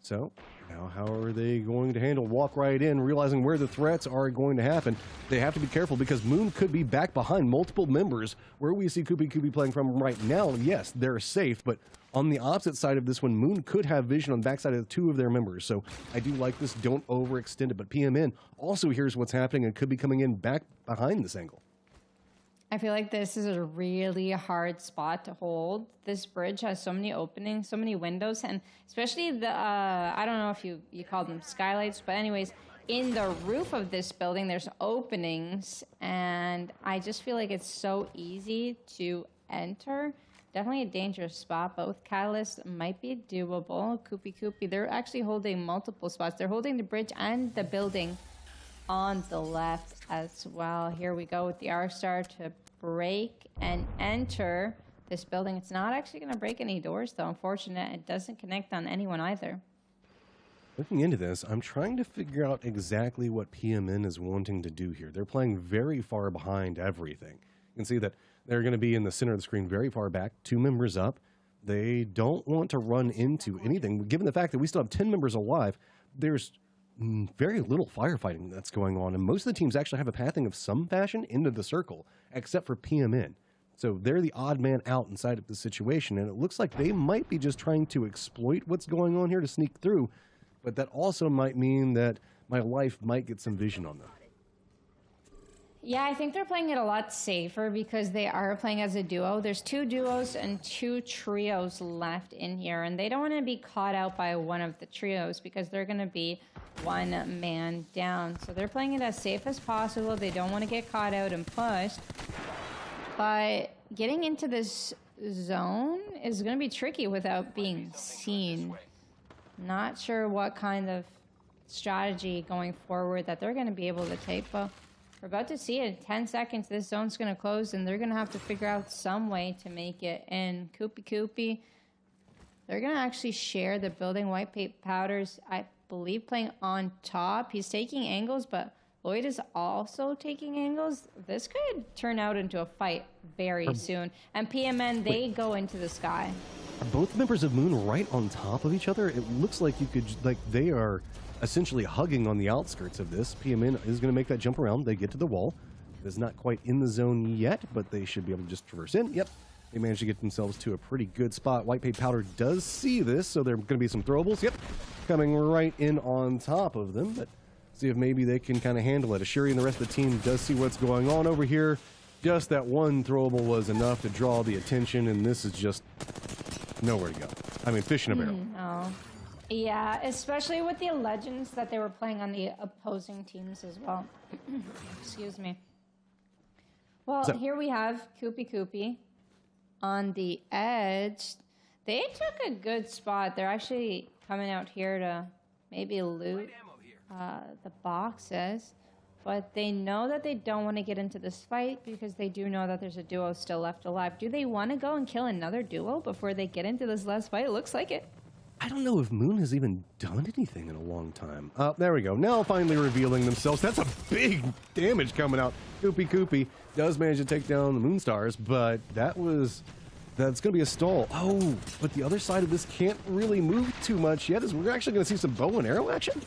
So now how are they going to handle? Walk right in, realizing where the threats are going to happen. They have to be careful because Moon could be back behind multiple members. Where we see Koopy playing from right now, yes, they're safe, but on the opposite side of this one, Moon could have vision on the backside of two of their members. So I do like this. Don't overextend it. But PMN also hears what's happening and could be coming in back behind this angle. I feel like this is a really hard spot to hold. This bridge has so many openings, so many windows, and especially the, I don't know if you call them skylights, but anyways, in the roof of this building, there's openings, and I just feel like it's so easy to enter. definitely a dangerous spot, but with Catalyst might be doable. Koopy, they're actually holding multiple spots. They're holding the bridge and the building on the left as well. Here we go with the R-Star to break and enter this building. It's not actually going to break any doors, though. Unfortunate, it doesn't connect on anyone either. Looking into this, I'm trying to figure out exactly what PMN is wanting to do here. They're playing very far behind everything. You can see that they're going to be in the center of the screen very far back, 2 members up. They don't want to run into anything. Given the fact that we still have 10 members alive, there's very little firefighting that's going on, and most of the teams actually have a pathing of some fashion into the circle, except for PMN. So they're the odd man out inside of the situation, and it looks like they might be just trying to exploit what's going on here to sneak through, but that also might mean that my life might get some vision on them. Yeah, I think they're playing it a lot safer because they are playing as a duo. There's 2 duos and 2 trios left in here, and they don't want to be caught out by one of the trios because they're going to be 1 man down. So they're playing it as safe as possible. They don't want to get caught out and pushed. But getting into this zone is going to be tricky without being seen. Not sure what kind of strategy going forward that they're going to be able to take, but we're about to see it. 10 seconds, this zone's going to close, and they're going to have to figure out some way to make it in. Koopy, they're going to actually share the building. White Paint Powders, I believe, playing on top. He's taking angles, but Lloyd is also taking angles. This could turn out into a fight very soon. And PMN, they go into the sky. Are both members of Moon right on top of each other? It looks like you could, like they are essentially hugging on the outskirts of this. PMN is going to make that jump around. They get to the wall. It is not quite in the zone yet, but they should be able to just traverse in. Yep, they managed to get themselves to a pretty good spot. White Paint Powder does see this, so there are going to be some throwables. Yep, coming right in on top of them, but see if maybe they can kind of handle it. Ashiri and the rest of the team does see what's going on over here. Just that one throwable was enough to draw the attention, and this is just nowhere to go. I mean, fish in a barrel. Oh. Yeah, especially with the legends that they were playing on the opposing teams as well. Excuse me. Well, So- here we have Koopy on the edge. They took a good spot. They're actually coming out here to maybe loot the boxes. But they know that they don't want to get into this fight because they do know that there's a duo still left alive. Do they want to go and kill another duo before they get into this last fight? It looks like it. I don't know if Moon has even done anything in a long time. There we go. Now finally revealing themselves. That's a big damage coming out. Koopy does manage to take down the Moonstars, but that's going to be a stall. Oh, but the other side of this can't really move too much yet, as we're actually going to see some bow and arrow action.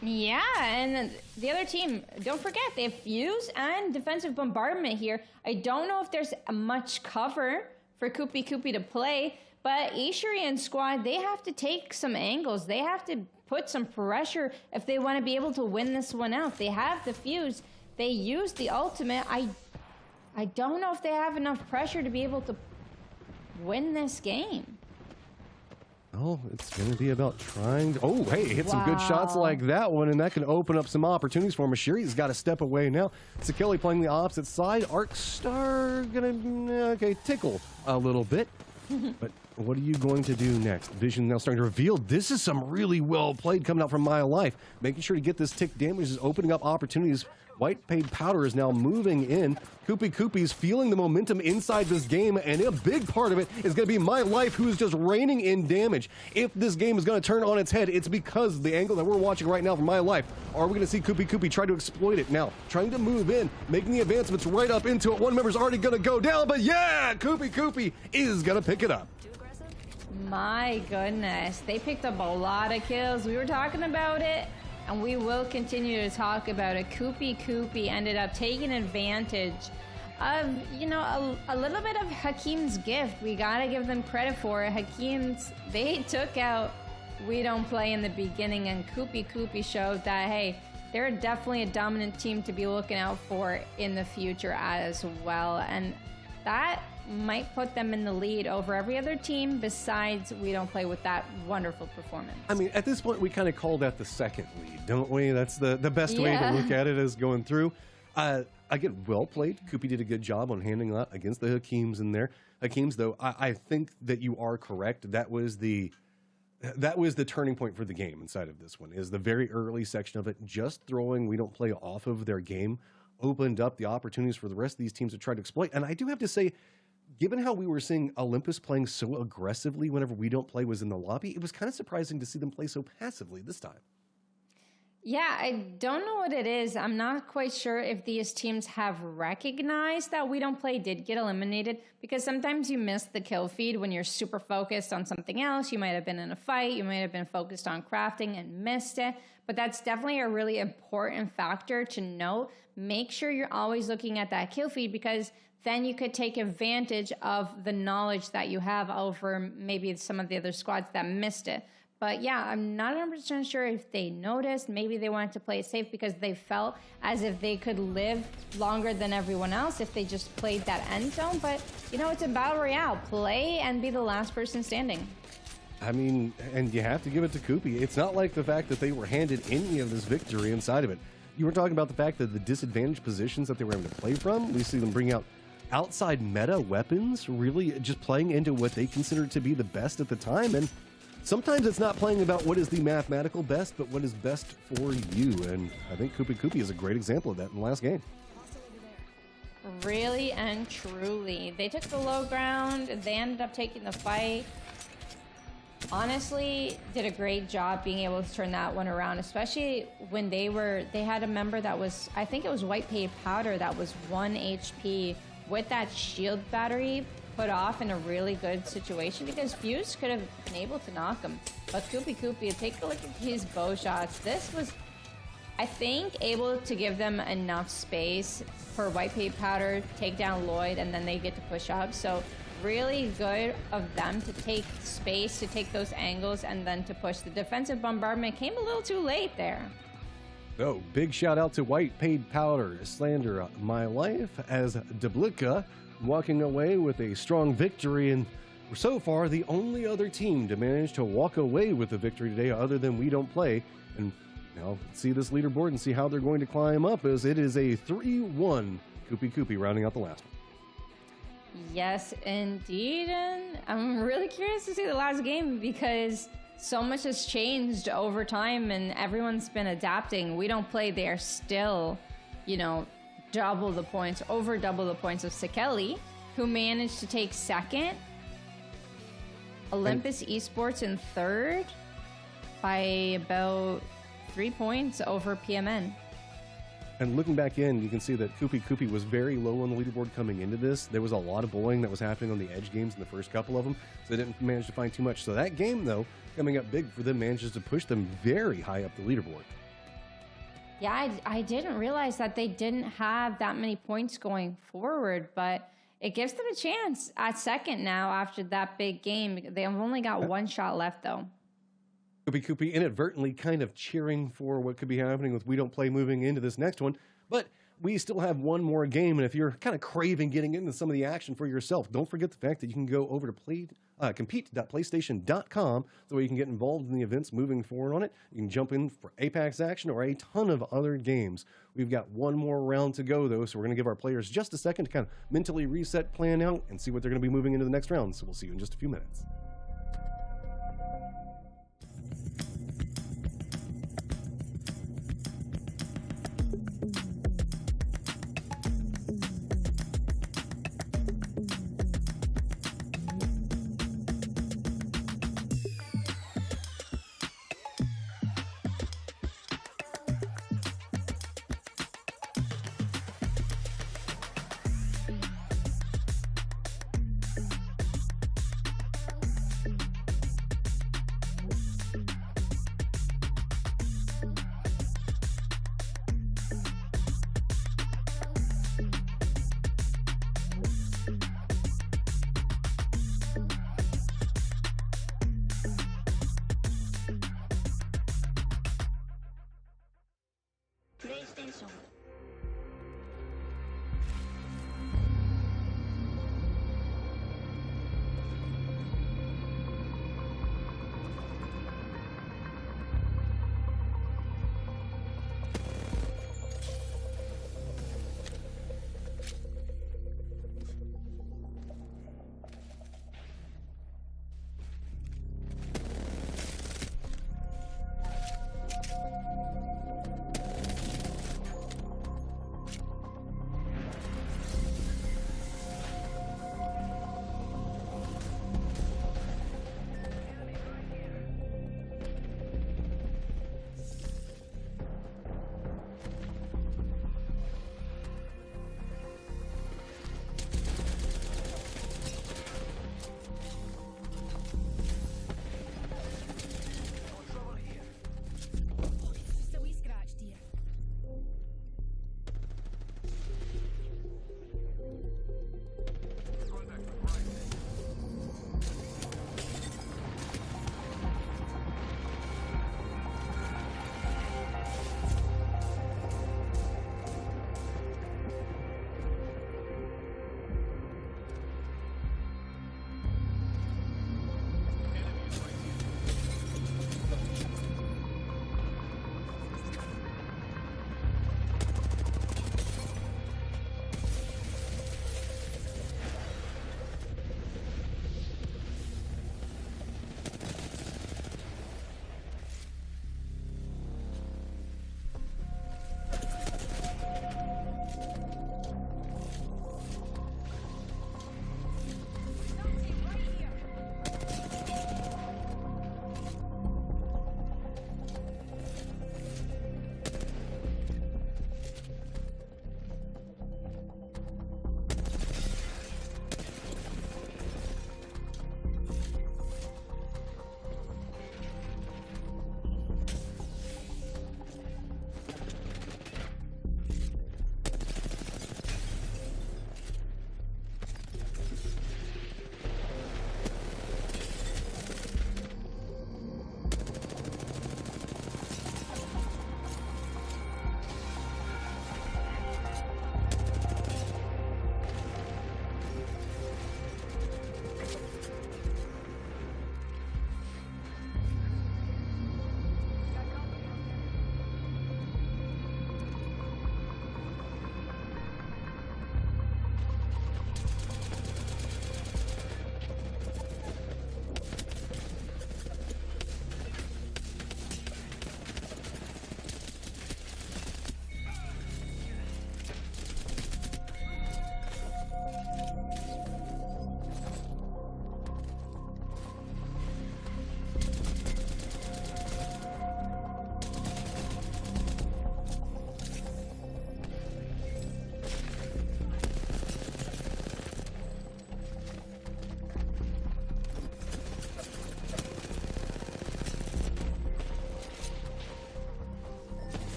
Yeah, and the other team, don't forget, they have Fuse and Defensive Bombardment here. I don't know if there's much cover for Koopy to play, but Ishiri and squad, they have to take some angles. They have to put some pressure if they want to be able to win this one out. They have the Fuse. They use the ultimate. I don't know if they have enough pressure to be able to win this game. Oh, it's going to be about trying to... Oh, hey, hit some good shots Wow. like that one, and that can open up some opportunities for him. Ashiri's got to step away now. Sakeli playing the opposite side. Arcstar going to, tickle a little bit. But what are you going to do next? Vision now starting to reveal. This is some really well played coming out from My Life. Making sure to get this tick damage is opening up opportunities. White Paint Powder is now moving in. Koopy's feeling the momentum inside this game, and a big part of it is going to be My Life, who is just raining in damage. If this game is going to turn on its head, it's because the angle that we're watching right now from My Life. Are we going to see Koopy try to exploit it now? Trying to move in, making the advancements right up into it. One member's already going to go down, but yeah, Koopy is going to pick it up. My goodness, they picked up a lot of kills. We were talking about it, and we will continue to talk about it. Koopy ended up taking advantage of, a little bit of Hakeem's gift. We gotta give them credit for it. They took out We Don't Play in the beginning, and Koopy showed that, hey, they're definitely a dominant team to be looking out for in the future as well. And that might put them in the lead over every other team besides We Don't Play with that wonderful performance. I mean, at this point, we kind of call that the second lead, don't we? That's the best way to look at it as going through. Again, well played. Koopy did a good job on handling that against the Hakims in there. Hakims, though, I think that you are correct. That was the turning point for the game inside of this one, is the very early section of it. Just throwing We Don't Play off of their game opened up the opportunities for the rest of these teams to try to exploit. And I do have to say, given how we were seeing Olympus playing so aggressively whenever We Don't Play was in the lobby, it was kind of surprising to see them play so passively this time. Yeah, I don't know what it is. I'm not quite sure if these teams have recognized that We Don't Play did get eliminated, because sometimes you miss the kill feed when you're super focused on something else. You might have been in a fight. You might have been focused on crafting and missed it. But that's definitely a really important factor to note. Make sure you're always looking at that kill feed, because then you could take advantage of the knowledge that you have over maybe some of the other squads that missed it. But yeah, I'm not 100% sure if they noticed. Maybe they wanted to play it safe because they felt as if they could live longer than everyone else if they just played that end zone. But, you know, it's a battle royale. Play and be the last person standing. I mean, and you have to give it to Koopy. It's not like the fact that they were handed any of this victory inside of it. You were talking about the fact that the disadvantaged positions that they were able to play from, we see them bring out outside meta weapons, really just playing into what they considered to be the best at the time. And sometimes it's not playing about what is the mathematical best, but what is best for you. And I think Koopy is a great example of that in the last game. Really and truly. They took the low ground. They ended up taking the fight. Honestly, did a great job being able to turn that one around, especially when they had a member that was, I think it was White Paid Powder, that was 1 HP with that shield battery put off in a really good situation, because Fuse could have been able to knock him. But Koopy, take a look at his bow shots. This was, I think, able to give them enough space for White Paid Powder, take down Lloyd, and then they get to push up. So really good of them to take space, to take those angles, and then to push. The defensive bombardment came a little too late there. Oh, big shout out to White Paid Powder, Slander My Life, as Dublica walking away with a strong victory, and we're so far the only other team to manage to walk away with the victory today other than We Don't Play. And now let's see this leaderboard and see how they're going to climb up, as it is a 3-1 Koopy rounding out the last one. Yes, indeed. And I'm really curious to see the last game, because so much has changed over time and everyone's been adapting. We Don't Play, they're still, you know, over double the points of Sekeli, who managed to take second. Olympus Esports in third by about 3 points over PMN. And looking back in, you can see that Koopy was very low on the leaderboard coming into this. There was a lot of bullying that was happening on the edge games in the first couple of them, so they didn't manage to find too much. So that game, though, coming up big for them, manages to push them very high up the leaderboard. Yeah, I didn't realize that they didn't have that many points going forward, but it gives them a chance at second now after that big game. They've only got one shot left, though. Koopy inadvertently kind of cheering for what could be happening with We Don't Play moving into this next one, but we still have one more game, and if you're kind of craving getting into some of the action for yourself, don't forget the fact that you can go over to compete.playstation.com, so you can get involved in the events moving forward on it. You can jump in for Apex action or a ton of other games. We've got one more round to go, though, so we're going to give our players just a second to kind of mentally reset, plan out, and see what they're going to be moving into the next round. So we'll see you in just a few minutes.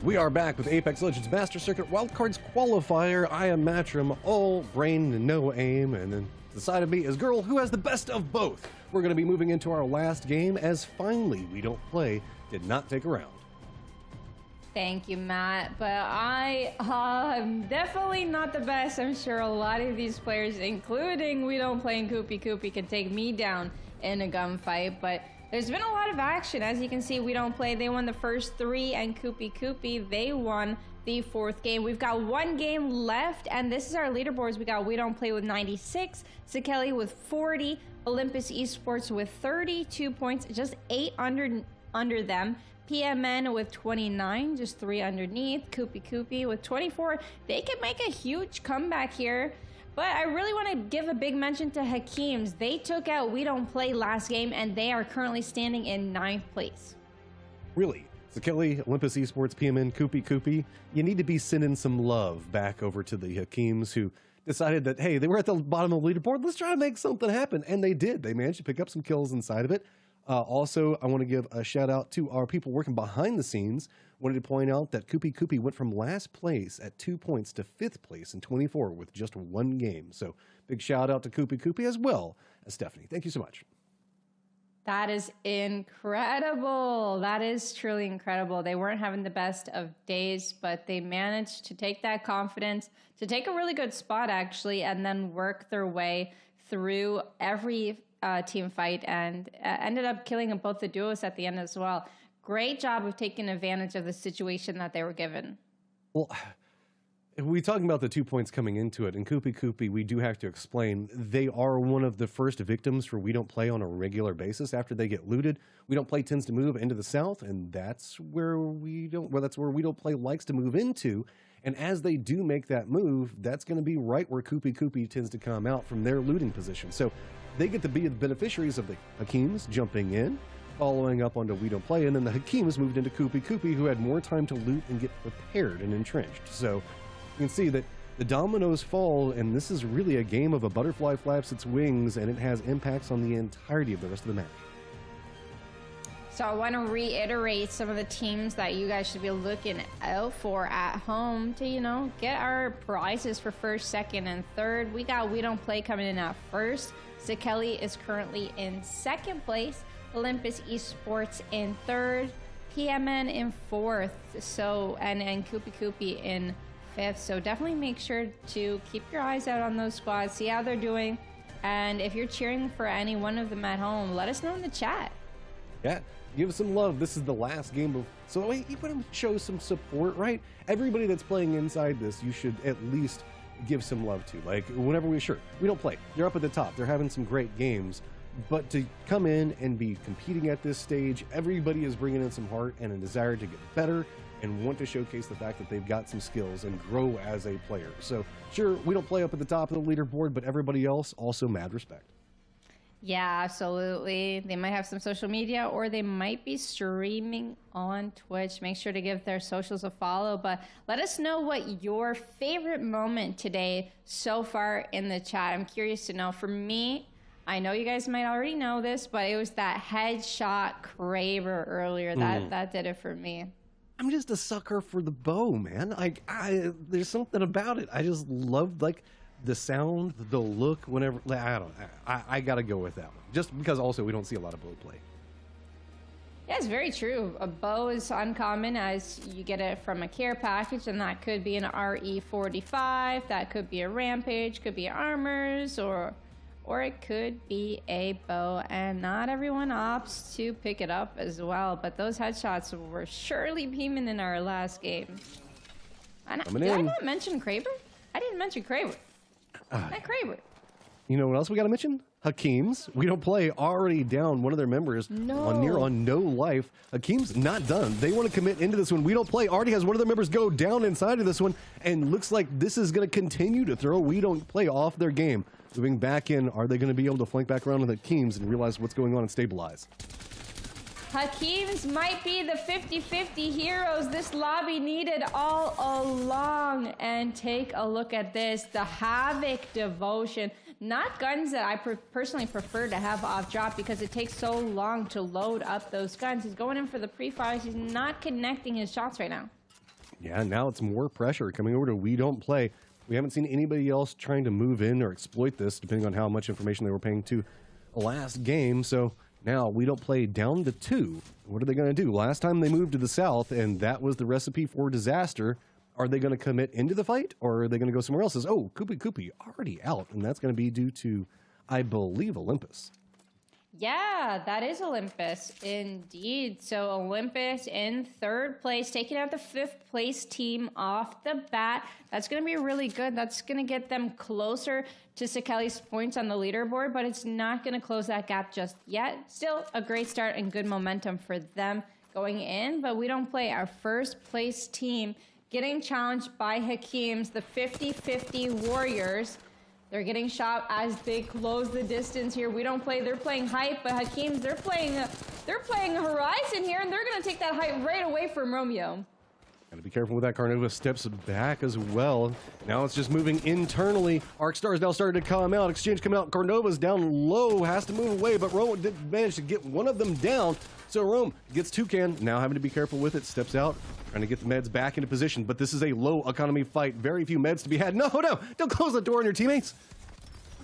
We are back with Apex Legends Master Circuit Wildcards Qualifier. I am Matrim, all brain and no aim, and then to the side of me is Girl, who has the best of both. We're going to be moving into our last game, as finally We Don't Play did not take a round. Thank you, Matt. But I'm definitely not the best. I'm sure a lot of these players, including We Don't Play and Koopy Koopy, can take me down in a gunfight. But there's been a lot of action. As you can see, We Don't Play, they won the first 3, and Koopy Koopy, they won the 4th game. We've got 1 game left, and this is our leaderboards. We got We Don't Play with 96, Sakeli with 40, Olympus Esports with 32 points, just 8 under them. PMN with 29, just 3 underneath. Koopy Koopy with 24. They can make a huge comeback here. But I really want to give a big mention to Hakeem's. They took out We Don't Play last game, and they are currently standing in 9th place. Really? Sakeli, Olympus Esports, PMN, Koopy Koopy, you need to be sending some love back over to the Hakeems, who decided that, hey, they were at the bottom of the leaderboard. Let's try to make something happen. And they did. They managed to pick up some kills inside of it. Also, I want to give a shout out to our people working behind the scenes. Wanted to point out that Koopy Koopy went from last place at 2 points to 5th place in 24 with just 1 game. So big shout out to Koopy Koopy as well as Stephanie. Thank you so much. That is incredible. That is truly incredible. They weren't having the best of days, but they managed to take that confidence, to take a really good spot actually, and then work their way through every team fight, and ended up killing both the duos at the end as well. Great job of taking advantage of the situation that they were given. Well, if we talking about the 2 points coming into it, and Koopy Koopy, we do have to explain, they are one of the first victims for We Don't Play on a regular basis. After they get looted, We Don't Play tends to move into the south, and that's where We Don't Play likes to move into. And as they do make that move, that's going to be right where Koopy Koopy tends to come out from their looting position. So they get to be the beneficiaries of the Hakeems jumping in, following up onto We Don't Play, and then the Hakeems moved into Koopy Koopy, who had more time to loot and get prepared and entrenched. So you can see that the dominoes fall, and this is really a game of a butterfly flaps its wings, and it has impacts on the entirety of the rest of the match. So I want to reiterate some of the teams that you guys should be looking out for at home to, get our prizes for 1st, 2nd, and 3rd. We got We Don't Play coming in at 1st. Sakeli is currently in 2nd place. Olympus Esports in 3rd. PMN in 4th. So, and Koopy Koopy in 5th. So definitely make sure to keep your eyes out on those squads, see how they're doing. And if you're cheering for any one of them at home, let us know in the chat. Yeah, give us some love. This is the last game of... So you want to show some support, right? Everybody that's playing inside this, you should at least give some love to. Like, whenever We Don't Play. They're up at the top. They're having some great games. But to come in and be competing at this stage, everybody is bringing in some heart and a desire to get better and want to showcase the fact that they've got some skills and grow as a player. So, sure, We Don't Play up at the top of the leaderboard, but everybody else, also mad respect. Yeah, absolutely. They might have some social media, or they might be streaming on Twitch. Make sure to give their socials a follow. But let us know what your favorite moment today so far in the chat. I'm curious to know. For me, I know you guys might already know this, but it was that headshot Kraber earlier. That did it for me. I'm just a sucker for the bow, man. There's something about it. I just love, the sound, the look, whenever. I gotta go with that one, just because also we don't see a lot of bow play. Yeah, it's very true. A bow is uncommon as you get it from a care package, and that could be an RE45, that could be a Rampage, could be armors, or it could be a bow, and not everyone opts to pick it up as well. But those headshots were surely beaming in our last game. Did I not mention Kraber? I didn't mention Kraber. Not Kraber. You know what else we got to mention? Hakeem's. We don't play already down one of their members on no life. Hakeem's not done. They want to commit into this one. We don't play already has one of their members go down inside of this one, and looks like this is going to continue to throw We Don't Play off their game. Moving back in, are they going to be able to flank back around with Hakeem's and realize what's going on and stabilize? Hakeem's might be the 50-50 heroes this lobby needed all along. And take a look at this. The Havoc Devotion. Not guns that I personally prefer to have off drop because it takes so long to load up those guns. He's going in for the pre-fires. He's not connecting his shots right now. Yeah, now it's more pressure coming over to We Don't Play. We haven't seen anybody else trying to move in or exploit this, depending on how much information they were paying to last game. So now We Don't Play down to 2. What are they going to do? Last time they moved to the south, and that was the recipe for disaster. Are they going to commit into the fight, or are they going to go somewhere else? Oh, Koopy already out, and that's going to be due to, I believe, Olympus. Yeah, that is Olympus, indeed. So Olympus in 3rd place, taking out the 5th place team off the bat. That's going to be really good. That's going to get them closer to Sekeli's points on the leaderboard, but it's not going to close that gap just yet. Still a great start and good momentum for them going in, but We Don't Play our 1st place team getting challenged by Hakeem's, the 50-50 Warriors. They're getting shot as they close the distance here. We Don't Play. They're playing hype, but Hakeem's, they're playing Horizon here, and they're going to take that hype right away from Romeo. Got to be careful with that. Carnova steps back as well. Now it's just moving internally. Arcstar's now started to come out. Exchange coming out. Carnova's down low, has to move away, but Rome did manage to get one of them down. So Rome gets Toucan, now having to be careful with it, steps out, trying to get the meds back into position. But this is a low economy fight. Very few meds to be had. No, don't close the door on your teammates.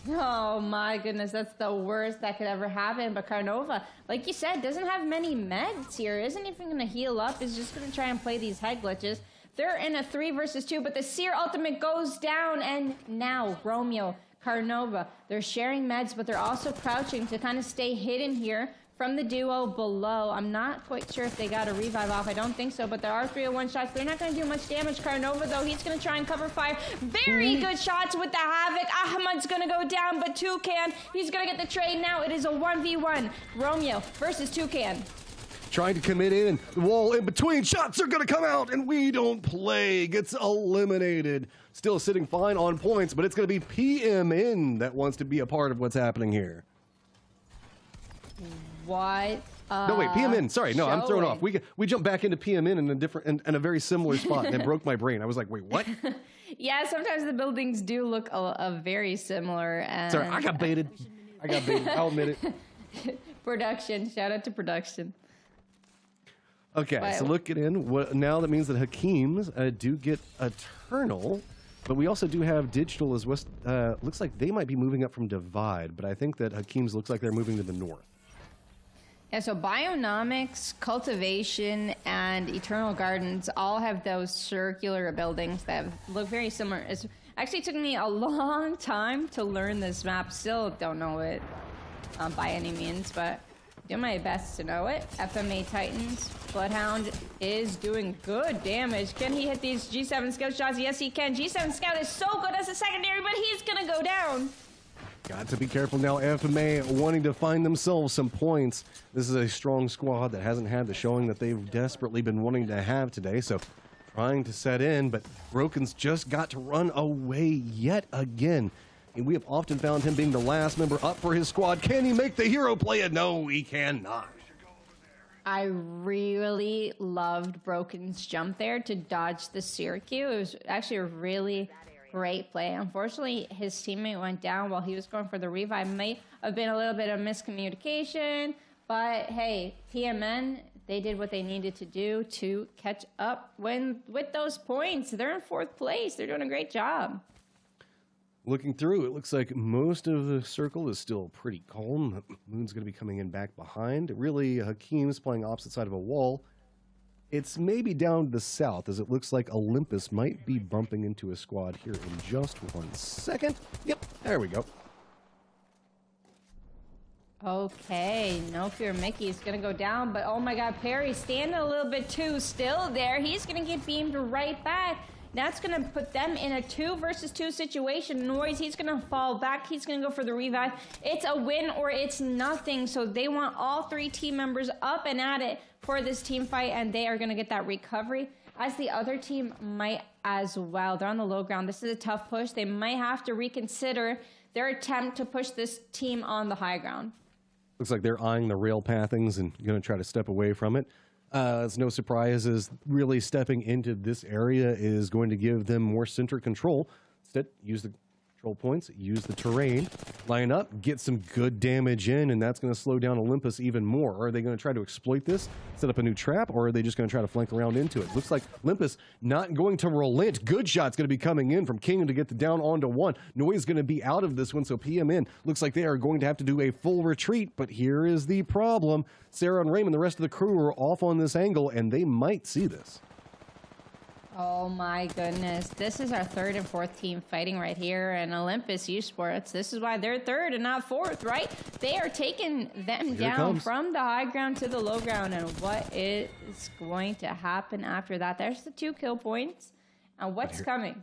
Oh my goodness, that's the worst that could ever happen. But Carnova, like you said, doesn't have many meds here. Isn't even going to heal up. Is just going to try and play these head glitches. They're in a 3 versus 2, but the Seer ultimate goes down. And now Romeo, Carnova, they're sharing meds, but they're also crouching to kind of stay hidden here from the duo below. I'm not quite sure if they got a revive off. I don't think so, but there are 301 shots. They're not going to do much damage. Carnova, though, he's going to try and cover fire. Very good shots with the Havoc. Ahmad's going to go down, but Toucan, he's going to get the trade now. It is a 1v1. Romeo versus Toucan. Trying to commit in, the wall in between. Shots are going to come out, and We Don't Play gets eliminated. Still sitting fine on points, but it's going to be PMN that wants to be a part of what's happening here. What? No, wait, PMN. Sorry, no, I'm thrown off. We jumped back into PMN in a different, in a very similar spot, and it broke my brain. I was like, wait, what? Yeah, sometimes the buildings do look very similar. And Sorry, I got baited. I'll admit it. Production. Shout out to production. Okay, But so look it in. Now that means that Hakeem's do get Eternal, but we also do have Digital as West. Looks like they might be moving up from Divide, but I think that Hakeem's looks like they're moving to the north. Yeah, so Bionomics, Cultivation, and Eternal Gardens all have those circular buildings that look very similar. It actually took me a long time to learn this map. Still don't know it by any means, but do my best to know it. FMA Titans, Bloodhound is doing good damage. Can he hit these G7 Scout shots? Yes, he can. G7 Scout is so good as a secondary, but he's going to go down. Got to be careful now. FMA wanting to find themselves some points. This is a strong squad that hasn't had the showing that they've desperately been wanting to have today. So trying to set in, but Broken's just got to run away yet again. And we have often found him being the last member up for his squad. Can he make the hero play? No, he cannot. I really loved Broken's jump there to dodge the Syracuse. It was actually a really great play. Unfortunately, his teammate went down while he was going for the revive. Might have been a little bit of miscommunication, but hey, PMN, they did what they needed to do to catch up with those points. They're in 4th place. They're doing a great job. Looking through, it looks like most of the circle is still pretty calm. Moon's going to be coming in back behind. Really, Hakeem's playing opposite side of a wall. It's maybe down to the south, as it looks like Olympus might be bumping into a squad here in just 1 second. Yep, there we go. Okay, no fear Mickey's gonna go down, but oh my god, Perry's standing a little bit too still there. He's gonna get beamed right back. That's gonna put them in a 2 versus 2 situation. Noise, he's gonna fall back. He's gonna go for the revive. It's a win or it's nothing. So they want all 3 team members up and at it for this team fight, and they are gonna get that recovery, as the other team might as well. They're on the low ground. This is a tough push. They might have to reconsider their attempt to push this team on the high ground. Looks like they're eyeing the rail pathings and going to try to step away from it. It's no surprise, as really stepping into this area is going to give them more center control. Instead, use the control points, use the terrain, line up, get some good damage in, and that's going to slow down Olympus even more. Are they going to try to exploit this, set up a new trap, or are they just going to try to flank around into it? Looks like Olympus not going to relent. Good shot's going to be coming in from King to get the down onto 1. Noise going to be out of this one, so PMN looks like they are going to have to do a full retreat, but here is the problem. Sarah and Raymond, the rest of the crew, are off on this angle, and they might see this. Oh my goodness. This is our 3rd and 4th team fighting right here in Olympus Esports. This is why they're 3rd and not 4th, right? They are taking them down from the high ground to the low ground. And what is going to happen after that? There's the 2 kill points. And what's coming?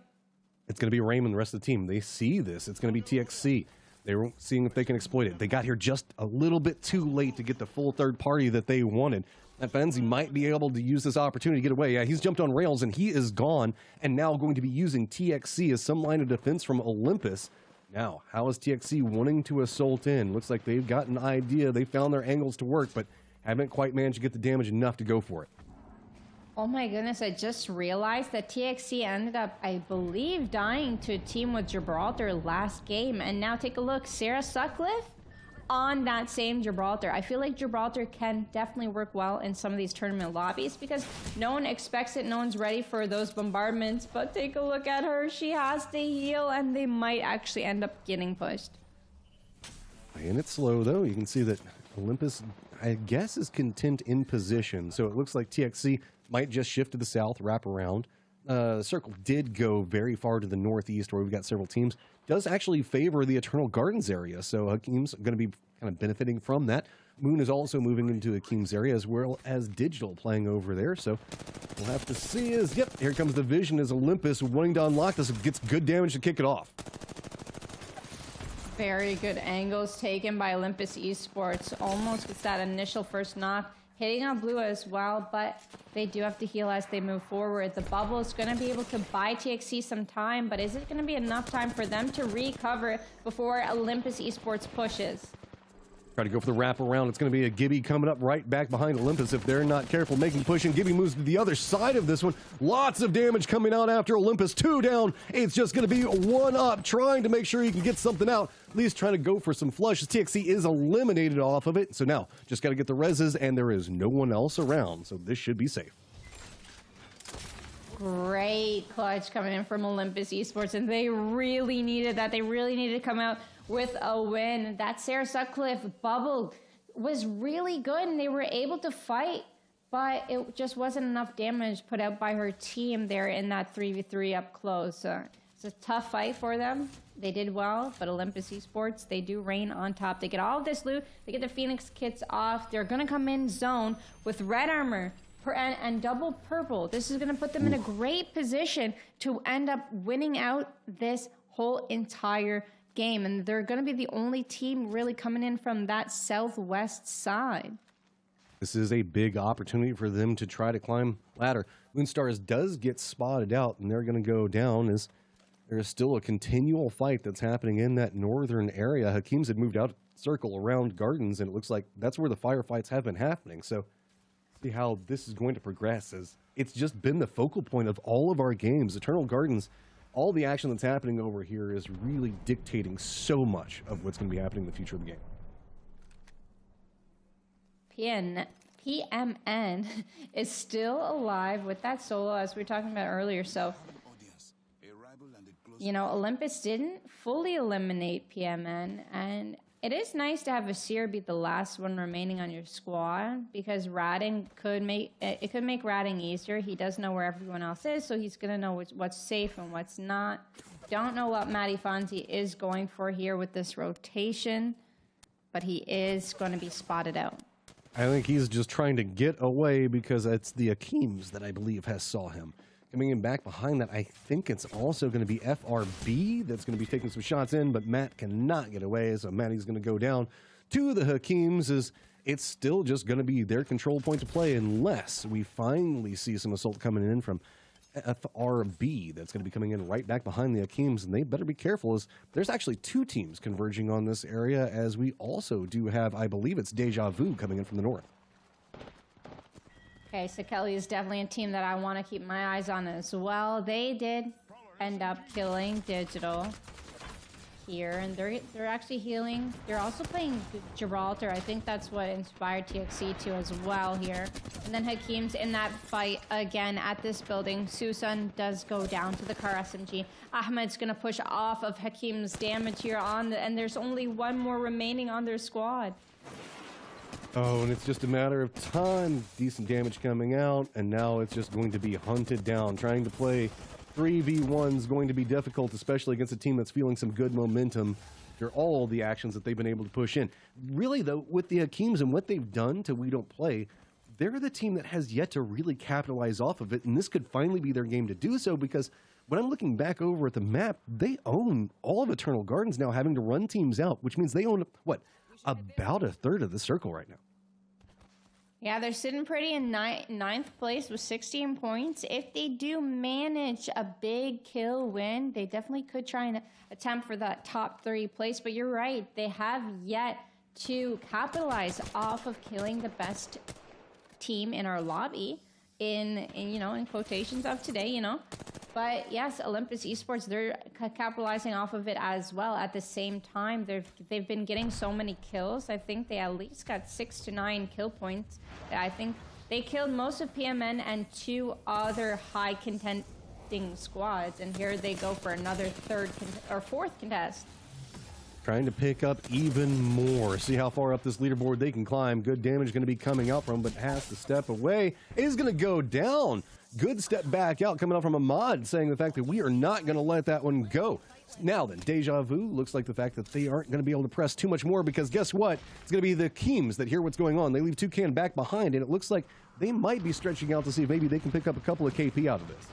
It's going to be Raymond, the rest of the team. They see this. It's going to be TXC. They're seeing if they can exploit it. They got here just a little bit too late to get the full third party that they wanted. That Benzi might be able to use this opportunity to get away. Yeah, he's jumped on rails and he is gone, and now going to be using TXC as some line of defense from Olympus. Now, how is TXC wanting to assault in? Looks like they've got an idea. They found their angles to work, but haven't quite managed to get the damage enough to go for it. Oh my goodness, I just realized that TXC ended up, I believe, dying to a team with Gibraltar last game. And now take a look, Sarah Sutcliffe on that same Gibraltar. I feel like Gibraltar can definitely work well in some of these tournament lobbies because no one expects it, no one's ready for those bombardments. But take a look at her, she has to heal, and they might actually end up getting pushed. And it's slow, though. You can see that Olympus, I guess, is content in position. So it looks like TXC might just shift to the south, wrap around. The circle did go very far to the northeast, where we've got several teams. Does actually favor the Eternal Gardens area, so Hakeem's going to be kind of benefiting from that. Moon is also moving into Hakeem's area, as well as Digital playing over there, so we'll have to see. As yep, here comes the vision as Olympus wanting to unlock this. It gets good damage to kick it off. Very good angles taken by Olympus Esports. Almost gets that initial first knock. Hitting on blue as well, but they do have to heal as they move forward. The bubble is going to be able to buy TXC some time, but is it going to be enough time for them to recover before Olympus Esports pushes? Try to go for the wraparound. It's going to be a Gibby coming up right back behind Olympus if they're not careful, making push, and Gibby moves to the other side of this one. Lots of damage coming out after Olympus. 2 down. It's just going to be 1 up, trying to make sure he can get something out. At least trying to go for some flushes. TXC is eliminated off of it. So now just got to get the reses, and there is no one else around. So this should be safe. Great clutch coming in from Olympus Esports, and they really needed that. They really needed to come out with a win. That Sarah Sutcliffe bubble was really good, and they were able to fight, but it just wasn't enough damage put out by her team there in that 3v3 up close. It's a tough fight for them. They did well, but Olympus Esports, they do reign on top. They get all of this loot. They get the Phoenix kits off. They're going to come in zone with red armor and double purple. This is going to put them in a great position to end up winning out this whole entire game. And they're going to be the only team really coming in from that southwest side. This is a big opportunity for them to try to climb ladder. Moonstars does get spotted out, and they're going to go down as there is still a continual fight that's happening in that northern area. Hakeem's had moved out circle around Gardens, and it looks like that's where the firefights have been happening. So see how this is going to progress, as it's just been the focal point of all of our games. Eternal Gardens, all the action that's happening over here is really dictating so much of what's going to be happening in the future of the game. PMN is still alive with that solo, as we were talking about earlier. So you know, Olympus didn't fully eliminate PMN, and it is nice to have Vasir be the last one remaining on your squad, because ratting could make ratting easier. He does know where everyone else is, so he's going to know what's safe and what's not. Don't know what Matty Fonzie is going for here with this rotation, but he is going to be spotted out. I think he's just trying to get away because it's the Akeems that I believe has saw him. Coming in back behind that, I think it's also going to be FRB that's going to be taking some shots in, but Matt cannot get away, so Matty's going to go down to the Hakeems. As it's still just going to be their control point to play unless we finally see some assault coming in from FRB that's going to be coming in right back behind the Hakeems, and they better be careful as there's actually two teams converging on this area, as we also do have, I believe it's Deja Vu coming in from the north. Okay, so Kelly is definitely a team that I want to keep my eyes on as well. They did end up killing Digital here, and they're actually healing. They're also playing Gibraltar. I think that's what inspired TXC to as well here. And then Hakeem's in that fight again at this building. Susan does go down to the car SMG. Ahmed's going to push off of Hakeem's damage here and there's only one more remaining on their squad. Oh, and it's just a matter of time. Decent damage coming out, and now it's just going to be hunted down. Trying to play 3v1 is going to be difficult, especially against a team that's feeling some good momentum after all the actions that they've been able to push in. Really, though, with the Hakeems and what they've done to We Don't Play, they're the team that has yet to really capitalize off of it, and this could finally be their game to do so, because when I'm looking back over at the map, they own all of Eternal Gardens now, having to run teams out, which means they own, what, about a third of the circle right now. Yeah, they're sitting pretty in ninth place with 16 points. If they do manage a big kill win, they definitely could try and attempt for that top 3 place. But you're right, they have yet to capitalize off of killing the best team in our lobby in quotations of today, you know. But yes, Olympus Esports, they're capitalizing off of it as well. At the same time, they've been getting so many kills. I think they at least got 6 to 9 kill points. I think they killed most of PMN and 2 other high contending squads. And here they go for another fourth contest. Trying to pick up even more. See how far up this leaderboard they can climb. Good damage going to be coming out from, but has to step away. Is going to go down. Good step back out coming out from Ahmad, saying the fact that we are not going to let that one go. Now then, Deja Vu looks like the fact that they aren't going to be able to press too much more, because guess what? It's going to be the Keems that hear what's going on. They leave Toucan back behind, and it looks like they might be stretching out to see if maybe they can pick up a couple of KP out of this.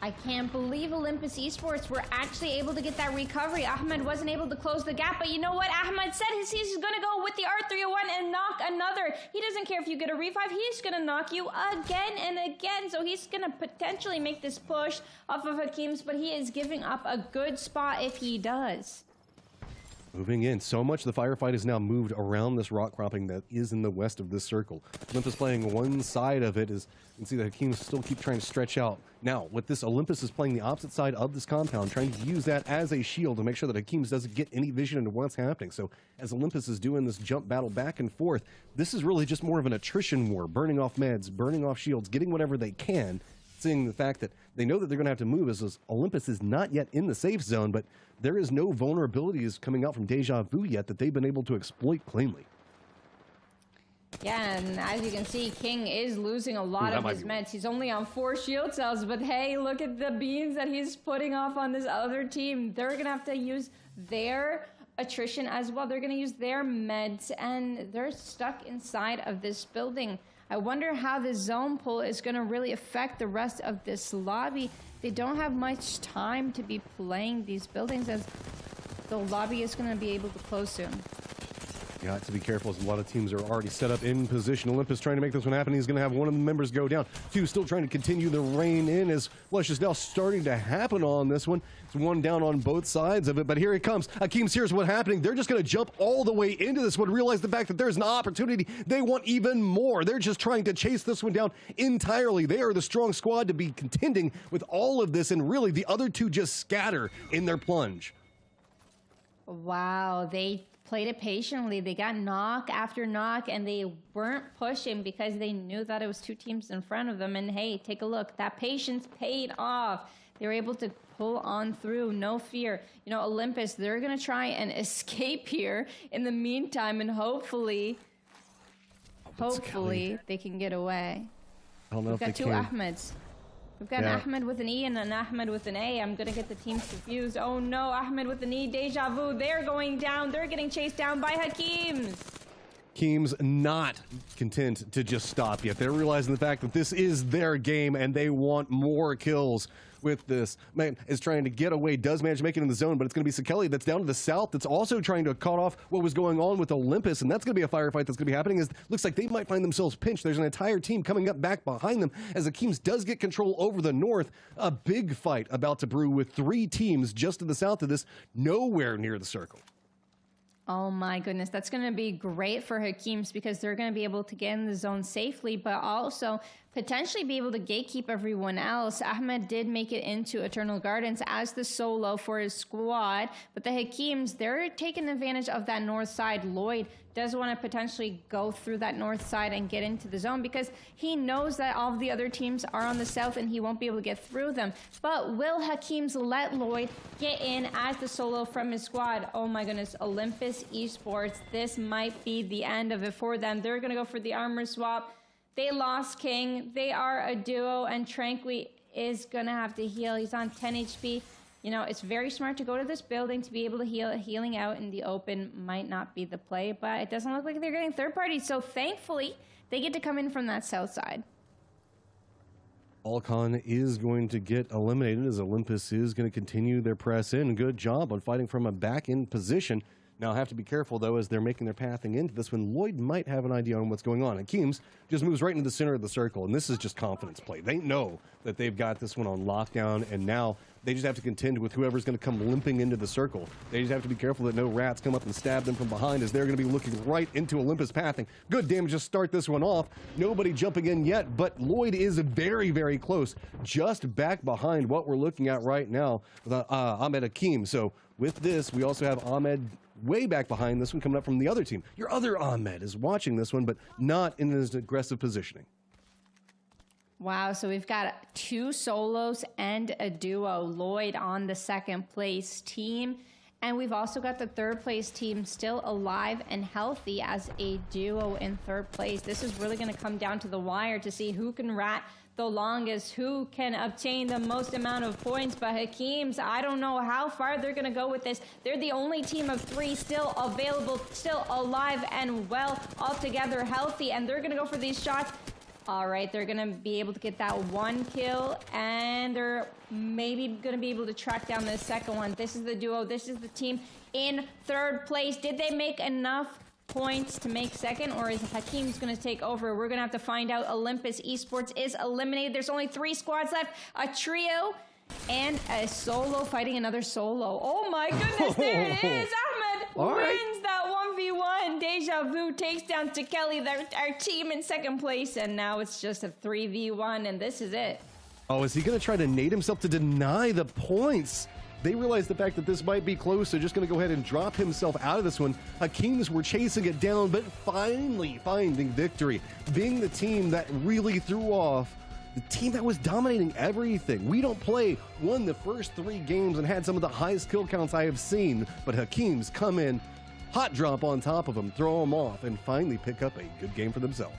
I can't believe Olympus Esports were actually able to get that recovery. Ahmed wasn't able to close the gap, but you know what? Ahmed said he's going to go with the R301 and knock another. He doesn't care if you get a revive. He's going to knock you again and again. So he's going to potentially make this push off of Hakeem's, but he is giving up a good spot if he does. Moving in. So much the firefight is now moved around this rock cropping that is in the west of this circle. Olympus playing one side of it. As you can see, the Hakeems still keep trying to stretch out. Now, with this, Olympus is playing the opposite side of this compound, trying to use that as a shield to make sure that Hakeems doesn't get any vision into what's happening. So as Olympus is doing this jump battle back and forth, this is really just more of an attrition war, burning off meds, burning off shields, getting whatever they can, seeing the fact that they know that they're going to have to move, as Olympus is not yet in the safe zone, but there is no vulnerabilities coming out from Deja Vu yet that they've been able to exploit cleanly. Yeah, and as you can see, King is losing a lot of his meds. He's only on 4 shield cells, but hey, look at the beams that he's putting off on this other team. They're going to have to use their attrition as well. They're going to use their meds, and they're stuck inside of this building. I wonder how the zone pull is going to really affect the rest of this lobby. They don't have much time to be playing these buildings, as the lobby is going to be able to close soon. Got to be careful, as a lot of teams are already set up in position. Olympus trying to make this one happen. He's going to have one of the members go down. 2 still trying to continue the rain in, as flush is now starting to happen on this one. It's 1 down on both sides of it, but here it comes. Hakeem's, here's what's happening. They're just going to jump all the way into this one, realize the fact that there's an opportunity. They want even more. They're just trying to chase this one down entirely. They are the strong squad to be contending with all of this, and really the other 2 just scatter in their plunge. Wow, they played it patiently. They got knock after knock, and they weren't pushing because they knew that it was two teams in front of them. And hey, take a look. That patience paid off. They were able to pull on through, no fear. You know, Olympus, they're going to try and escape here in the meantime, and hopefully they can get away. I don't know We've if got they two can. Ahmeds. We've got an Ahmed with an E and an Ahmed with an A. I'm going to get the teams confused. Oh no, Ahmed with an E, deja vu. They're going down. They're getting chased down by Hakeems. Hakeem's not content to just stop yet. They're realizing the fact that this is their game and they want more kills with this. Man is trying to get away, does manage to make it in the zone, but it's going to be Sekeli that's down to the south that's also trying to cut off what was going on with Olympus, and that's going to be a firefight that's going to be happening. Looks like they might find themselves pinched. There's an entire team coming up back behind them as Hakeem's does get control over the north. A big fight about to brew with 3 teams just to the south of this, nowhere near the circle. Oh my goodness, that's going to be great for Hakeems because they're going to be able to get in the zone safely, but also potentially be able to gatekeep everyone else. Ahmed did make it into Eternal Gardens as the solo for his squad, but the Hakeems, they're taking advantage of that north side. Lloyd does want to potentially go through that north side and get into the zone because he knows that all of the other teams are on the south and he won't be able to get through them. But will Hakeems let Lloyd get in as the solo from his squad? Oh my goodness, Olympus Esports, this might be the end of it for them. They're going to go for the armor swap. They lost King. They are a duo, and Tranqui is going to have to heal. He's on 10 HP. You know, it's very smart to go to this building to be able to heal. Healing out in the open might not be the play, but it doesn't look like they're getting third party. So thankfully, they get to come in from that south side. Alcon is going to get eliminated as Olympus is going to continue their press in. Good job on fighting from a back-end position. Now, have to be careful, though, as they're making their pathing into this one. Lloyd might have an idea on what's going on. And Hakeems just moves right into the center of the circle, and this is just confidence play. They know that they've got this one on lockdown, and now they just have to contend with whoever's going to come limping into the circle. They just have to be careful that no rats come up and stab them from behind, as they're going to be looking right into Olympus pathing. Good damage to start this one off. Nobody jumping in yet, but Lloyd is very, very close, just back behind what we're looking at right now with Ahmed Hakeem. So with this, we also have Ahmed way back behind this one coming up from the other team. Your other Ahmed is watching this one, but not in his aggressive positioning. Wow, so we've got 2 solos and a duo. Lloyd on the second place team. And we've also got the third place team still alive and healthy as a duo in third place. This is really going to come down to the wire to see who can rat the longest, who can obtain the most amount of points. But Hakeems, I don't know how far they're going to go with this. They're the only team of 3 still available, still alive and well, altogether healthy, and they're going to go for these shots. All right, they're going to be able to get that 1 kill, and they're maybe going to be able to track down the second one. This is the duo. This is the team in third place. Did they make enough points to make second, or is Hakeem's going to take over? We're going to have to find out. Olympus Esports is eliminated. There's only 3 squads left, a trio and a solo fighting another solo. Oh my goodness, there it is. Ahmed wins that 1v1. Deja Vu takes down Sekeli, our team in second place, and now it's just a 3v1, and this is it. Oh, is he going to try to nade himself to deny the points? They realize the fact that this might be close. They're just going to go ahead and drop himself out of this one. Hakeems were chasing it down, but finally finding victory. Being the team that really threw off the team that was dominating everything. We Don't Play won the first 3 games and had some of the highest kill counts I have seen. But Hakeem's come in, hot drop on top of them, throw them off, and finally pick up a good game for themselves.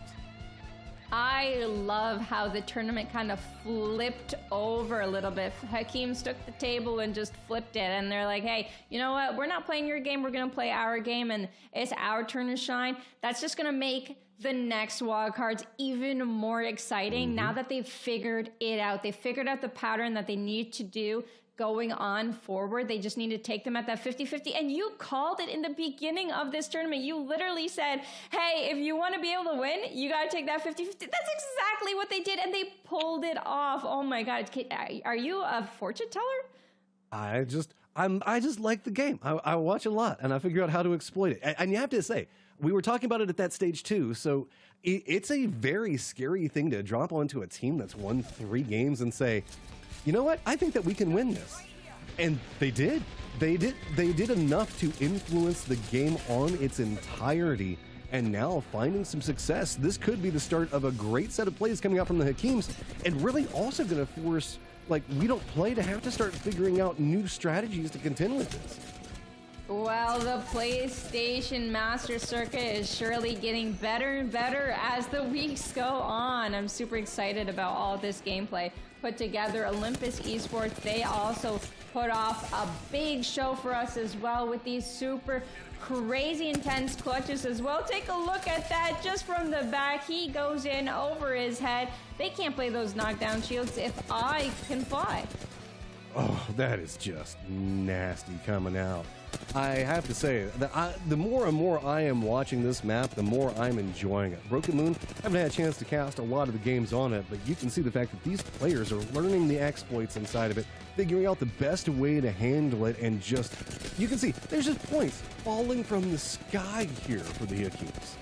I love how the tournament kind of flipped over a little bit. Hakeems took the table and just flipped it, and they're like, hey, you know what? We're not playing your game. We're going to play our game, and it's our turn to shine. That's just going to make the next wildcards even more exciting now that they've figured it out. They figured out the pattern that they need to do going on forward. They just need to take them at that 50-50. And you called it in the beginning of this tournament. You literally said, hey, if you want to be able to win, you got to take that 50-50. That's exactly what they did, and they pulled it off. Oh my God. Are you a fortune teller? I just like the game. I watch a lot, and I figure out how to exploit it. And you have to say, we were talking about it at that stage too, so it's a very scary thing to drop onto a team that's won 3 games and say, you know what? I think that we can win this. And they did. They did enough to influence the game on its entirety. And now finding some success, this could be the start of a great set of plays coming out from the Hakims, and really also going to force, like, We Don't Play to have to start figuring out new strategies to contend with this. Well, the PlayStation Master Circuit is surely getting better and better as the weeks go on. I'm super excited about all this gameplay put together. Olympus Esports, they also put off a big show for us as well with these super crazy intense clutches as well. Take a look at that just from the back. He goes in over his head. They can't play those knockdown shields if I can fly. Oh, that is just nasty coming out. I have to say that the more and more I am watching this map, the more I'm enjoying it. Broken Moon, haven't had a chance to cast a lot of the games on it, but you can see the fact that these players are learning the exploits inside of it, figuring out the best way to handle it, and just, you can see, there's just points falling from the sky here for the Hakims.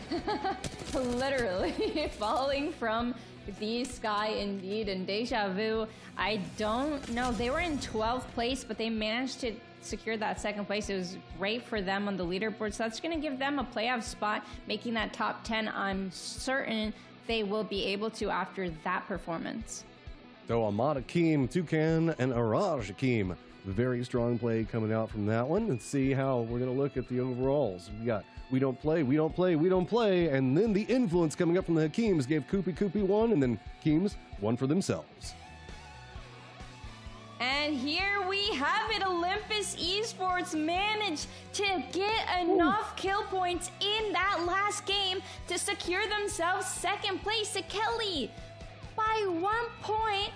Literally falling from the sky indeed. And Deja Vu, I don't know, they were in 12th place, but they managed to secure that second place. It was great for them on the leaderboard, so that's going to give them a playoff spot, making that top 10. I'm certain they will be able to after that performance. So Ahmad Hakim, Toucan, and Araj Hakim. Very strong play coming out from that one. And see how we're going to look at the overalls. We got We Don't Play, We Don't Play, We Don't Play. And then the influence coming up from the Hakims gave Koopy one, and then Hakims one for themselves. And here we have it. Olympus Esports managed to get enough kill points in that last game to secure themselves second place. Kelly, by 1 point,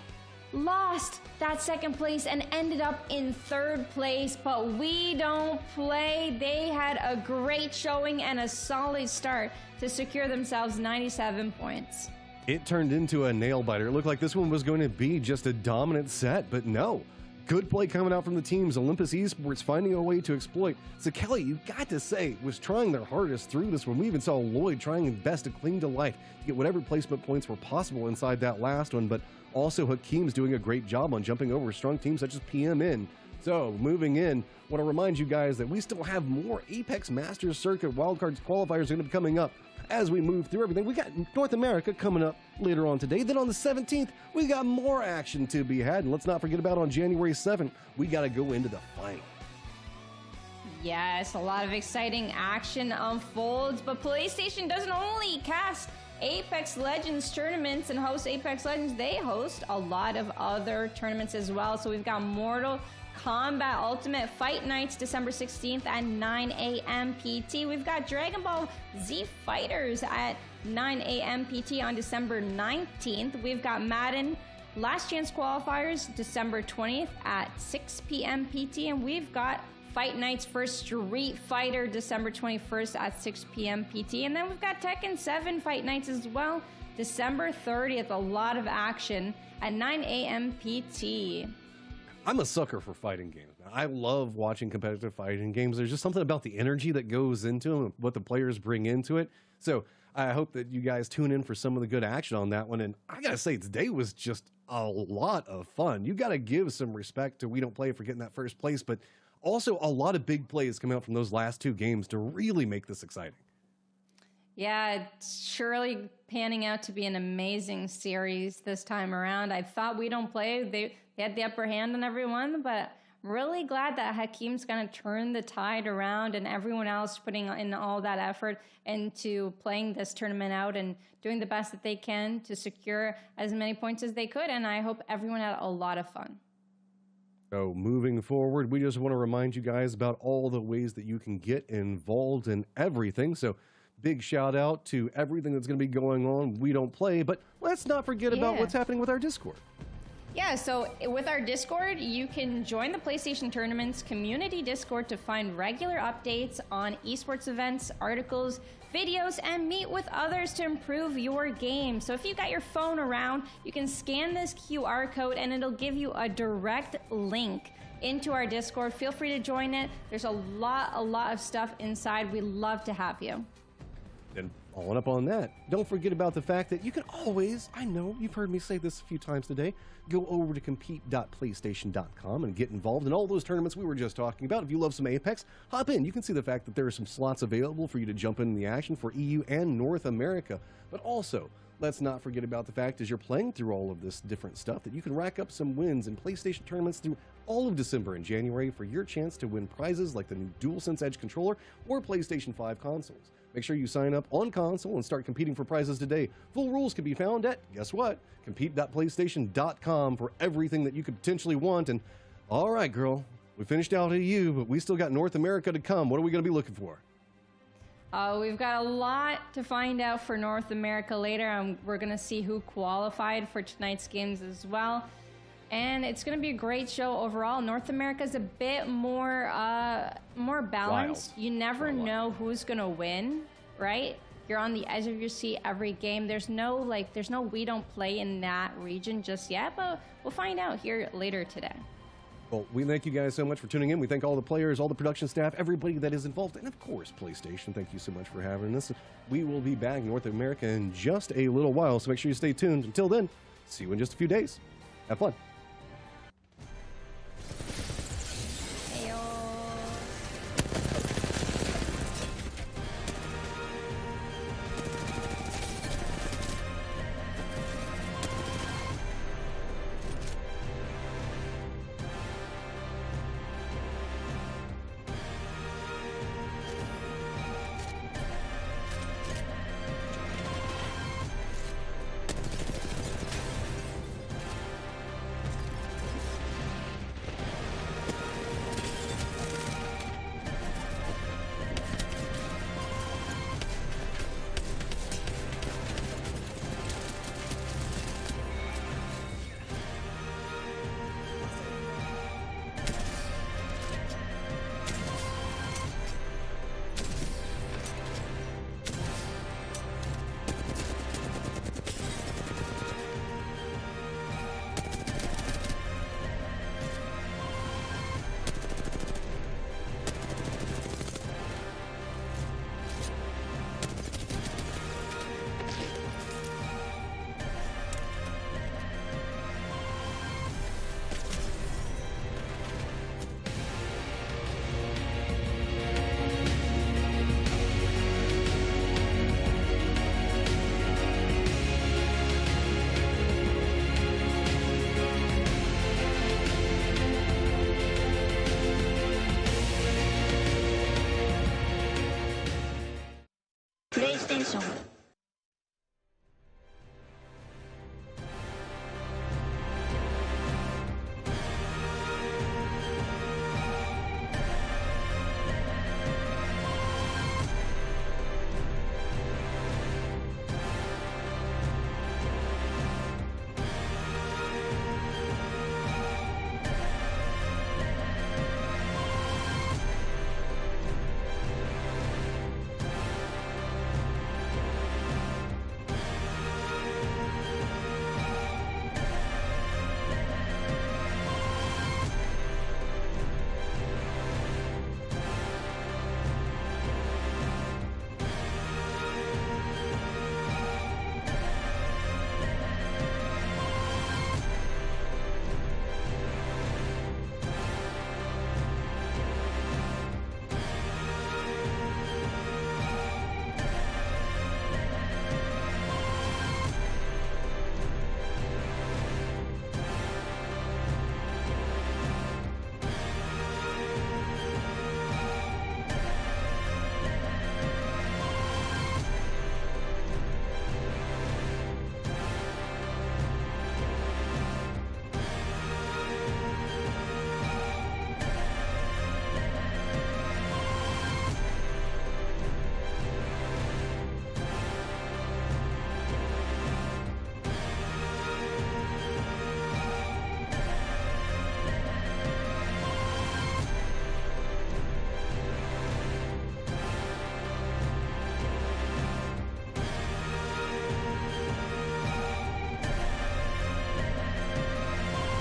lost that second place and ended up in third place. But We Don't Play, they had a great showing and a solid start to secure themselves 97 points. It turned into a nail biter. It looked like this one was going to be just a dominant set, but no. Good play coming out from the teams. Olympus Esports finding a way to exploit. So Kelly, you got to say, was trying their hardest through this one. We even saw Lloyd trying his best to cling to life to get whatever placement points were possible inside that last one, but also Hakim's doing a great job on jumping over strong teams such as PMN. So moving in, want to remind you guys that we still have more Apex Masters Circuit wildcards qualifiers going to be coming up as we move through everything. We got North America coming up later on today. Then on the 17th, we got more action to be had. And let's not forget about on January 7th, we got to go into the final. Yes, a lot of exciting action unfolds, but PlayStation doesn't only cast Apex Legends tournaments and host Apex Legends, they host a lot of other tournaments as well. So we've got Mortal Kombat Ultimate Fight Nights December 16th at 9 a.m. PT. We've got Dragon Ball Z Fighters at 9 a.m. PT on December 19th. We've got Madden Last Chance Qualifiers December 20th at 6 p.m. PT. And we've got Fight Nights for Street Fighter December 21st at 6 p.m. PT. And then we've got Tekken 7 Fight Nights as well December 30th. A lot of action at 9 a.m. PT. I'm a sucker for fighting games, man. I love watching competitive fighting games. There's just something about the energy that goes into them, what the players bring into it. So I hope that you guys tune in for some of the good action on that one. And I got to say, today was just a lot of fun. You got to give some respect to We Don't Play for getting that first place, but also a lot of big plays come out from those last two games to really make this exciting. Yeah, it's surely panning out to be an amazing series this time around. I thought We Don't Play, they had the upper hand on everyone, but I'm really glad that Hakim's going to turn the tide around and everyone else putting in all that effort into playing this tournament out and doing the best that they can to secure as many points as they could. And I hope everyone had a lot of fun. So moving forward, we just want to remind you guys about all the ways that you can get involved in everything. So big shout out to everything that's going to be going on. We Don't Play, but let's not forget about what's happening with our Discord. Yeah, so with our Discord, you can join the PlayStation Tournaments community Discord to find regular updates on esports events, articles, videos, and meet with others to improve your game. So if you got your phone around, you can scan this QR code and it'll give you a direct link into our Discord. Feel free to join it. There's a lot of stuff inside. We'd love to have you. And Following up on that, don't forget about the fact that you can always, I know you've heard me say this a few times today, go over to compete.playstation.com and get involved in all those tournaments we were just talking about. If you love some Apex, hop in. You can see the fact that there are some slots available for you to jump in the action for EU and North America. But also, let's not forget about the fact as you're playing through all of this different stuff that you can rack up some wins in PlayStation tournaments through all of December and January for your chance to win prizes like the new DualSense Edge controller or PlayStation 5 consoles. Make sure you sign up on console and start competing for prizes today. Full rules can be found at, guess what, compete.playstation.com for everything that you could potentially want. And all right, girl, we finished out EU, but we still got North America to come. What are we going to be looking for? We've got a lot to find out for North America later. We're going to see who qualified for tonight's games as well. And it's going to be a great show overall. North America is a bit more balanced. Wild. You never know who's going to win, right? You're on the edge of your seat every game. There's no we don't play in that region just yet, but we'll find out here later today. Well, we thank you guys so much for tuning in. We thank all the players, all the production staff, everybody that is involved, and of course, PlayStation. Thank you so much for having us. We will be back in North America in just a little while, so make sure you stay tuned. Until then, see you in just a few days. Have fun.